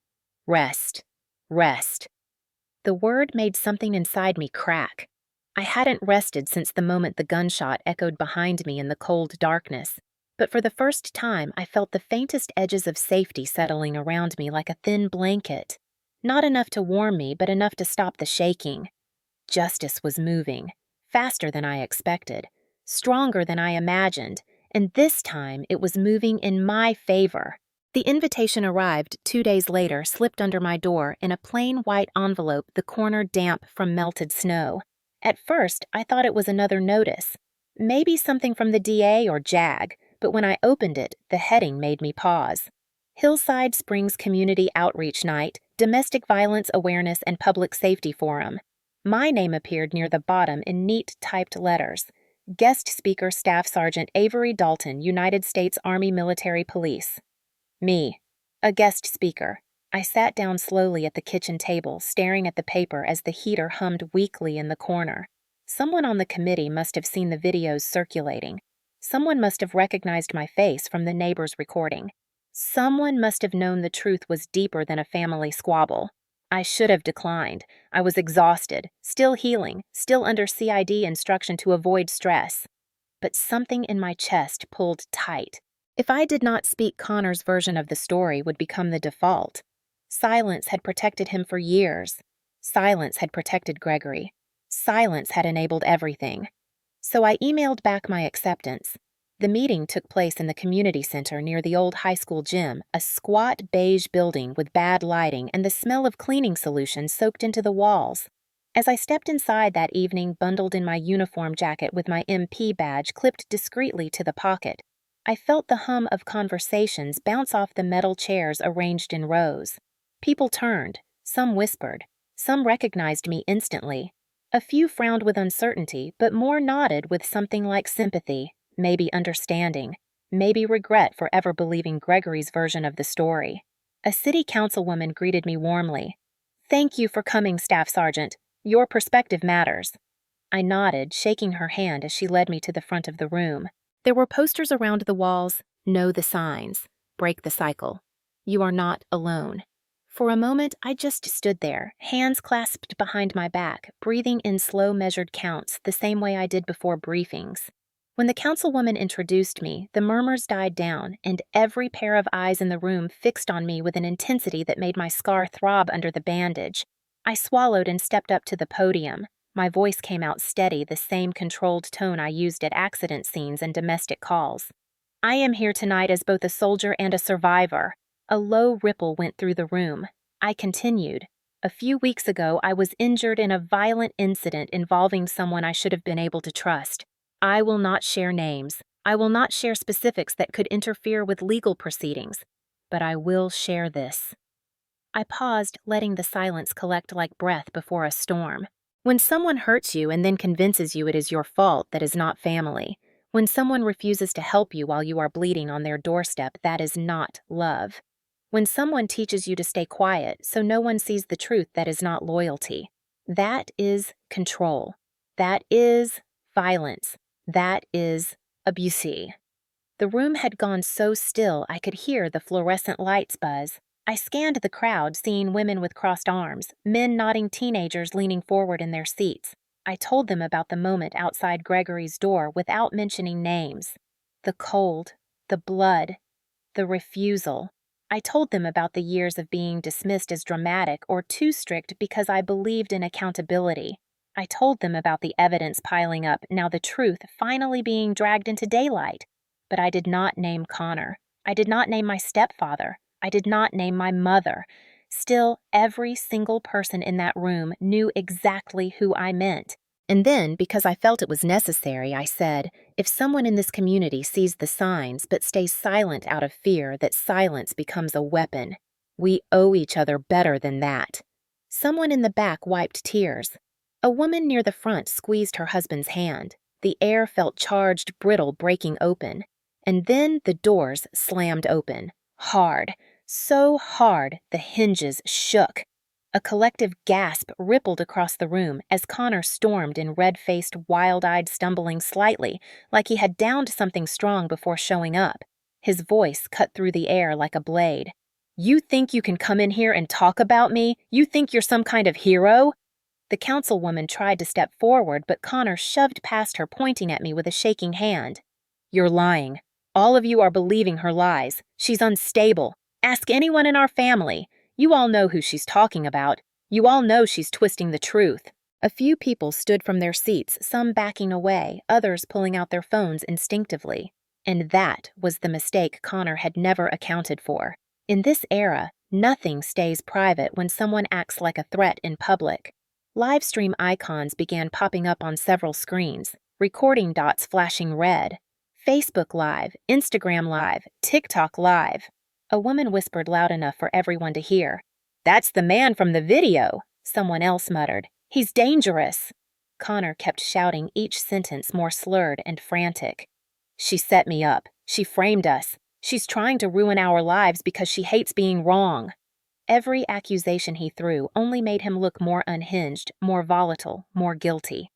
Rest. Rest." The word made something inside me crack. I hadn't rested since the moment the gunshot echoed behind me in the cold darkness. But for the first time, I felt the faintest edges of safety settling around me like a thin blanket. Not enough to warm me, but enough to stop the shaking. Justice was moving, faster than I expected, stronger than I imagined, and this time it was moving in my favor. The invitation arrived 2 days later, slipped under my door in a plain white envelope, the corner damp from melted snow. At first, I thought it was another notice. maybe something from the DA or JAG, but when I opened it, the heading made me pause. Hillside Springs Community Outreach Night, Domestic Violence Awareness and Public Safety Forum. My name appeared near the bottom in neat typed letters. Guest speaker Staff Sergeant Avery Dalton, United States Army Military Police. Me. A guest speaker. I sat down slowly at the kitchen table, staring at the paper as the heater hummed weakly in the corner. Someone on the committee must have seen the videos circulating. Someone must have recognized my face from the neighbor's recording. Someone must have known the truth was deeper than a family squabble. I should have declined. I was exhausted, still healing, still under CID instruction to avoid stress. But something in my chest pulled tight. If I did not speak, Connor's version of the story would become the default. Silence had protected him for years. Silence had protected Gregory. Silence had enabled everything. So I emailed back my acceptance. The meeting took place in the community center near the old high school gym, a squat beige building with bad lighting and the smell of cleaning solution soaked into the walls. As I stepped inside that evening, bundled in my uniform jacket with my MP badge clipped discreetly to the pocket, I felt the hum of conversations bounce off the metal chairs arranged in rows. People turned, some whispered, some recognized me instantly. A few frowned with uncertainty, but more nodded with something like sympathy, maybe understanding, maybe regret for ever believing Gregory's version of the story. A city councilwoman greeted me warmly. "Thank you for coming, Staff Sergeant. Your perspective matters." I nodded, shaking her hand as she led me to the front of the room. There were posters around the walls. Know the signs. Break the cycle. You are not alone. For a moment, I just stood there, hands clasped behind my back, breathing in slow, measured counts, the same way I did before briefings. When the councilwoman introduced me, the murmurs died down, and every pair of eyes in the room fixed on me with an intensity that made my scar throb under the bandage. I swallowed and stepped up to the podium. My voice came out steady, the same controlled tone I used at accident scenes and domestic calls. "I am here tonight as both a soldier and a survivor." A low ripple went through the room. I continued. "A few weeks ago, I was injured in a violent incident involving someone I should have been able to trust. I will not share names. I will not share specifics that could interfere with legal proceedings. But I will share this." I paused, letting the silence collect like breath before a storm. When someone hurts you and then convinces you it is your fault, that is not family. When someone refuses to help you while you are bleeding on their doorstep, that is not love. When someone teaches you to stay quiet so no one sees the truth, that is not loyalty. That is control. That is violence. That is abuse. The room had gone so still I could hear the fluorescent lights buzz. I scanned the crowd, seeing women with crossed arms, men nodding, teenagers leaning forward in their seats. I told them about the moment outside Gregory's door without mentioning names. The cold, the blood, the refusal. I told them about the years of being dismissed as dramatic or too strict because I believed in accountability. I told them about the evidence piling up, now the truth finally being dragged into daylight. But I did not name Connor. I did not name my stepfather. I did not name my mother. Still, every single person in that room knew exactly who I meant. And then, because I felt it was necessary, I said, if someone in this community sees the signs but stays silent out of fear that silence becomes a weapon, we owe each other better than that. Someone in the back wiped tears. A woman near the front squeezed her husband's hand. The air felt charged, brittle, breaking open. And then the doors slammed open. Hard. So hard the hinges shook. A collective gasp rippled across the room as Connor stormed in red-faced, wild-eyed, stumbling slightly, like he had downed something strong before showing up. His voice cut through the air like a blade. "You think you can come in here and talk about me? You think you're some kind of hero?" The councilwoman tried to step forward, but Connor shoved past her, pointing at me with a shaking hand. "You're lying. All of you are believing her lies. She's unstable. Ask anyone in our family. You all know who she's talking about. You all know she's twisting the truth." A few people stood from their seats, some backing away, others pulling out their phones instinctively. And that was the mistake Connor had never accounted for. In this era, nothing stays private when someone acts like a threat in public. Livestream icons began popping up on several screens. recording dots flashing red. Facebook Live, Instagram Live, TikTok Live. A woman whispered loud enough for everyone to hear. "That's the man from the video," someone else muttered. "He's dangerous." Connor kept shouting each sentence more slurred and frantic. "She set me up. She framed us. She's trying to ruin our lives because she hates being wrong." Every accusation he threw only made him look more unhinged, more volatile, more guilty.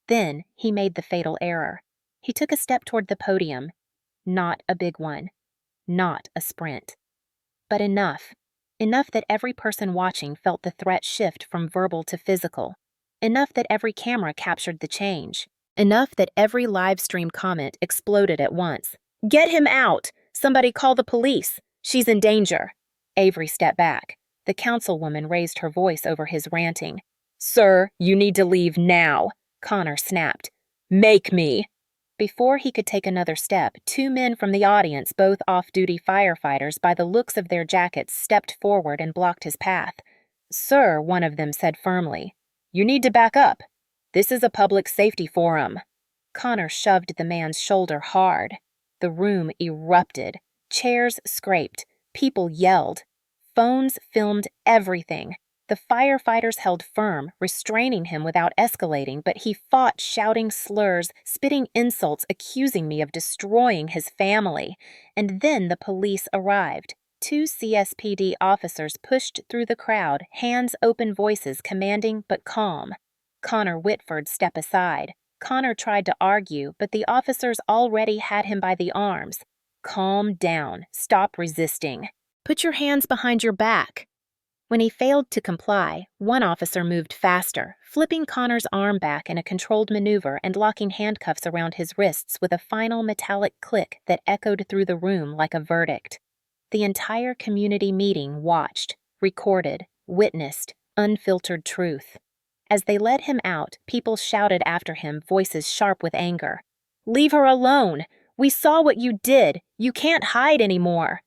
Then he made the fatal error. He took a step toward the podium. Not a big one. Not a sprint. But enough. Enough that every person watching felt the threat shift from verbal to physical. Enough that every camera captured the change. Enough that every live stream comment exploded at once. "Get him out! Somebody call the police! She's in danger!" Avery stepped back. The councilwoman raised her voice over his ranting. "Sir, you need to leave now," Connor snapped. "Make me!" Before he could take another step, two men from the audience, both off-duty firefighters by the looks of their jackets, stepped forward and blocked his path. "Sir," one of them said firmly, "you need to back up. This is a public safety forum." Connor shoved the man's shoulder hard. The room erupted. Chairs scraped. People yelled. Phones filmed everything. The firefighters held firm, restraining him without escalating, but he fought, shouting slurs, spitting insults, accusing me of destroying his family. And then the police arrived. Two CSPD officers pushed through the crowd, hands open, voices commanding but calm. Connor Whitford stepped aside. Connor tried to argue, but the officers already had him by the arms. "Calm down. Stop resisting. Put your hands behind your back." When he failed to comply, one officer moved faster, flipping Connor's arm back in a controlled maneuver and locking handcuffs around his wrists with a final metallic click that echoed through the room like a verdict. The entire community meeting watched, recorded, witnessed, unfiltered truth. As they led him out, people shouted after him, voices sharp with anger. "Leave her alone! We saw what you did! You can't hide anymore!"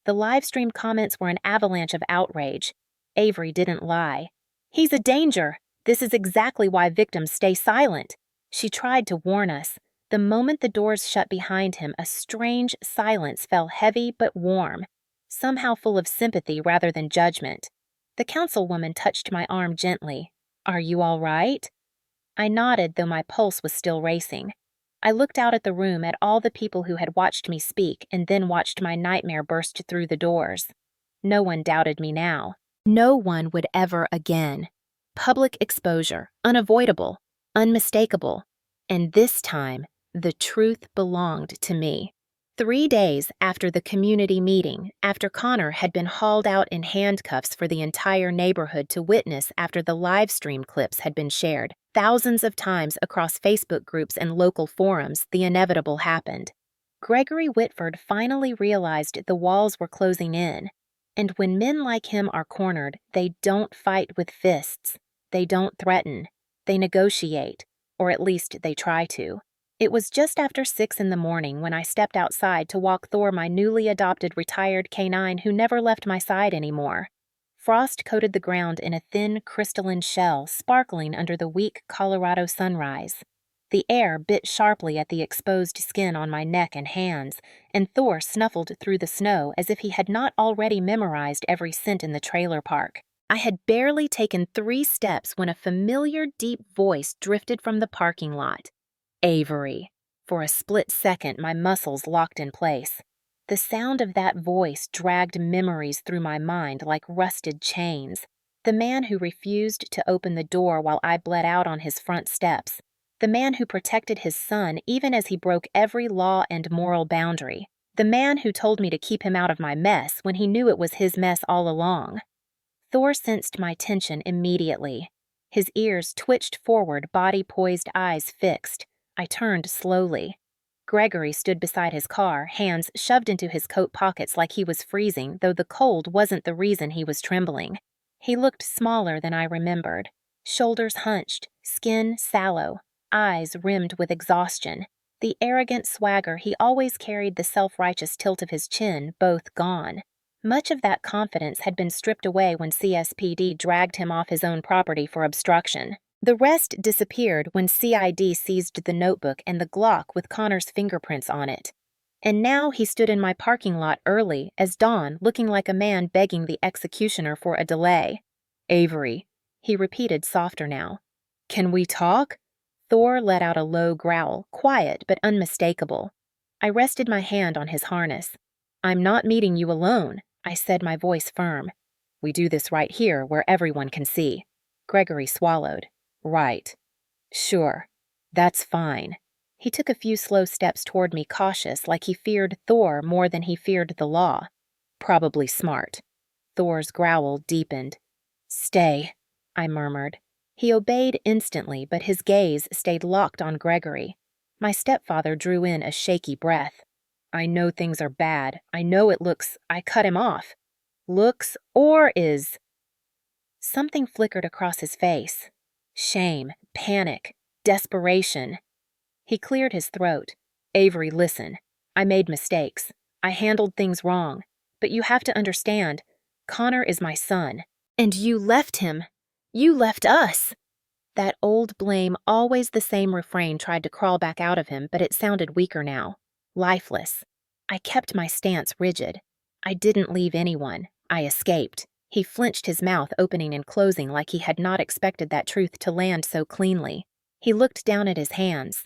The live-stream comments were an avalanche of outrage. Avery didn't lie. "He's a danger. This is exactly why victims stay silent." She tried to warn us. The moment the doors shut behind him, a strange silence fell, heavy but warm, somehow full of sympathy rather than judgment. The councilwoman touched my arm gently. "Are you all right?" I nodded, though my pulse was still racing. I looked out at the room at all the people who had watched me speak and then watched my nightmare burst through the doors. No one doubted me now. No one would ever again. Public exposure, unavoidable, unmistakable. And this time, the truth belonged to me. 3 days after the community meeting, after Connor had been hauled out in handcuffs for the entire neighborhood to witness after the live stream clips had been shared, thousands of times across Facebook groups and local forums, the inevitable happened. Gregory Whitford finally realized the walls were closing in. And when men like him are cornered, they don't fight with fists. They don't threaten. They negotiate, or at least they try to. It was just after 6 in the morning when I stepped outside to walk Thor, my newly adopted retired canine who never left my side anymore. Frost coated the ground in a thin, crystalline shell, sparkling under the weak Colorado sunrise. The air bit sharply at the exposed skin on my neck and hands, and Thor snuffled through the snow as if he had not already memorized every scent in the trailer park. I had barely taken 3 steps when a familiar, deep voice drifted from the parking lot. Avery. For a split second, my muscles locked in place. The sound of that voice dragged memories through my mind like rusted chains. The man who refused to open the door while I bled out on his front steps. The man who protected his son even as he broke every law and moral boundary. The man who told me to keep him out of my mess when he knew it was his mess all along. Thor sensed my tension immediately. His ears twitched forward, body poised, eyes fixed. I turned slowly. Gregory stood beside his car, hands shoved into his coat pockets like he was freezing, though the cold wasn't the reason he was trembling. He looked smaller than I remembered. Shoulders hunched, skin sallow, eyes rimmed with exhaustion. The arrogant swagger he always carried, the self-righteous tilt of his chin, both gone. Much of that confidence had been stripped away when CSPD dragged him off his own property for obstruction. The rest disappeared when CID seized the notebook and the Glock with Connor's fingerprints on it. And now he stood in my parking lot early as dawn, looking like a man begging the executioner for a delay. "Avery," he repeated softer now. "Can we talk?" Thor let out a low growl, quiet but unmistakable. I rested my hand on his harness. "I'm not meeting you alone," I said, my voice firm. "We do this right here where everyone can see." Gregory swallowed. "Right. Sure. That's fine." He took a few slow steps toward me, cautious, like he feared Thor more than he feared the law. "Probably smart." Thor's growl deepened. "Stay," I murmured. He obeyed instantly, but his gaze stayed locked on Gregory. My stepfather drew in a shaky breath. "I know things are bad. I know it looks—" I cut him off. "Looks or is—" Something flickered across his face. Shame, panic, desperation. He cleared his throat. "Avery, listen. I made mistakes. I handled things wrong. But you have to understand, Connor is my son. And you left him. You left us." That old blame, always the same refrain tried to crawl back out of him, but it sounded weaker now. Lifeless. I kept my stance rigid. I didn't leave anyone. I escaped. He flinched, his mouth opening and closing like he had not expected that truth to land so cleanly. He looked down at his hands.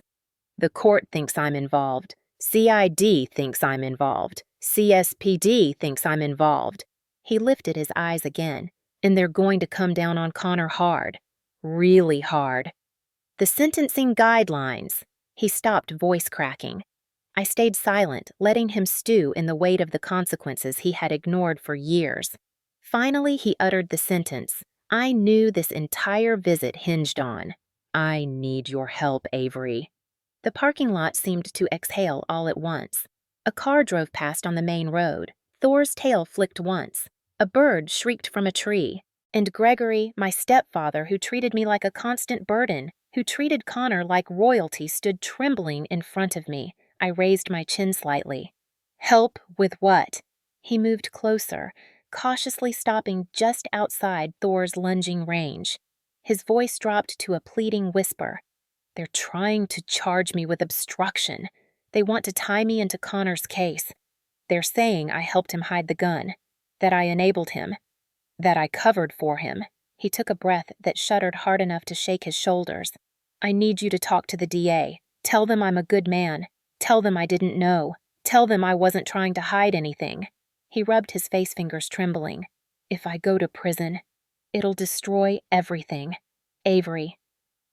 "The court thinks I'm involved. CID thinks I'm involved. CSPD thinks I'm involved." He lifted his eyes again. "And they're going to come down on Connor hard. Really hard." "The sentencing guidelines." He stopped, voice cracking. I stayed silent, letting him stew in the weight of the consequences he had ignored for years. Finally, he uttered the sentence I knew this entire visit hinged on. "I need your help, Avery." The parking lot seemed to exhale all at once. A car drove past on the main road. Thor's tail flicked once. A bird shrieked from a tree. And Gregory, my stepfather, who treated me like a constant burden, who treated Connor like royalty, stood trembling in front of me. I raised my chin slightly. "Help with what?" He moved closer, cautiously stopping just outside Thor's lunging range. His voice dropped to a pleading whisper. "They're trying to charge me with obstruction. They want to tie me into Connor's case. They're saying I helped him hide the gun, that I enabled him, that I covered for him." He took a breath that shuddered hard enough to shake his shoulders. "I need you to talk to the DA. Tell them I'm a good man. Tell them I didn't know. Tell them I wasn't trying to hide anything." He rubbed his face fingers, trembling. "If I go to prison, it'll destroy everything. Avery,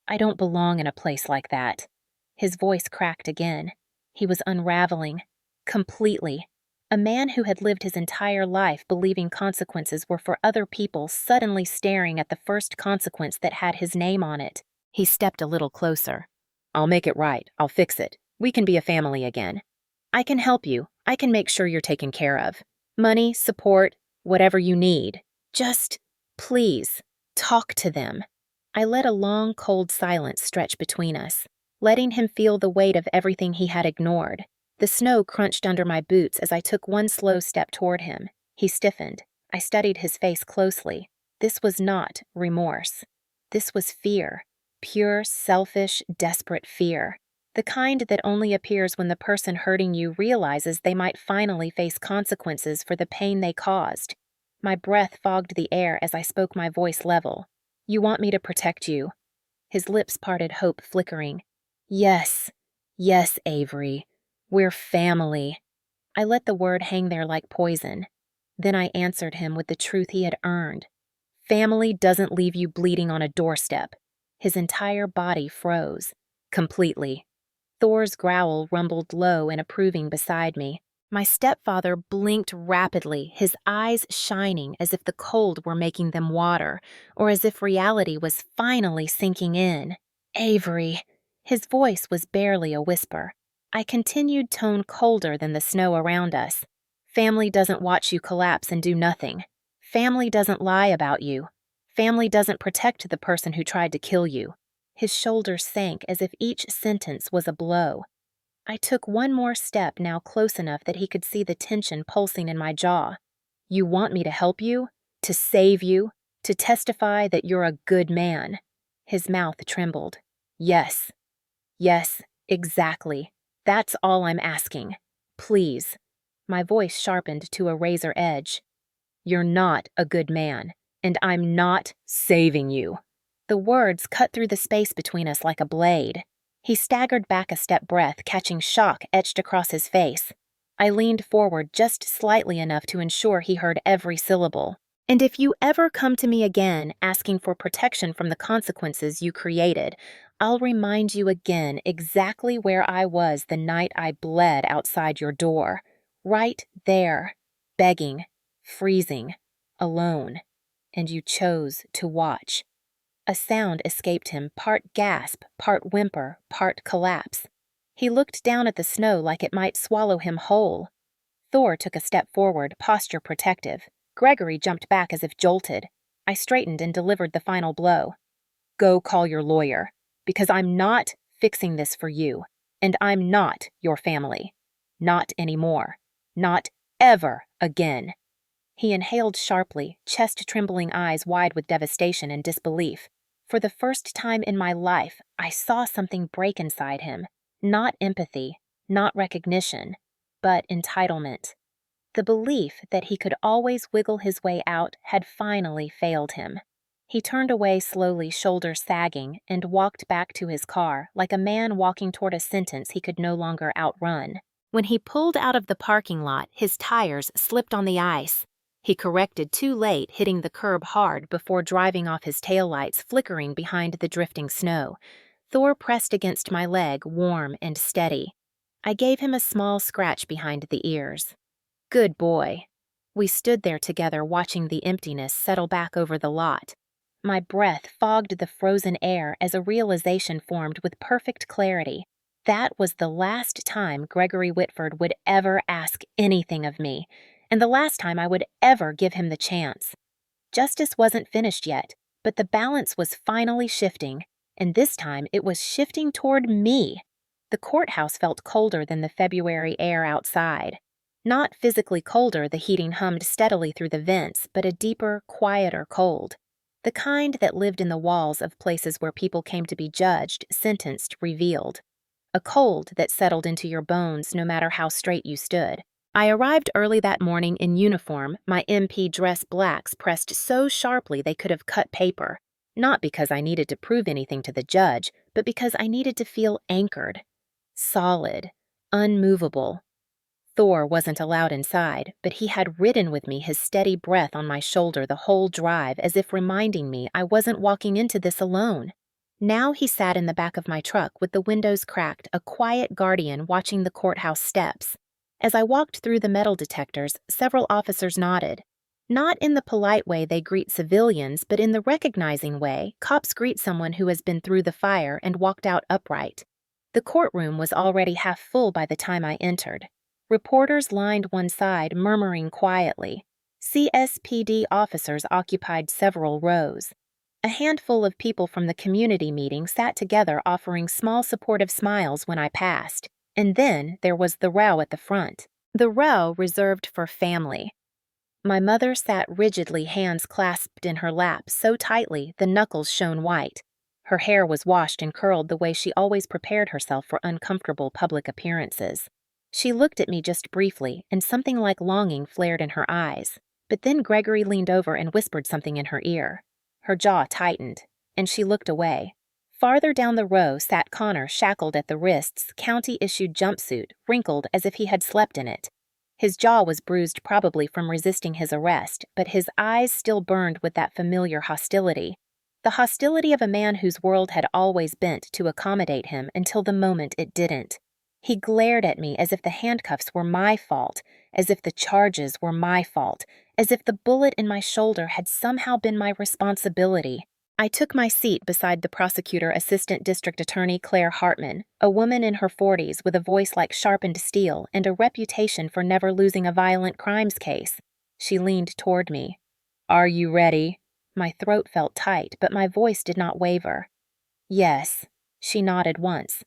I don't belong in a place like that." His voice cracked again. He was unraveling. Completely. A man who had lived his entire life believing consequences were for other people suddenly staring at the first consequence that had his name on it. He stepped a little closer. "I'll make it right. I'll fix it. We can be a family again. I can help you. I can make sure you're taken care of. Money, support, whatever you need. Just, please, talk to them." I let a long, cold silence stretch between us, letting him feel the weight of everything he had ignored. The snow crunched under my boots as I took one slow step toward him. He stiffened. I studied his face closely. This was not remorse. This was fear. Pure, selfish, desperate fear. The kind that only appears when the person hurting you realizes they might finally face consequences for the pain they caused. My breath fogged the air as I spoke, my voice level. "You want me to protect you." His lips parted, hope flickering. "Yes. Yes, Avery. We're family." I let the word hang there like poison. Then I answered him with the truth he had earned. "Family doesn't leave you bleeding on a doorstep." His entire body froze. Completely. Thor's growl rumbled low and approving beside me. My stepfather blinked rapidly, his eyes shining as if the cold were making them water, or as if reality was finally sinking in. "Avery." His voice was barely a whisper. I continued, tone colder than the snow around us. "Family doesn't watch you collapse and do nothing. Family doesn't lie about you. Family doesn't protect the person who tried to kill you." His shoulders sank as if each sentence was a blow. I took one more step, now close enough that he could see the tension pulsing in my jaw. "You want me to help you? To save you? To testify that you're a good man?" His mouth trembled. Yes. Yes, exactly. That's all I'm asking. Please. My voice sharpened to a razor edge. You're not a good man, and I'm not saving you. The words cut through the space between us like a blade. He staggered back a step, breath catching shock etched across his face. I leaned forward just slightly enough to ensure he heard every syllable. And if you ever come to me again asking for protection from the consequences you created, I'll remind you again exactly where I was the night I bled outside your door. Right there, begging, freezing, alone. And you chose to watch. A sound escaped him, part gasp, part whimper, part collapse. He looked down at the snow like it might swallow him whole. Thor took a step forward, posture protective. Gregory jumped back as if jolted. I straightened and delivered the final blow. Go call your lawyer, because I'm not fixing this for you, and I'm not your family. Not anymore. Not ever again. He inhaled sharply, chest-trembling eyes wide with devastation and disbelief. For the first time in my life, I saw something break inside him. Not empathy, not recognition, but entitlement. The belief that he could always wiggle his way out had finally failed him. He turned away slowly, shoulders sagging, and walked back to his car like a man walking toward a sentence he could no longer outrun. When he pulled out of the parking lot, his tires slipped on the ice. He corrected too late, hitting the curb hard before driving off, his taillights flickering behind the drifting snow. Thor pressed against my leg, warm and steady. I gave him a small scratch behind the ears. Good boy. We stood there together, watching the emptiness settle back over the lot. My breath fogged the frozen air as a realization formed with perfect clarity. That was the last time Gregory Whitford would ever ask anything of me, and the last time I would ever give him the chance. Justice wasn't finished yet, but the balance was finally shifting, and this time it was shifting toward me. The courthouse felt colder than the February air outside. Not physically colder, the heating hummed steadily through the vents, but a deeper, quieter cold. The kind that lived in the walls of places where people came to be judged, sentenced, revealed. A cold that settled into your bones no matter how straight you stood. I arrived early that morning in uniform, my MP dress blacks pressed so sharply they could have cut paper. Not because I needed to prove anything to the judge, but because I needed to feel anchored. Solid. Unmovable. Thor wasn't allowed inside, but he had ridden with me, his steady breath on my shoulder the whole drive, as if reminding me I wasn't walking into this alone. Now he sat in the back of my truck with the windows cracked, a quiet guardian watching the courthouse steps. As I walked through the metal detectors, several officers nodded. Not in the polite way they greet civilians, but in the recognizing way cops greet someone who has been through the fire and walked out upright. The courtroom was already half full by the time I entered. Reporters lined one side, murmuring quietly. CSPD officers occupied several rows. A handful of people from the community meeting sat together, offering small supportive smiles when I passed. And then there was the row at the front. The row reserved for family. My mother sat rigidly, hands clasped in her lap so tightly the knuckles shone white. Her hair was washed and curled the way she always prepared herself for uncomfortable public appearances. She looked at me just briefly, and something like longing flared in her eyes. But then Gregory leaned over and whispered something in her ear. Her jaw tightened, and she looked away. Farther down the row sat Connor, shackled at the wrists, county-issued jumpsuit, wrinkled as if he had slept in it. His jaw was bruised, probably from resisting his arrest, but his eyes still burned with that familiar hostility. The hostility of a man whose world had always bent to accommodate him until the moment it didn't. He glared at me as if the handcuffs were my fault, as if the charges were my fault, as if the bullet in my shoulder had somehow been my responsibility. I took my seat beside the prosecutor, Assistant District Attorney Claire Hartman, a woman in her 40s with a voice like sharpened steel and a reputation for never losing a violent crimes case. She leaned toward me. "Are you ready?" My throat felt tight, but my voice did not waver. "Yes." She nodded once.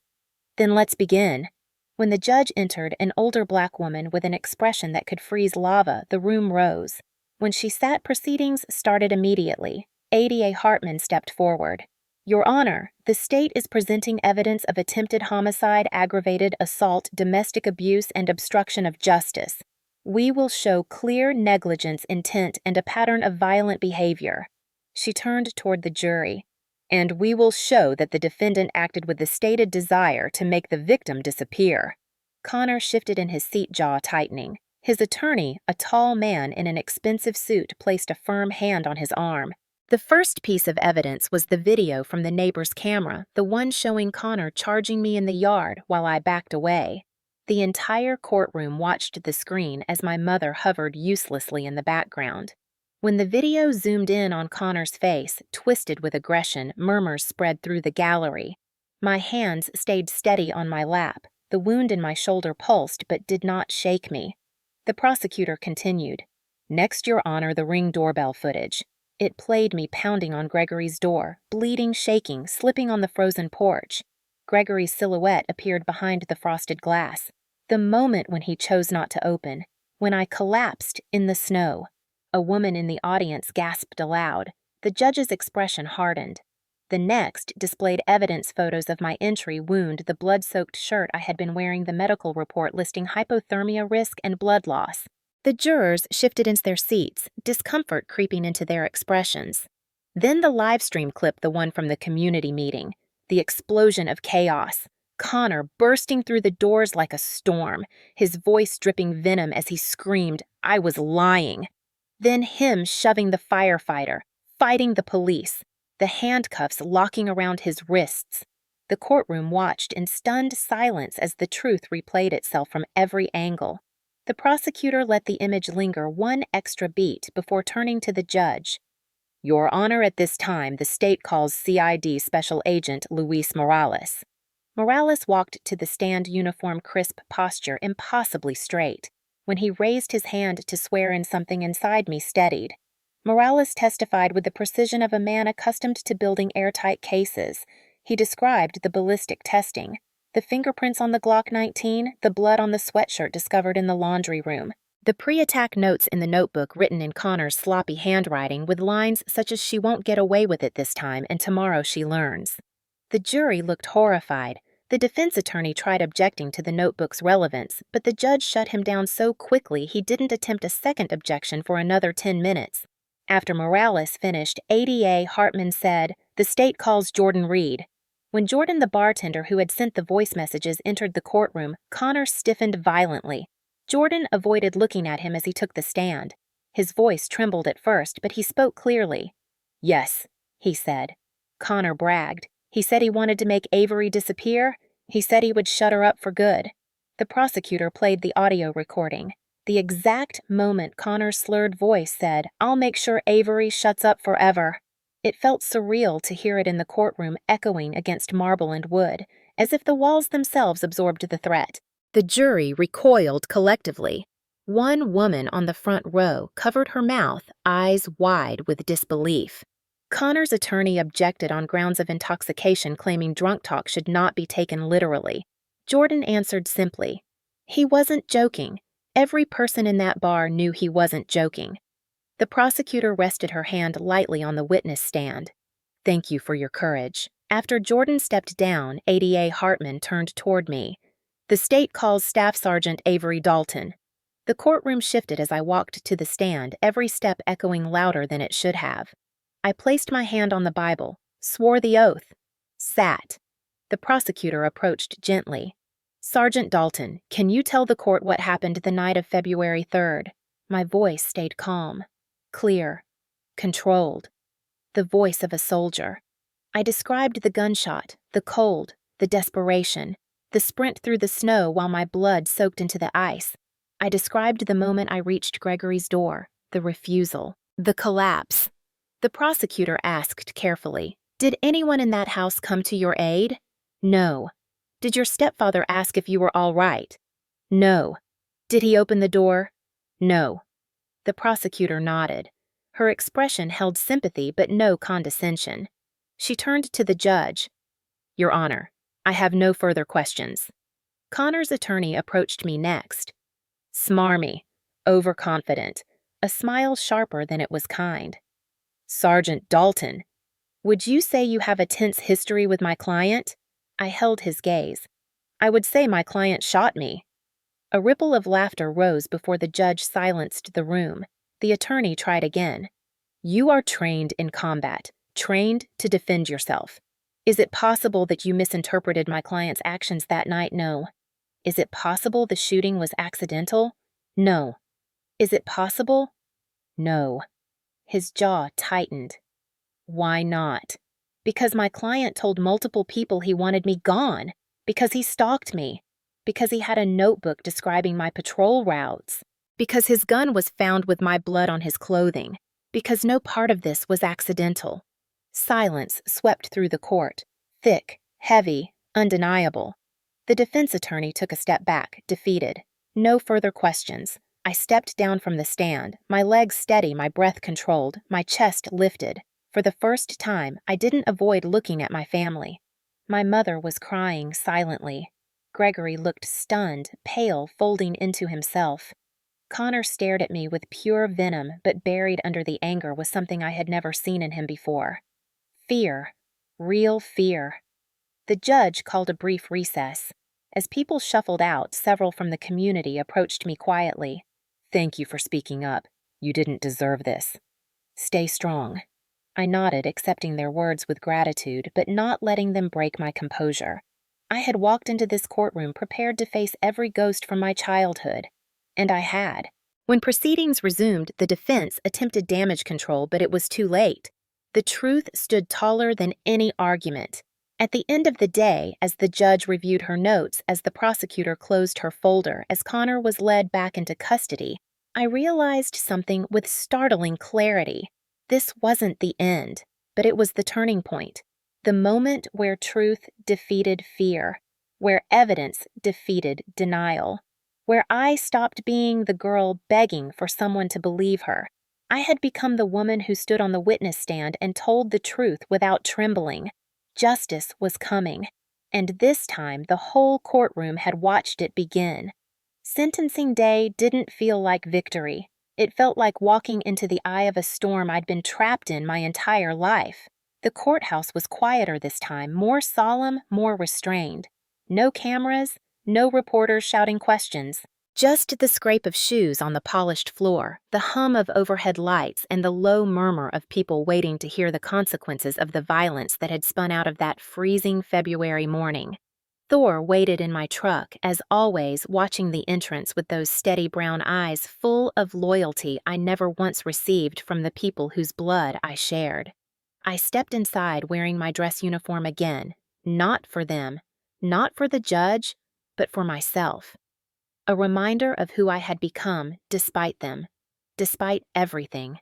"Then let's begin." When the judge entered, an older black woman with an expression that could freeze lava, the room rose. When she sat, proceedings started immediately. ADA Hartman stepped forward. Your Honor, the state is presenting evidence of attempted homicide, aggravated assault, domestic abuse, and obstruction of justice. We will show clear negligence, intent, and a pattern of violent behavior. She turned toward the jury. And we will show that the defendant acted with the stated desire to make the victim disappear. Connor shifted in his seat, jaw tightening. His attorney, a tall man in an expensive suit, placed a firm hand on his arm. The first piece of evidence was the video from the neighbor's camera, the one showing Connor charging me in the yard while I backed away. The entire courtroom watched the screen as my mother hovered uselessly in the background. When the video zoomed in on Connor's face, twisted with aggression, murmurs spread through the gallery. My hands stayed steady on my lap. The wound in my shoulder pulsed but did not shake me. The prosecutor continued. Next, Your Honor, the Ring doorbell footage. It played me pounding on Gregory's door, bleeding, shaking, slipping on the frozen porch. Gregory's silhouette appeared behind the frosted glass. The moment when he chose not to open, when I collapsed in the snow. A woman in the audience gasped aloud. The judge's expression hardened. The next displayed evidence photos of my entry wound, the blood-soaked shirt I had been wearing, the medical report listing hypothermia risk and blood loss. The jurors shifted into their seats, discomfort creeping into their expressions. Then the live stream clip, the one from the community meeting. The explosion of chaos. Connor bursting through the doors like a storm, his voice dripping venom as he screamed, "I was lying." Then him shoving the firefighter, fighting the police, the handcuffs locking around his wrists. The courtroom watched in stunned silence as the truth replayed itself from every angle. The prosecutor let the image linger one extra beat before turning to the judge. Your Honor, at this time, the state calls CID Special Agent Luis Morales. Morales walked to the stand, uniform, crisp posture, impossibly straight. When he raised his hand to swear in, something inside me steadied. Morales testified with the precision of a man accustomed to building airtight cases. He described the ballistic testing. The fingerprints on the Glock 19, the blood on the sweatshirt discovered in the laundry room. The pre-attack notes in the notebook written in Connor's sloppy handwriting with lines such as "She won't get away with it this time, and tomorrow she learns." The jury looked horrified. The defense attorney tried objecting to the notebook's relevance, but the judge shut him down so quickly he didn't attempt a second objection for another 10 minutes. After Morales finished, ADA Hartman said, "The state calls Jordan Reed." When Jordan, the bartender who had sent the voice messages, entered the courtroom, Connor stiffened violently. Jordan avoided looking at him as he took the stand. His voice trembled at first, but he spoke clearly. "Yes," he said. Connor bragged. He said he wanted to make Avery disappear. He said he would shut her up for good. The prosecutor played the audio recording. The exact moment Connor's slurred voice said, "I'll make sure Avery shuts up forever." It felt surreal to hear it in the courtroom, echoing against marble and wood, as if the walls themselves absorbed the threat. The jury recoiled collectively. One woman on the front row covered her mouth, eyes wide with disbelief. Connor's attorney objected on grounds of intoxication, claiming drunk talk should not be taken literally. Jordan answered simply, "He wasn't joking. Every person in that bar knew he wasn't joking." The prosecutor rested her hand lightly on the witness stand. "Thank you for your courage." After Jordan stepped down, ADA Hartman turned toward me. "The state calls Staff Sergeant Avery Dalton." The courtroom shifted as I walked to the stand, every step echoing louder than it should have. I placed my hand on the Bible, swore the oath, sat. The prosecutor approached gently. "Sergeant Dalton, can you tell the court what happened the night of February 3rd? My voice stayed calm, clear, controlled. The voice of a soldier. I described the gunshot, the cold, the desperation, the sprint through the snow while my blood soaked into the ice. I described the moment I reached Gregory's door, the refusal, the collapse. The prosecutor asked carefully, "Did anyone in that house come to your aid?" "No." "Did your stepfather ask if you were all right?" "No." "Did he open the door?" "No." The prosecutor nodded. Her expression held sympathy but no condescension. She turned to the judge. "Your Honor, I have no further questions." Connor's attorney approached me next. Smarmy, overconfident, a smile sharper than it was kind. "Sergeant Dalton." Would you say you have a tense history with my client? I held his gaze. I would say my client shot me. A ripple of laughter rose before the judge silenced the room. The attorney tried again. You are trained in combat, trained to defend yourself. Is it possible that you misinterpreted my client's actions that night? No. Is it possible the shooting was accidental? No. Is it possible? No. His jaw tightened. Why not? Because my client told multiple people he wanted me gone. Because he stalked me. Because he had a notebook describing my patrol routes. Because his gun was found with my blood on his clothing. Because no part of this was accidental. Silence swept through the court. Thick, heavy, undeniable. The defense attorney took a step back, defeated. No further questions. I stepped down from the stand, my legs steady, my breath controlled, my chest lifted. For the first time, I didn't avoid looking at my family. My mother was crying silently. Gregory looked stunned, pale, folding into himself. Connor stared at me with pure venom, but buried under the anger was something I had never seen in him before. Fear. Real fear. The judge called a brief recess. As people shuffled out, several from the community approached me quietly. Thank you for speaking up. You didn't deserve this. Stay strong. I nodded, accepting their words with gratitude, but not letting them break my composure. I had walked into this courtroom prepared to face every ghost from my childhood. And I had. When proceedings resumed, the defense attempted damage control, but it was too late. The truth stood taller than any argument. At the end of the day, as the judge reviewed her notes, as the prosecutor closed her folder, as Connor was led back into custody, I realized something with startling clarity. This wasn't the end, but it was the turning point. The moment where truth defeated fear, where evidence defeated denial, where I stopped being the girl begging for someone to believe her. I had become the woman who stood on the witness stand and told the truth without trembling. Justice was coming, and this time the whole courtroom had watched it begin. Sentencing day didn't feel like victory. It felt like walking into the eye of a storm I'd been trapped in my entire life. The courthouse was quieter this time, more solemn, more restrained. No cameras, no reporters shouting questions. Just the scrape of shoes on the polished floor, the hum of overhead lights, and the low murmur of people waiting to hear the consequences of the violence that had spun out of that freezing February morning. Thor waited in my truck, as always, watching the entrance with those steady brown eyes full of loyalty I never once received from the people whose blood I shared. I stepped inside wearing my dress uniform again, not for them, not for the judge, but for myself. A reminder of who I had become despite them, despite everything.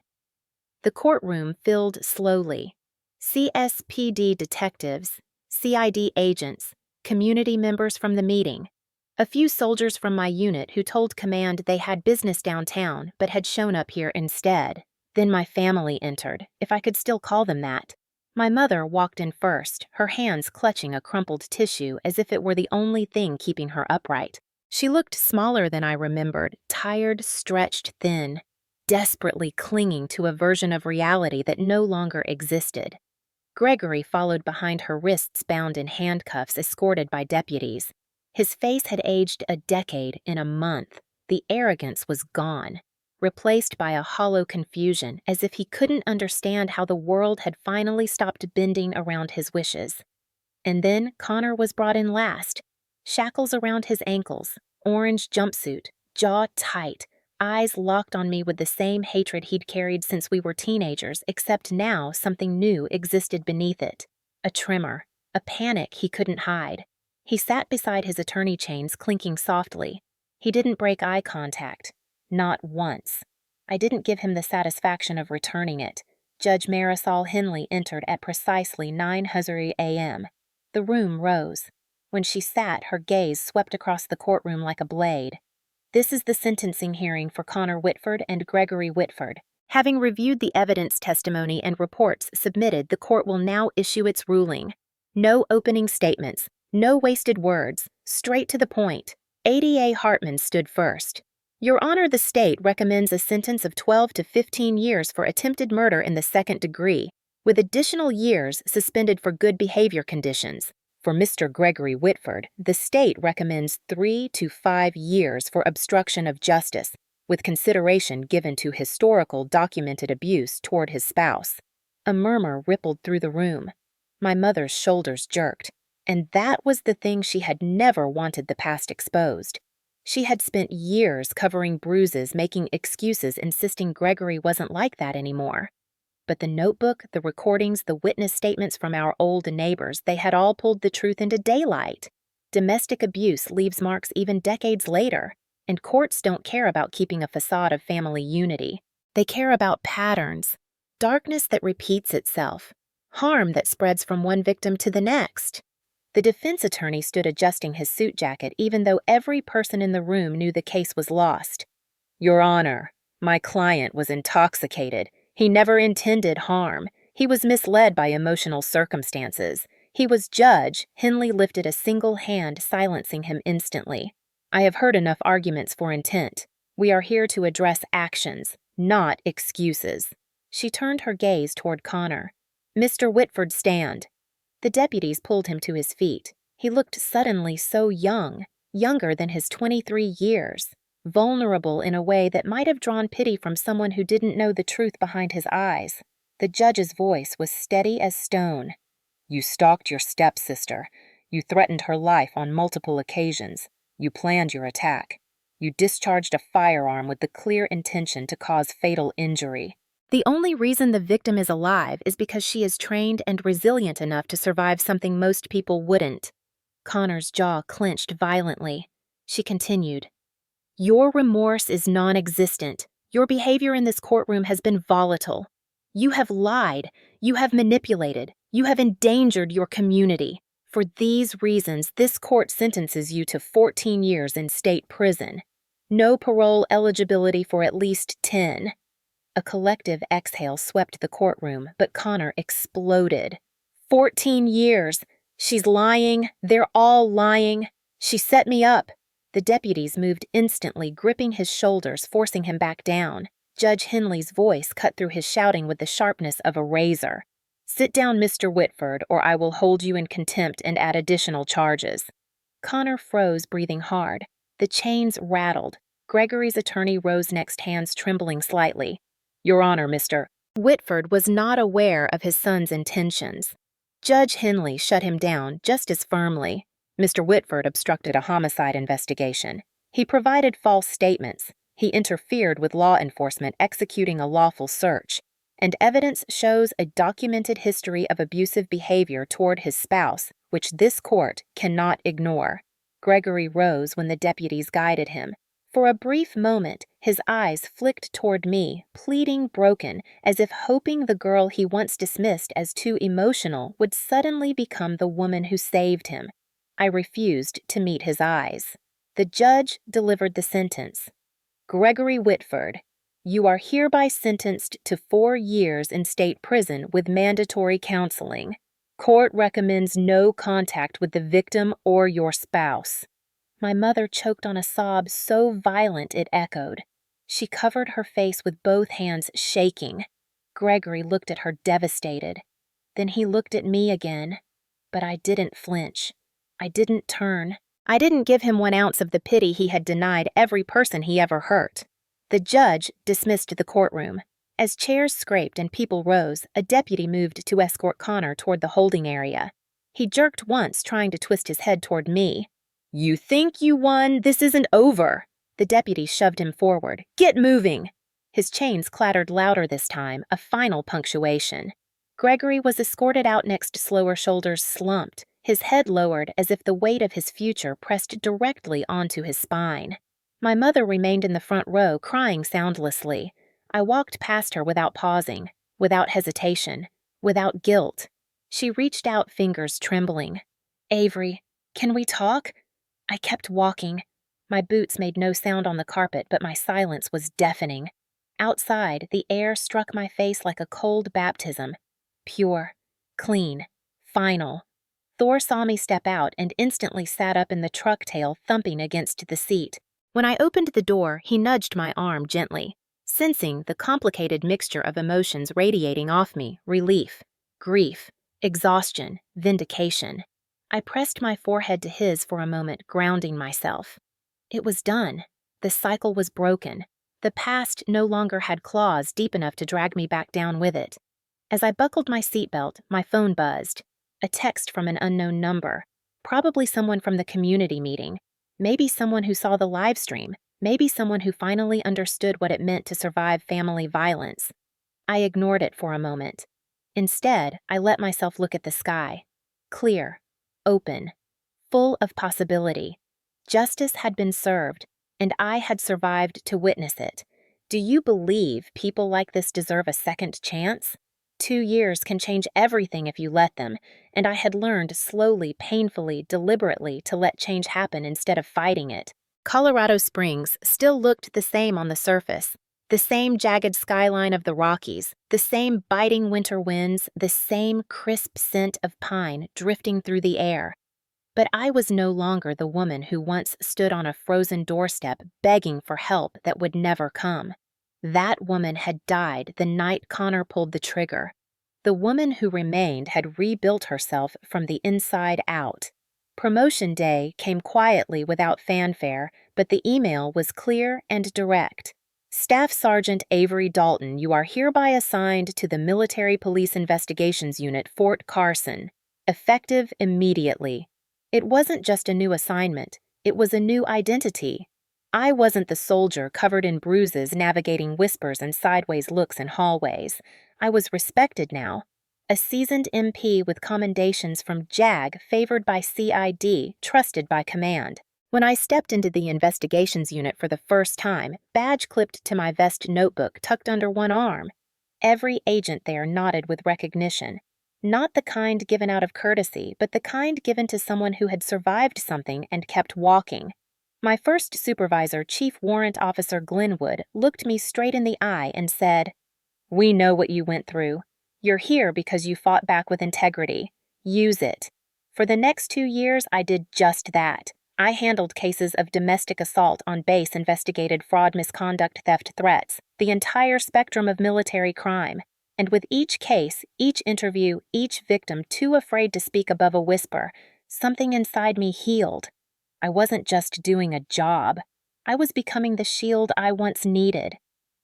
The courtroom filled slowly. CSPD detectives, CID agents, community members from the meeting, a few soldiers from my unit who told command they had business downtown but had shown up here instead. Then my family entered, if I could still call them that. My mother walked in first, her hands clutching a crumpled tissue as if it were the only thing keeping her upright. She looked smaller than I remembered, tired, stretched thin, desperately clinging to a version of reality that no longer existed. Gregory followed behind her, wrists bound in handcuffs, escorted by deputies. His face had aged a decade in a month. The arrogance was gone, replaced by a hollow confusion, as if he couldn't understand how the world had finally stopped bending around his wishes. And then Connor was brought in last. Shackles around his ankles, orange jumpsuit, jaw tight, eyes locked on me with the same hatred he'd carried since we were teenagers, except now something new existed beneath it. A tremor, a panic he couldn't hide. He sat beside his attorney chains, clinking softly. He didn't break eye contact. Not once. I didn't give him the satisfaction of returning it. Judge Marisol Henley entered at precisely 9:00 a.m. The room rose. When she sat, her gaze swept across the courtroom like a blade. This is the sentencing hearing for Connor Whitford and Gregory Whitford. Having reviewed the evidence, testimony, and reports submitted, the court will now issue its ruling. No opening statements, no wasted words, straight to the point. ADA Hartman stood first. Your Honor, the state recommends a sentence of 12 to 15 years for attempted murder in the second degree. with additional years suspended for good behavior conditions. For Mr. Gregory Whitford, the state recommends 3 to 5 years for obstruction of justice, with consideration given to historical documented abuse toward his spouse. A murmur rippled through the room. My mother's shoulders jerked, and that was the thing she had never wanted the past exposed. She had spent years covering bruises, making excuses, insisting Gregory wasn't like that anymore. But the notebook, the recordings, the witness statements from our old neighbors, they had all pulled the truth into daylight. Domestic abuse leaves marks even decades later, and courts don't care about keeping a facade of family unity. They care about patterns, darkness that repeats itself, harm that spreads from one victim to the next. The defense attorney stood adjusting his suit jacket even though every person in the room knew the case was lost. Your Honor, my client was intoxicated. He never intended harm. He was misled by emotional circumstances. He was judge. Henley lifted a single hand, silencing him instantly. I have heard enough arguments for intent. We are here to address actions, not excuses. She turned her gaze toward Connor. Mr. Whitford, stand. The deputies pulled him to his feet. He looked suddenly so young, younger than his 23 years, vulnerable in a way that might have drawn pity from someone who didn't know the truth behind his eyes. The judge's voice was steady as stone. You stalked your stepsister. You threatened her life on multiple occasions. You planned your attack. You discharged a firearm with the clear intention to cause fatal injury. The only reason the victim is alive is because she is trained and resilient enough to survive something most people wouldn't. Connor's jaw clenched violently. She continued, Your remorse is non-existent. Your behavior in this courtroom has been volatile. You have lied. You have manipulated. You have endangered your community. For these reasons, this court sentences you to 14 years in state prison. No parole eligibility for at least 10. A collective exhale swept the courtroom, but Connor exploded. 14 years. She's lying. They're all lying. She set me up. The deputies moved instantly, gripping his shoulders, forcing him back down. Judge Henley's voice cut through his shouting with the sharpness of a razor. Sit down, Mr. Whitford, or I will hold you in contempt and add additional charges. Connor froze, breathing hard. The chains rattled. Gregory's attorney rose next, hands trembling slightly. Your Honor, Mr. Whitford was not aware of his son's intentions. Judge Henley shut him down just as firmly. Mr. Whitford obstructed a homicide investigation. He provided false statements. He interfered with law enforcement executing a lawful search. And evidence shows a documented history of abusive behavior toward his spouse, which this court cannot ignore. Gregory rose when the deputies guided him. For a brief moment, his eyes flicked toward me, pleading broken, as if hoping the girl he once dismissed as too emotional would suddenly become the woman who saved him. I refused to meet his eyes. The judge delivered the sentence. Gregory Whitford, you are hereby sentenced to 4 years in state prison with mandatory counseling. Court recommends no contact with the victim or your spouse. My mother choked on a sob so violent it echoed. She covered her face with both hands, shaking. Gregory looked at her devastated. Then he looked at me again. But I didn't flinch. I didn't turn. I didn't give him 1 ounce of the pity he had denied every person he ever hurt. The judge dismissed the courtroom. As chairs scraped and people rose, a deputy moved to escort Connor toward the holding area. He jerked once, trying to twist his head toward me. You think you won? This isn't over. The deputy shoved him forward. Get moving. His chains clattered louder this time, a final punctuation. Gregory was escorted out next. Slower shoulders slumped, his head lowered as if the weight of his future pressed directly onto his spine. My mother remained in the front row, crying soundlessly. I walked past her without pausing, without hesitation, without guilt. She reached out, fingers trembling. Avery, can we talk? I kept walking. My boots made no sound on the carpet, but my silence was deafening. Outside, the air struck my face like a cold baptism. Pure, clean, final. Thor saw me step out and instantly sat up in the truck tail, thumping against the seat. When I opened the door, he nudged my arm gently. sensing the complicated mixture of emotions radiating off me: relief, grief, exhaustion, vindication. I pressed my forehead to his for a moment, grounding myself. It was done. The cycle was broken. The past no longer had claws deep enough to drag me back down with it. As I buckled my seatbelt, my phone buzzed. A text from an unknown number. Probably someone from the community meeting. Maybe someone who saw the live stream. Maybe someone who finally understood what it meant to survive family violence. I ignored it for a moment. Instead, I let myself look at the sky. Clear, open, full of possibility. Justice had been served, and I had survived to witness it. Do you believe people like this deserve a second chance? 2 years can change everything if you let them, and I had learned slowly, painfully, deliberately to let change happen instead of fighting it. Colorado Springs still looked the same on the surface. The same jagged skyline of the Rockies, the same biting winter winds, the same crisp scent of pine drifting through the air. But I was no longer the woman who once stood on a frozen doorstep begging for help that would never come. That woman had died the night Connor pulled the trigger. The woman who remained had rebuilt herself from the inside out. Promotion day came quietly without fanfare, but the email was clear and direct. Staff Sergeant Avery Dalton, you are hereby assigned to the Military Police Investigations Unit, Fort Carson. Effective immediately. It wasn't just a new assignment, it was a new identity. I wasn't the soldier covered in bruises navigating whispers and sideways looks in hallways. I was respected now. A seasoned MP with commendations from JAG, favored by CID, trusted by command. When I stepped into the investigations unit for the first time, badge clipped to my vest notebook tucked under one arm. Every agent there nodded with recognition. Not the kind given out of courtesy, but the kind given to someone who had survived something and kept walking. My first supervisor, Chief Warrant Officer Glenwood, looked me straight in the eye and said, "We know what you went through. You're here because you fought back with integrity. Use it." For the next 2 years, I did just that. I handled cases of domestic assault on base, investigated fraud, misconduct, theft, threats, the entire spectrum of military crime. And with each case, each interview, each victim too afraid to speak above a whisper, something inside me healed. I wasn't just doing a job. I was becoming the shield I once needed.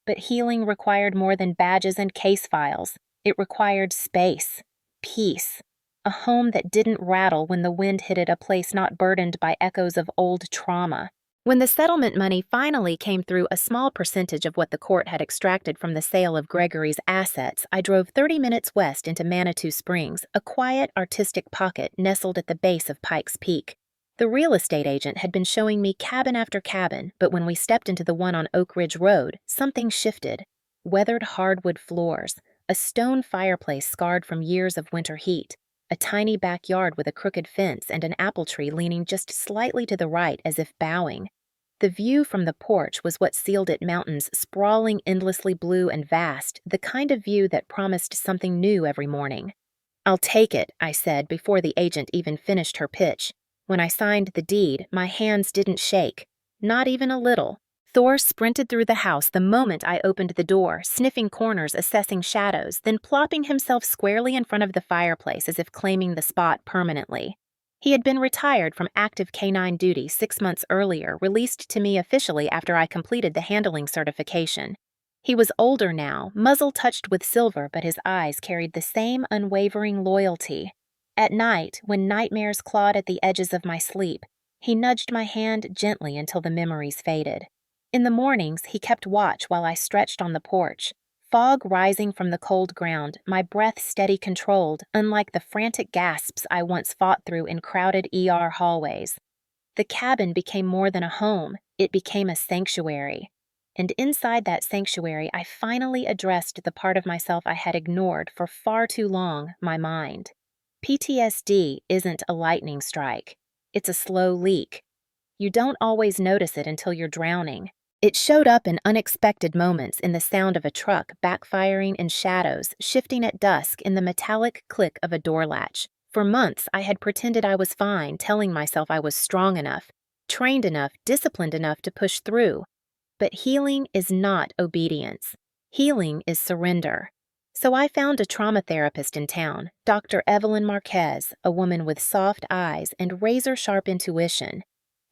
But healing required more than badges and case files. It required space, peace, a home that didn't rattle when the wind hit it, a place not burdened by echoes of old trauma. When the settlement money finally came through, a small percentage of what the court had extracted from the sale of Gregory's assets, I drove 30 minutes west into Manitou Springs, a quiet, artistic pocket nestled at the base of Pikes Peak. The real estate agent had been showing me cabin after cabin, but when we stepped into the one on Oak Ridge Road, something shifted. Weathered hardwood floors, a stone fireplace scarred from years of winter heat, a tiny backyard with a crooked fence and an apple tree leaning just slightly to the right as if bowing. The view from the porch was what sealed it: mountains sprawling endlessly blue and vast, the kind of view that promised something new every morning. "I'll take it," I said before the agent even finished her pitch. When I signed the deed, my hands didn't shake. Not even a little. Thor sprinted through the house the moment I opened the door, sniffing corners, assessing shadows, then plopping himself squarely in front of the fireplace as if claiming the spot permanently. He had been retired from active canine duty 6 months earlier, released to me officially after I completed the handling certification. He was older now, muzzle touched with silver, but his eyes carried the same unwavering loyalty. At night, when nightmares clawed at the edges of my sleep, he nudged my hand gently until the memories faded. In the mornings, he kept watch while I stretched on the porch, fog rising from the cold ground, my breath steady, controlled, unlike the frantic gasps I once fought through in crowded ER hallways. The cabin became more than a home, it became a sanctuary. And inside that sanctuary, I finally addressed the part of myself I had ignored for far too long: my mind. PTSD isn't a lightning strike. It's a slow leak. You don't always notice it until you're drowning. It showed up in unexpected moments, in the sound of a truck backfiring in shadows, shifting at dusk, in the metallic click of a door latch. For months, I had pretended I was fine, telling myself I was strong enough, trained enough, disciplined enough to push through. But healing is not obedience. Healing is surrender. So I found a trauma therapist in town, Dr. Evelyn Marquez, a woman with soft eyes and razor-sharp intuition.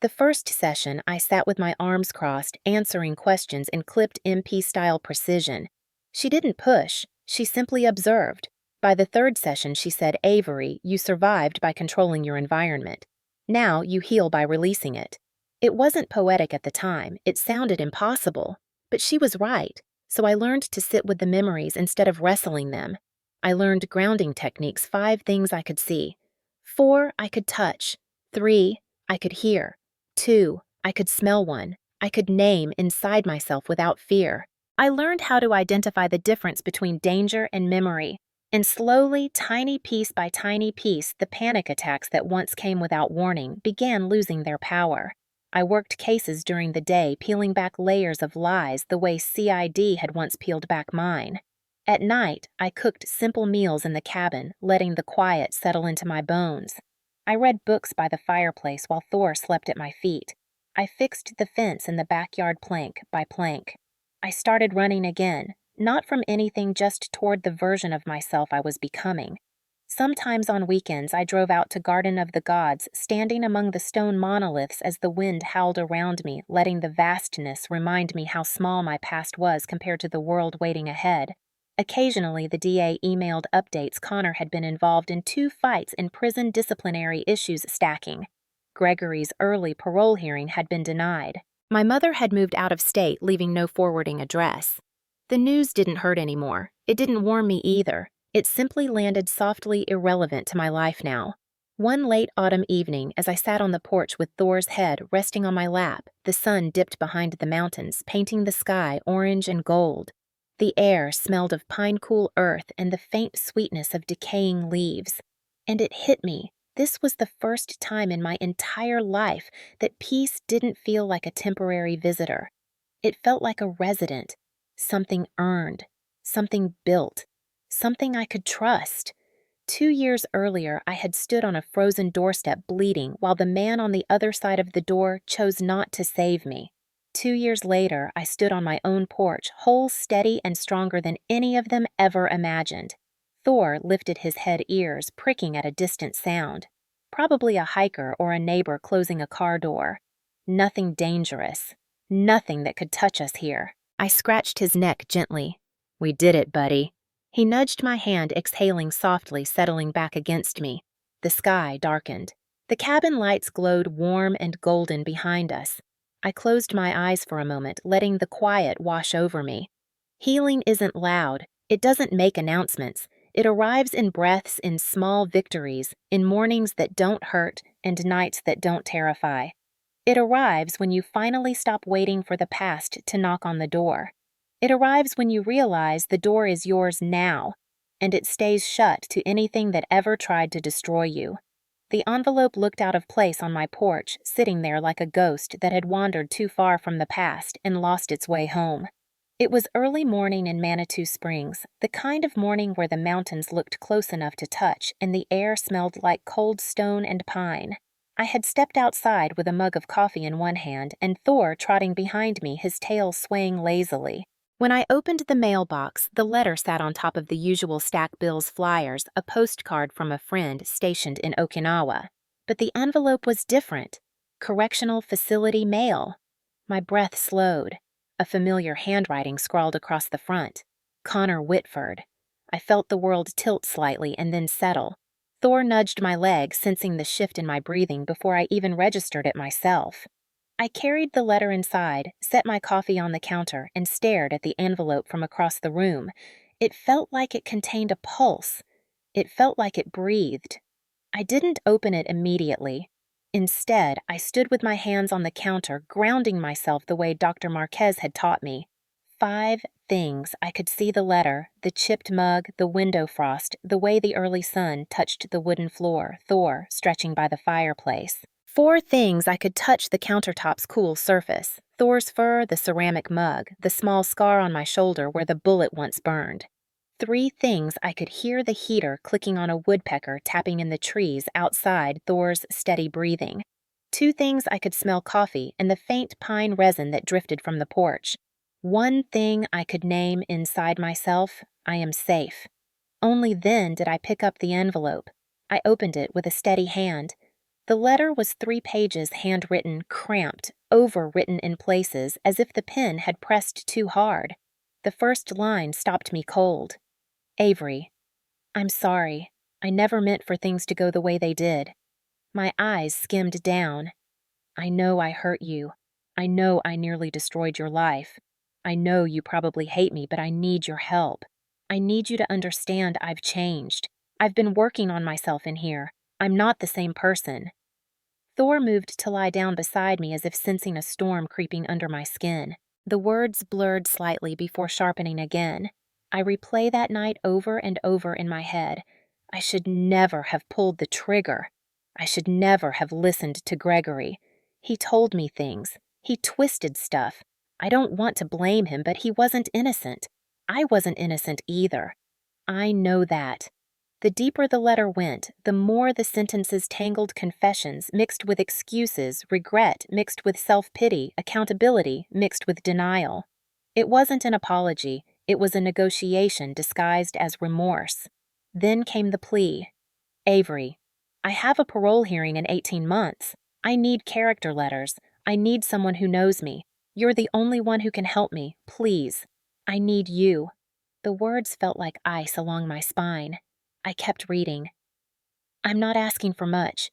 The first session, I sat with my arms crossed, answering questions in clipped MP-style precision. She didn't push, she simply observed. By the third session, she said, "Avery, you survived by controlling your environment. Now you heal by releasing it." It wasn't poetic at the time, it sounded impossible. But she was right, so I learned to sit with the memories instead of wrestling them. I learned grounding techniques, 5 things I could see. 4, I could touch. 3, I could hear. 2, I could smell one. I could name inside myself without fear. I learned how to identify the difference between danger and memory. And slowly, tiny piece by tiny piece, the panic attacks that once came without warning began losing their power. I worked cases during the day, peeling back layers of lies the way CID had once peeled back mine. At night, I cooked simple meals in the cabin, letting the quiet settle into my bones. I read books by the fireplace while Thor slept at my feet. I fixed the fence in the backyard plank by plank. I started running again, not from anything, just toward the version of myself I was becoming. Sometimes on weekends I drove out to Garden of the Gods, standing among the stone monoliths as the wind howled around me, letting the vastness remind me how small my past was compared to the world waiting ahead. Occasionally, the DA emailed updates Connor had been involved in 2 fights in prison disciplinary issues stacking. Gregory's early parole hearing had been denied. My mother had moved out of state, leaving no forwarding address. The news didn't hurt anymore. It didn't warm me either. It simply landed softly irrelevant to my life now. One late autumn evening, as I sat on the porch with Thor's head resting on my lap, the sun dipped behind the mountains, painting the sky orange and gold. The air smelled of pine-cool earth and the faint sweetness of decaying leaves. And it hit me. This was the first time in my entire life that peace didn't feel like a temporary visitor. It felt like a resident, something earned, something built, something I could trust. 2 years earlier, I had stood on a frozen doorstep bleeding while the man on the other side of the door chose not to save me. 2 years later, I stood on my own porch, whole, steady, and stronger than any of them ever imagined. Thor lifted his head ears, pricking at a distant sound. Probably a hiker or a neighbor closing a car door. Nothing dangerous. Nothing that could touch us here. I scratched his neck gently. "We did it, buddy." He nudged my hand, exhaling softly, settling back against me. The sky darkened. The cabin lights glowed warm and golden behind us. I closed my eyes for a moment, letting the quiet wash over me. Healing isn't loud. It doesn't make announcements. It arrives in breaths, in small victories, in mornings that don't hurt and nights that don't terrify. It arrives when you finally stop waiting for the past to knock on the door. It arrives when you realize the door is yours now, and it stays shut to anything that ever tried to destroy you. The envelope looked out of place on my porch, sitting there like a ghost that had wandered too far from the past and lost its way home. It was early morning in Manitou Springs, the kind of morning where the mountains looked close enough to touch and the air smelled like cold stone and pine. I had stepped outside with a mug of coffee in one hand and Thor trotting behind me, his tail swaying lazily. When I opened the mailbox, the letter sat on top of the usual stack Bill's flyers, a postcard from a friend stationed in Okinawa. But the envelope was different. Correctional Facility Mail. My breath slowed. A familiar handwriting scrawled across the front. Connor Whitford. I felt the world tilt slightly and then settle. Thor nudged my leg, sensing the shift in my breathing before I even registered it myself. I carried the letter inside, set my coffee on the counter, and stared at the envelope from across the room. It felt like it contained a pulse. It felt like it breathed. I didn't open it immediately. Instead, I stood with my hands on the counter, grounding myself the way Dr. Marquez had taught me. 5 things. I could see the letter, the chipped mug, the window frost, the way the early sun touched the wooden floor, Thor stretching by the fireplace. 4 things. I could touch the countertop's cool surface, Thor's fur, the ceramic mug, the small scar on my shoulder where the bullet once burned. 3 things. I could hear the heater clicking on a woodpecker tapping in the trees outside, Thor's steady breathing. Two things I could smell: coffee and the faint pine resin that drifted from the porch. One thing I could name inside myself: I am safe. Only then did I pick up the envelope. I opened it with a steady hand. The letter was 3 pages, handwritten, cramped, overwritten in places as if the pen had pressed too hard. The first line stopped me cold. Avery, I'm sorry. I never meant for things to go the way they did. My eyes skimmed down. I know I hurt you. I know I nearly destroyed your life. I know you probably hate me, but I need your help. I need you to understand I've changed. I've been working on myself in here. I'm not the same person. Thor moved to lie down beside me as if sensing a storm creeping under my skin. The words blurred slightly before sharpening again. I replay that night over and over in my head. I should never have pulled the trigger. I should never have listened to Gregory. He told me things. He twisted stuff. I don't want to blame him, but he wasn't innocent. I wasn't innocent either. I know that. The deeper the letter went, the more the sentences tangled confessions mixed with excuses, regret mixed with self-pity, accountability mixed with denial. It wasn't an apology, it was a negotiation disguised as remorse. Then came the plea. Avery, I have a parole hearing in 18 months. I need character letters. I need someone who knows me. You're the only one who can help me, please. I need you. The words felt like ice along my spine. I kept reading. I'm not asking for much.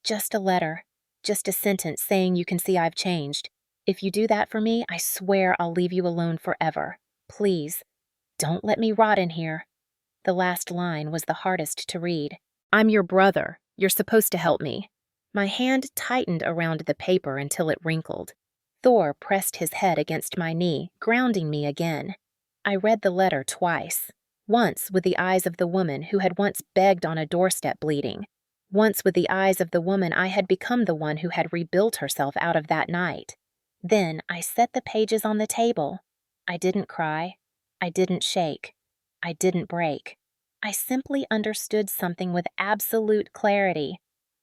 Just a letter. Just a sentence saying you can see I've changed. If you do that for me, I swear I'll leave you alone forever. Please. Don't let me rot in here. The last line was the hardest to read. I'm your brother. You're supposed to help me. My hand tightened around the paper until it wrinkled. Thor pressed his head against my knee, grounding me again. I read the letter twice. Once with the eyes of the woman who had once begged on a doorstep bleeding. Once with the eyes of the woman I had become, the one who had rebuilt herself out of that night. Then I set the pages on the table. I didn't cry. I didn't shake. I didn't break. I simply understood something with absolute clarity.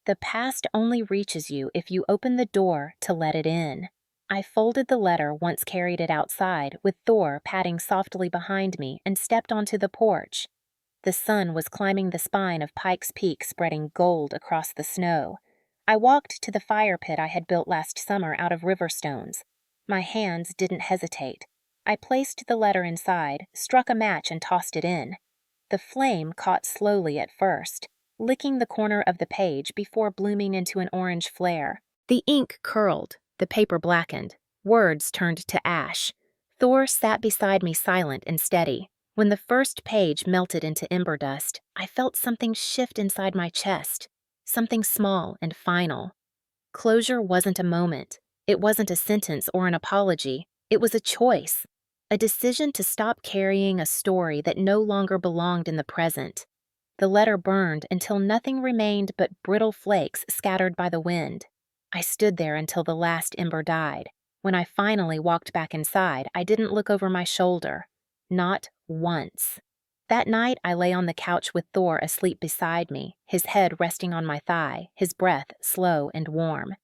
The past only reaches you if you open the door to let it in. I folded the letter, once carried it outside, with Thor padding softly behind me, and stepped onto the porch. The sun was climbing the spine of Pike's Peak, spreading gold across the snow. I walked to the fire pit I had built last summer out of river stones. My hands didn't hesitate. I placed the letter inside, struck a match, and tossed it in. The flame caught slowly at first, licking the corner of the page before blooming into an orange flare. The ink curled. The paper blackened. Words turned to ash. Thor sat beside me, silent and steady. When the first page melted into ember dust, I felt something shift inside my chest. Something small and final. Closure wasn't a moment. It wasn't a sentence or an apology. It was a choice. A decision to stop carrying a story that no longer belonged in the present. The letter burned until nothing remained but brittle flakes scattered by the wind. I stood there until the last ember died. When I finally walked back inside, I didn't look over my shoulder. Not once. That night, I lay on the couch with Thor asleep beside me, his head resting on my thigh, his breath slow and warm.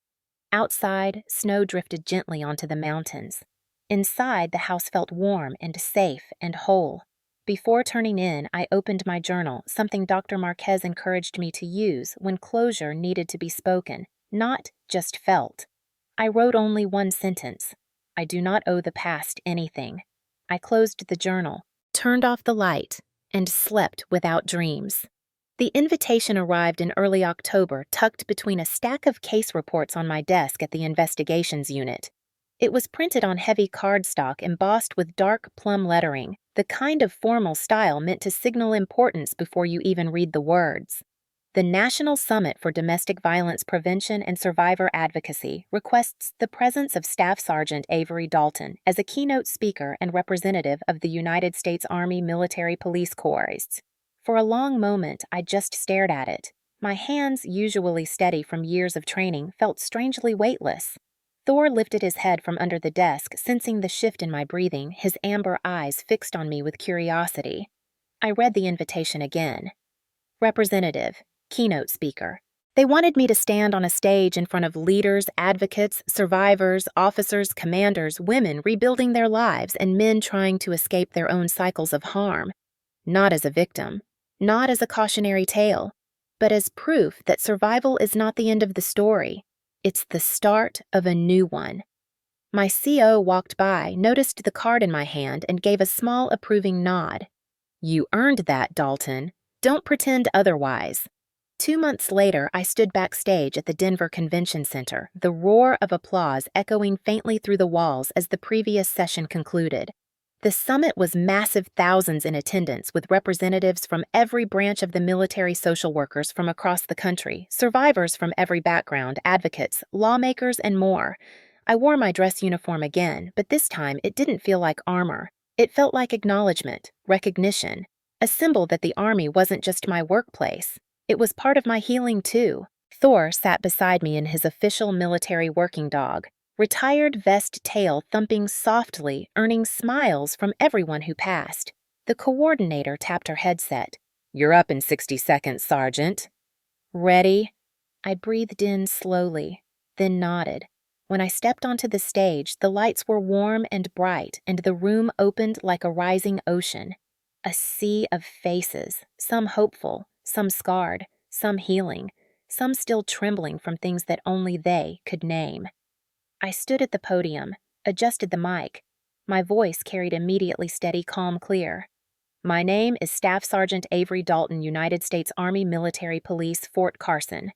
Outside, snow drifted gently onto the mountains. Inside, the house felt warm and safe and whole. Before turning in, I opened my journal, something Dr. Marquez encouraged me to use when closure needed to be spoken, not just felt. I wrote only one sentence. I do not owe the past anything. I closed the journal, turned off the light, and slept without dreams. The invitation arrived in early October, tucked between a stack of case reports on my desk at the investigations unit. It was printed on heavy cardstock embossed with dark plum lettering, the kind of formal style meant to signal importance before you even read the words. The National Summit for Domestic Violence Prevention and Survivor Advocacy requests the presence of Staff Sergeant Avery Dalton as a keynote speaker and representative of the United States Army Military Police Corps. For a long moment, I just stared at it. My hands, usually steady from years of training, felt strangely weightless. Thor lifted his head from under the desk, sensing the shift in my breathing, his amber eyes fixed on me with curiosity. I read the invitation again. Representative, keynote speaker. They wanted me to stand on a stage in front of leaders, advocates, survivors, officers, commanders, women rebuilding their lives, and men trying to escape their own cycles of harm. Not as a victim, not as a cautionary tale, but as proof that survival is not the end of the story. It's the start of a new one. My CO walked by, noticed the card in my hand, and gave a small approving nod. You earned that, Dalton. Don't pretend otherwise. 2 months later, I stood backstage at the Denver Convention Center, the roar of applause echoing faintly through the walls as the previous session concluded. The summit was massive, thousands in attendance, with representatives from every branch of the military, social workers from across the country, survivors from every background, advocates, lawmakers, and more. I wore my dress uniform again, but this time it didn't feel like armor. It felt like acknowledgement, recognition, a symbol that the Army wasn't just my workplace. It was part of my healing, too. Thor sat beside me in his official military working dog, retired vest tail thumping softly, earning smiles from everyone who passed. The coordinator tapped her headset. "You're up in 60 seconds, Sergeant." "Ready?" I breathed in slowly, then nodded. When I stepped onto the stage, the lights were warm and bright, and the room opened like a rising ocean. A sea of faces, some hopeful, some scarred, some healing, some still trembling from things that only they could name. I stood at the podium, adjusted the mic. My voice carried immediately steady, calm, clear. "My name is Staff Sergeant Avery Dalton, United States Army Military Police, Fort Carson.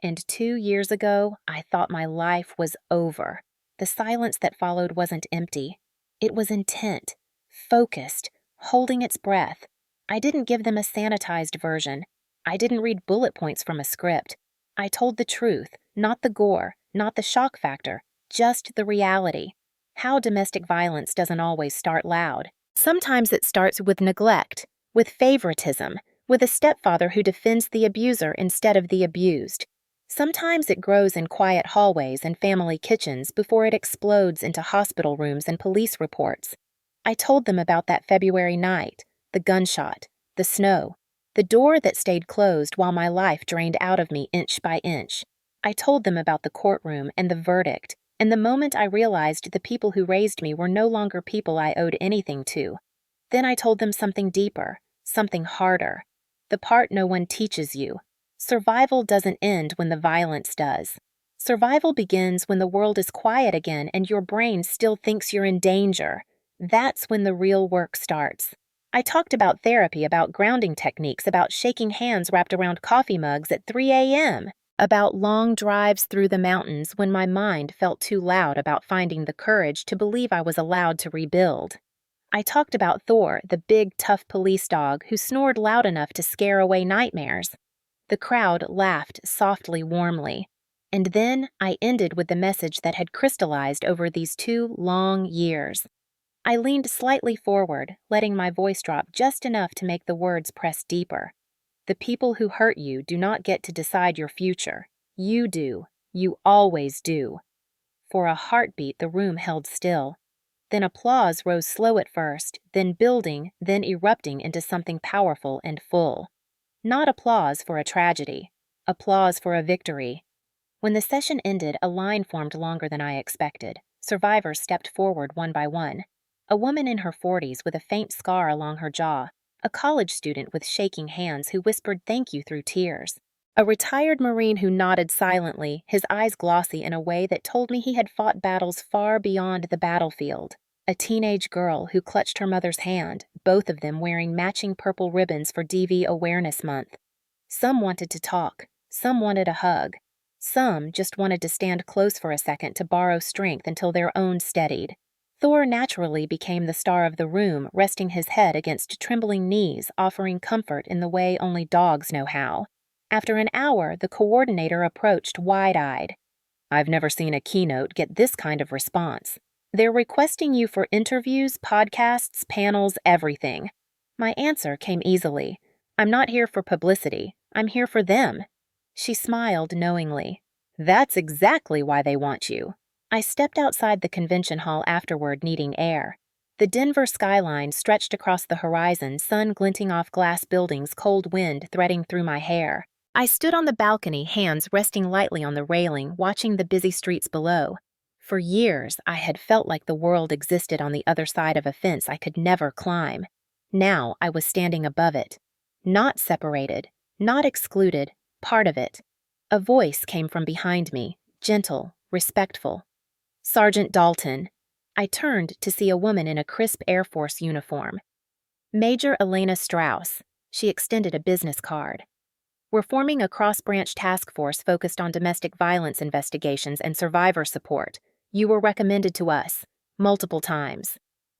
And 2 years ago, I thought my life was over. The silence that followed wasn't empty. It was intent, focused, holding its breath. I didn't give them a sanitized version. I didn't read bullet points from a script. I told the truth, not the gore, not the shock factor, just the reality. How domestic violence doesn't always start loud. Sometimes it starts with neglect, with favoritism, with a stepfather who defends the abuser instead of the abused. Sometimes it grows in quiet hallways and family kitchens before it explodes into hospital rooms and police reports. I told them about that February night, the gunshot, the snow, the door that stayed closed while my life drained out of me inch by inch. I told them about the courtroom and the verdict, and the moment I realized the people who raised me were no longer people I owed anything to. Then I told them something deeper, something harder. The part no one teaches you. Survival doesn't end when the violence does. Survival begins when the world is quiet again and your brain still thinks you're in danger. That's when the real work starts. I talked about therapy, about grounding techniques, about shaking hands wrapped around coffee mugs at 3 a.m., about long drives through the mountains when my mind felt too loud, about finding the courage to believe I was allowed to rebuild. I talked about Thor, the big, tough police dog who snored loud enough to scare away nightmares. The crowd laughed softly, warmly. And then I ended with the message that had crystallized over these 2 long years. I leaned slightly forward, letting my voice drop just enough to make the words press deeper. The people who hurt you do not get to decide your future. You do. You always do. For a heartbeat, the room held still. Then applause rose slow at first, then building, then erupting into something powerful and full. Not applause for a tragedy. Applause for a victory. When the session ended, a line formed longer than I expected. Survivors stepped forward one by one. A woman in her 40s with a faint scar along her jaw. A college student with shaking hands who whispered thank you through tears. A retired Marine who nodded silently, his eyes glossy in a way that told me he had fought battles far beyond the battlefield. A teenage girl who clutched her mother's hand, both of them wearing matching purple ribbons for DV Awareness Month. Some wanted to talk. Some wanted a hug. Some just wanted to stand close for a second to borrow strength until their own steadied. Thor naturally became the star of the room, resting his head against trembling knees, offering comfort in the way only dogs know how. After an hour, the coordinator approached wide-eyed. "I've never seen a keynote get this kind of response. They're requesting you for interviews, podcasts, panels, everything." My answer came easily. "I'm not here for publicity. I'm here for them." She smiled knowingly. "That's exactly why they want you." I stepped outside the convention hall afterward, needing air. The Denver skyline stretched across the horizon, sun glinting off glass buildings, cold wind threading through my hair. I stood on the balcony, hands resting lightly on the railing, watching the busy streets below. For years, I had felt like the world existed on the other side of a fence I could never climb. Now I was standing above it. Not separated, not excluded, part of it. A voice came from behind me, gentle, respectful. "Sergeant Dalton." I turned to see a woman in a crisp Air Force uniform. "Major Elena Strauss." She extended a business card. "We're forming a cross-branch task force focused on domestic violence investigations and survivor support. You were recommended to us, multiple times."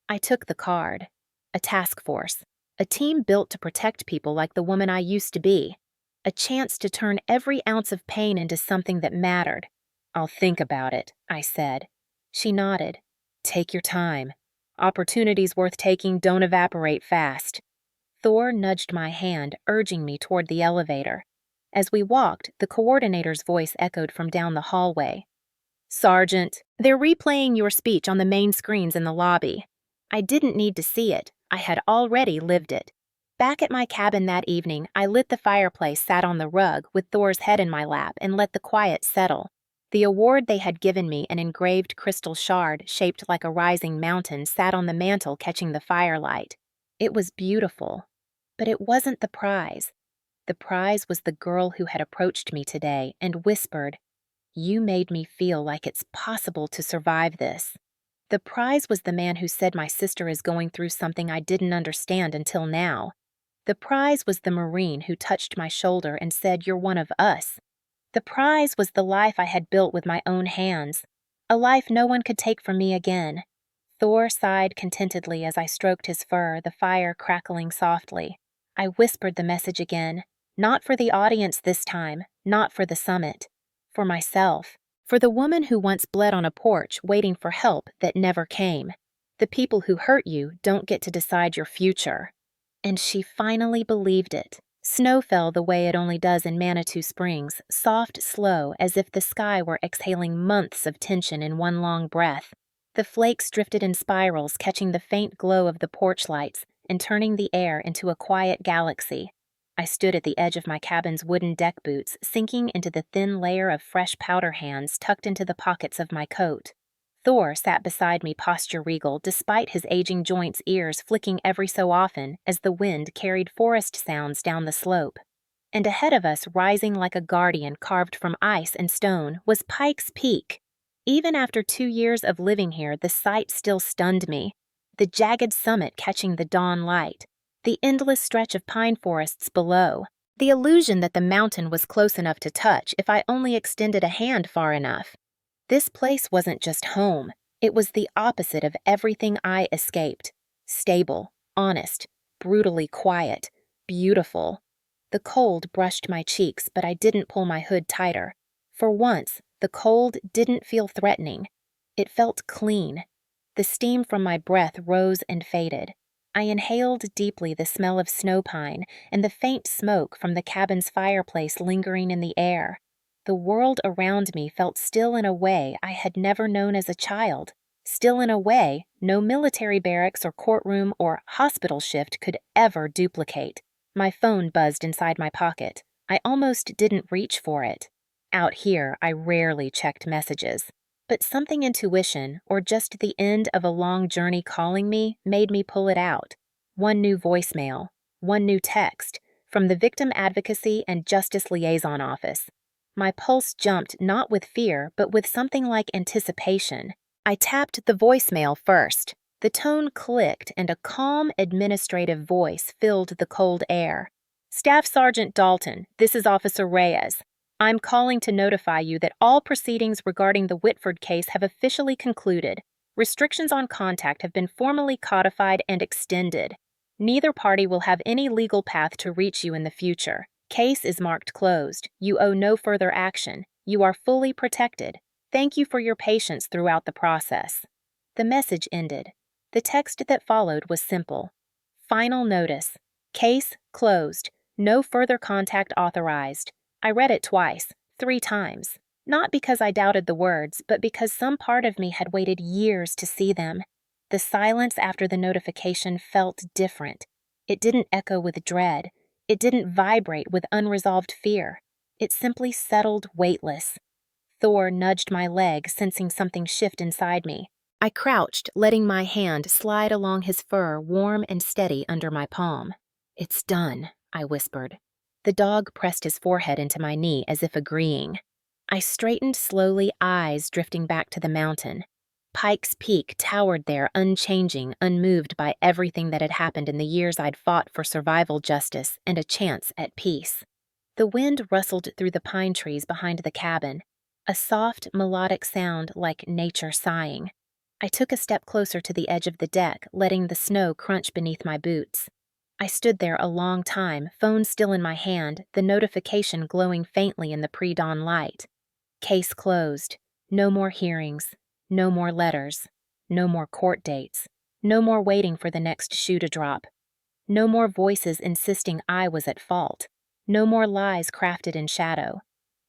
I took the card. A task force. A team built to protect people like the woman I used to be. A chance to turn every ounce of pain into something that mattered. "I'll think about it," I said. She nodded. "Take your time. Opportunities worth taking don't evaporate fast." Thor nudged my hand, urging me toward the elevator. As we walked, the coordinator's voice echoed from down the hallway. "Sergeant, they're replaying your speech on the main screens in the lobby." I didn't need to see it. I had already lived it. Back at my cabin that evening, I lit the fireplace, sat on the rug with Thor's head in my lap, and let the quiet settle. The award they had given me, an engraved crystal shard shaped like a rising mountain, sat on the mantel catching the firelight. It was beautiful. But it wasn't the prize. The prize was the girl who had approached me today and whispered, "You made me feel like it's possible to survive this." The prize was the man who said my sister is going through something I didn't understand until now. The prize was the Marine who touched my shoulder and said, "You're one of us." The prize was the life I had built with my own hands, a life no one could take from me again. Thor sighed contentedly as I stroked his fur, the fire crackling softly. I whispered the message again, not for the audience this time, not for the summit. For myself. For the woman who once bled on a porch waiting for help that never came. The people who hurt you don't get to decide your future. And she finally believed it. Snow fell the way it only does in Manitou Springs, soft, slow, as if the sky were exhaling months of tension in one long breath. The flakes drifted in spirals, catching the faint glow of the porch lights and turning the air into a quiet galaxy. I stood at the edge of my cabin's wooden deck boots, sinking into the thin layer of fresh powder hands tucked into the pockets of my coat. Thor sat beside me, posture regal, despite his aging joints' ears flicking every so often as the wind carried forest sounds down the slope. And ahead of us, rising like a guardian carved from ice and stone, was Pike's Peak. Even after 2 years of living here, the sight still stunned me. The jagged summit catching the dawn light. The endless stretch of pine forests below. The illusion that the mountain was close enough to touch if I only extended a hand far enough. This place wasn't just home. It was the opposite of everything I escaped. Stable, honest, brutally quiet, beautiful. The cold brushed my cheeks, but I didn't pull my hood tighter. For once, the cold didn't feel threatening. It felt clean. The steam from my breath rose and faded. I inhaled deeply the smell of snow pine and the faint smoke from the cabin's fireplace lingering in the air. The world around me felt still in a way I had never known as a child. Still in a way no military barracks or courtroom or hospital shift could ever duplicate. My phone buzzed inside my pocket. I almost didn't reach for it. Out here, I rarely checked messages. But something intuition, or just the end of a long journey calling me, made me pull it out. One new voicemail, one new text, from the Victim Advocacy and Justice Liaison Office. My pulse jumped not with fear, but with something like anticipation. I tapped the voicemail first. The tone clicked, and a calm, administrative voice filled the cold air. "Staff Sergeant Dalton, this is Officer Reyes. I'm calling to notify you that all proceedings regarding the Whitford case have officially concluded. Restrictions on contact have been formally codified and extended. Neither party will have any legal path to reach you in the future. Case is marked closed. You owe no further action. You are fully protected. Thank you for your patience throughout the process." The message ended. The text that followed was simple. "Final notice. Case closed. No further contact authorized." I read it twice, 3 times. Not because I doubted the words, but because some part of me had waited years to see them. The silence after the notification felt different. It didn't echo with dread. It didn't vibrate with unresolved fear. It simply settled weightless. Thor nudged my leg, sensing something shift inside me. I crouched, letting my hand slide along his fur, warm and steady under my palm. "It's done," I whispered. The dog pressed his forehead into my knee as if agreeing. I straightened slowly, eyes drifting back to the mountain. Pike's Peak towered there, unchanging, unmoved by everything that had happened in the years I'd fought for survival justice and a chance at peace. The wind rustled through the pine trees behind the cabin, a soft, melodic sound like nature sighing. I took a step closer to the edge of the deck, letting the snow crunch beneath my boots. I stood there a long time, phone still in my hand, the notification glowing faintly in the pre-dawn light. Case closed. No more hearings. No more letters. No more court dates. No more waiting for the next shoe to drop. No more voices insisting I was at fault. No more lies crafted in shadow.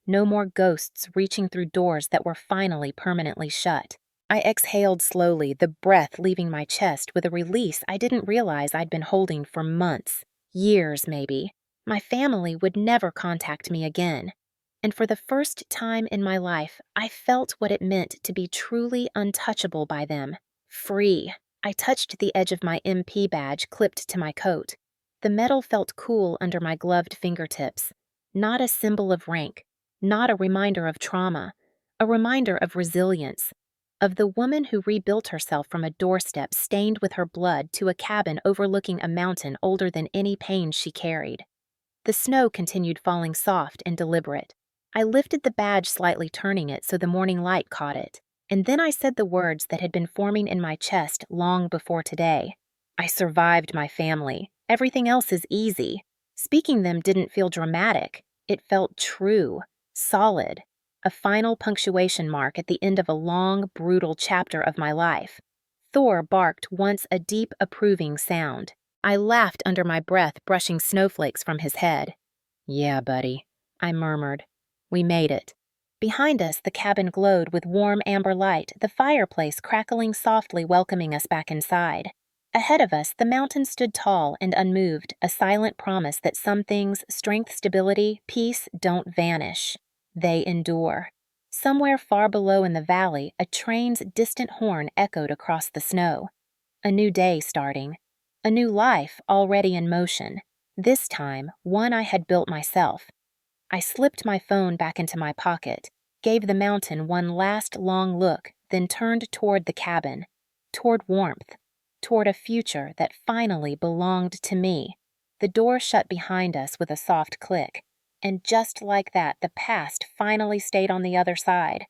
No more ghosts reaching through doors that were finally permanently shut. I exhaled slowly, the breath leaving my chest with a release I didn't realize I'd been holding for months, years maybe. My family would never contact me again. And for the first time in my life, I felt what it meant to be truly untouchable by them. Free. I touched the edge of my MP badge clipped to my coat. The metal felt cool under my gloved fingertips. Not a symbol of rank, not a reminder of trauma, a reminder of resilience, of the woman who rebuilt herself from a doorstep stained with her blood to a cabin overlooking a mountain older than any pain she carried. The snow continued falling soft and deliberate. I lifted the badge slightly, turning it so the morning light caught it. And then I said the words that had been forming in my chest long before today. I survived my family. Everything else is easy. Speaking them didn't feel dramatic. It felt true, solid, a final punctuation mark at the end of a long, brutal chapter of my life. Thor barked once, a deep, approving sound. I laughed under my breath, brushing snowflakes from his head. "Yeah, buddy," I murmured. We made it. Behind us, the cabin glowed with warm amber light, the fireplace crackling softly, welcoming us back inside. Ahead of us, the mountain stood tall and unmoved, a silent promise that some things, strength, stability, peace, don't vanish. They endure. Somewhere far below in the valley, a train's distant horn echoed across the snow. A new day starting. A new life already in motion. This time, one I had built myself. I slipped my phone back into my pocket, gave the mountain one last long look, then turned toward the cabin, toward warmth, toward a future that finally belonged to me. The door shut behind us with a soft click, and just like that, the past finally stayed on the other side.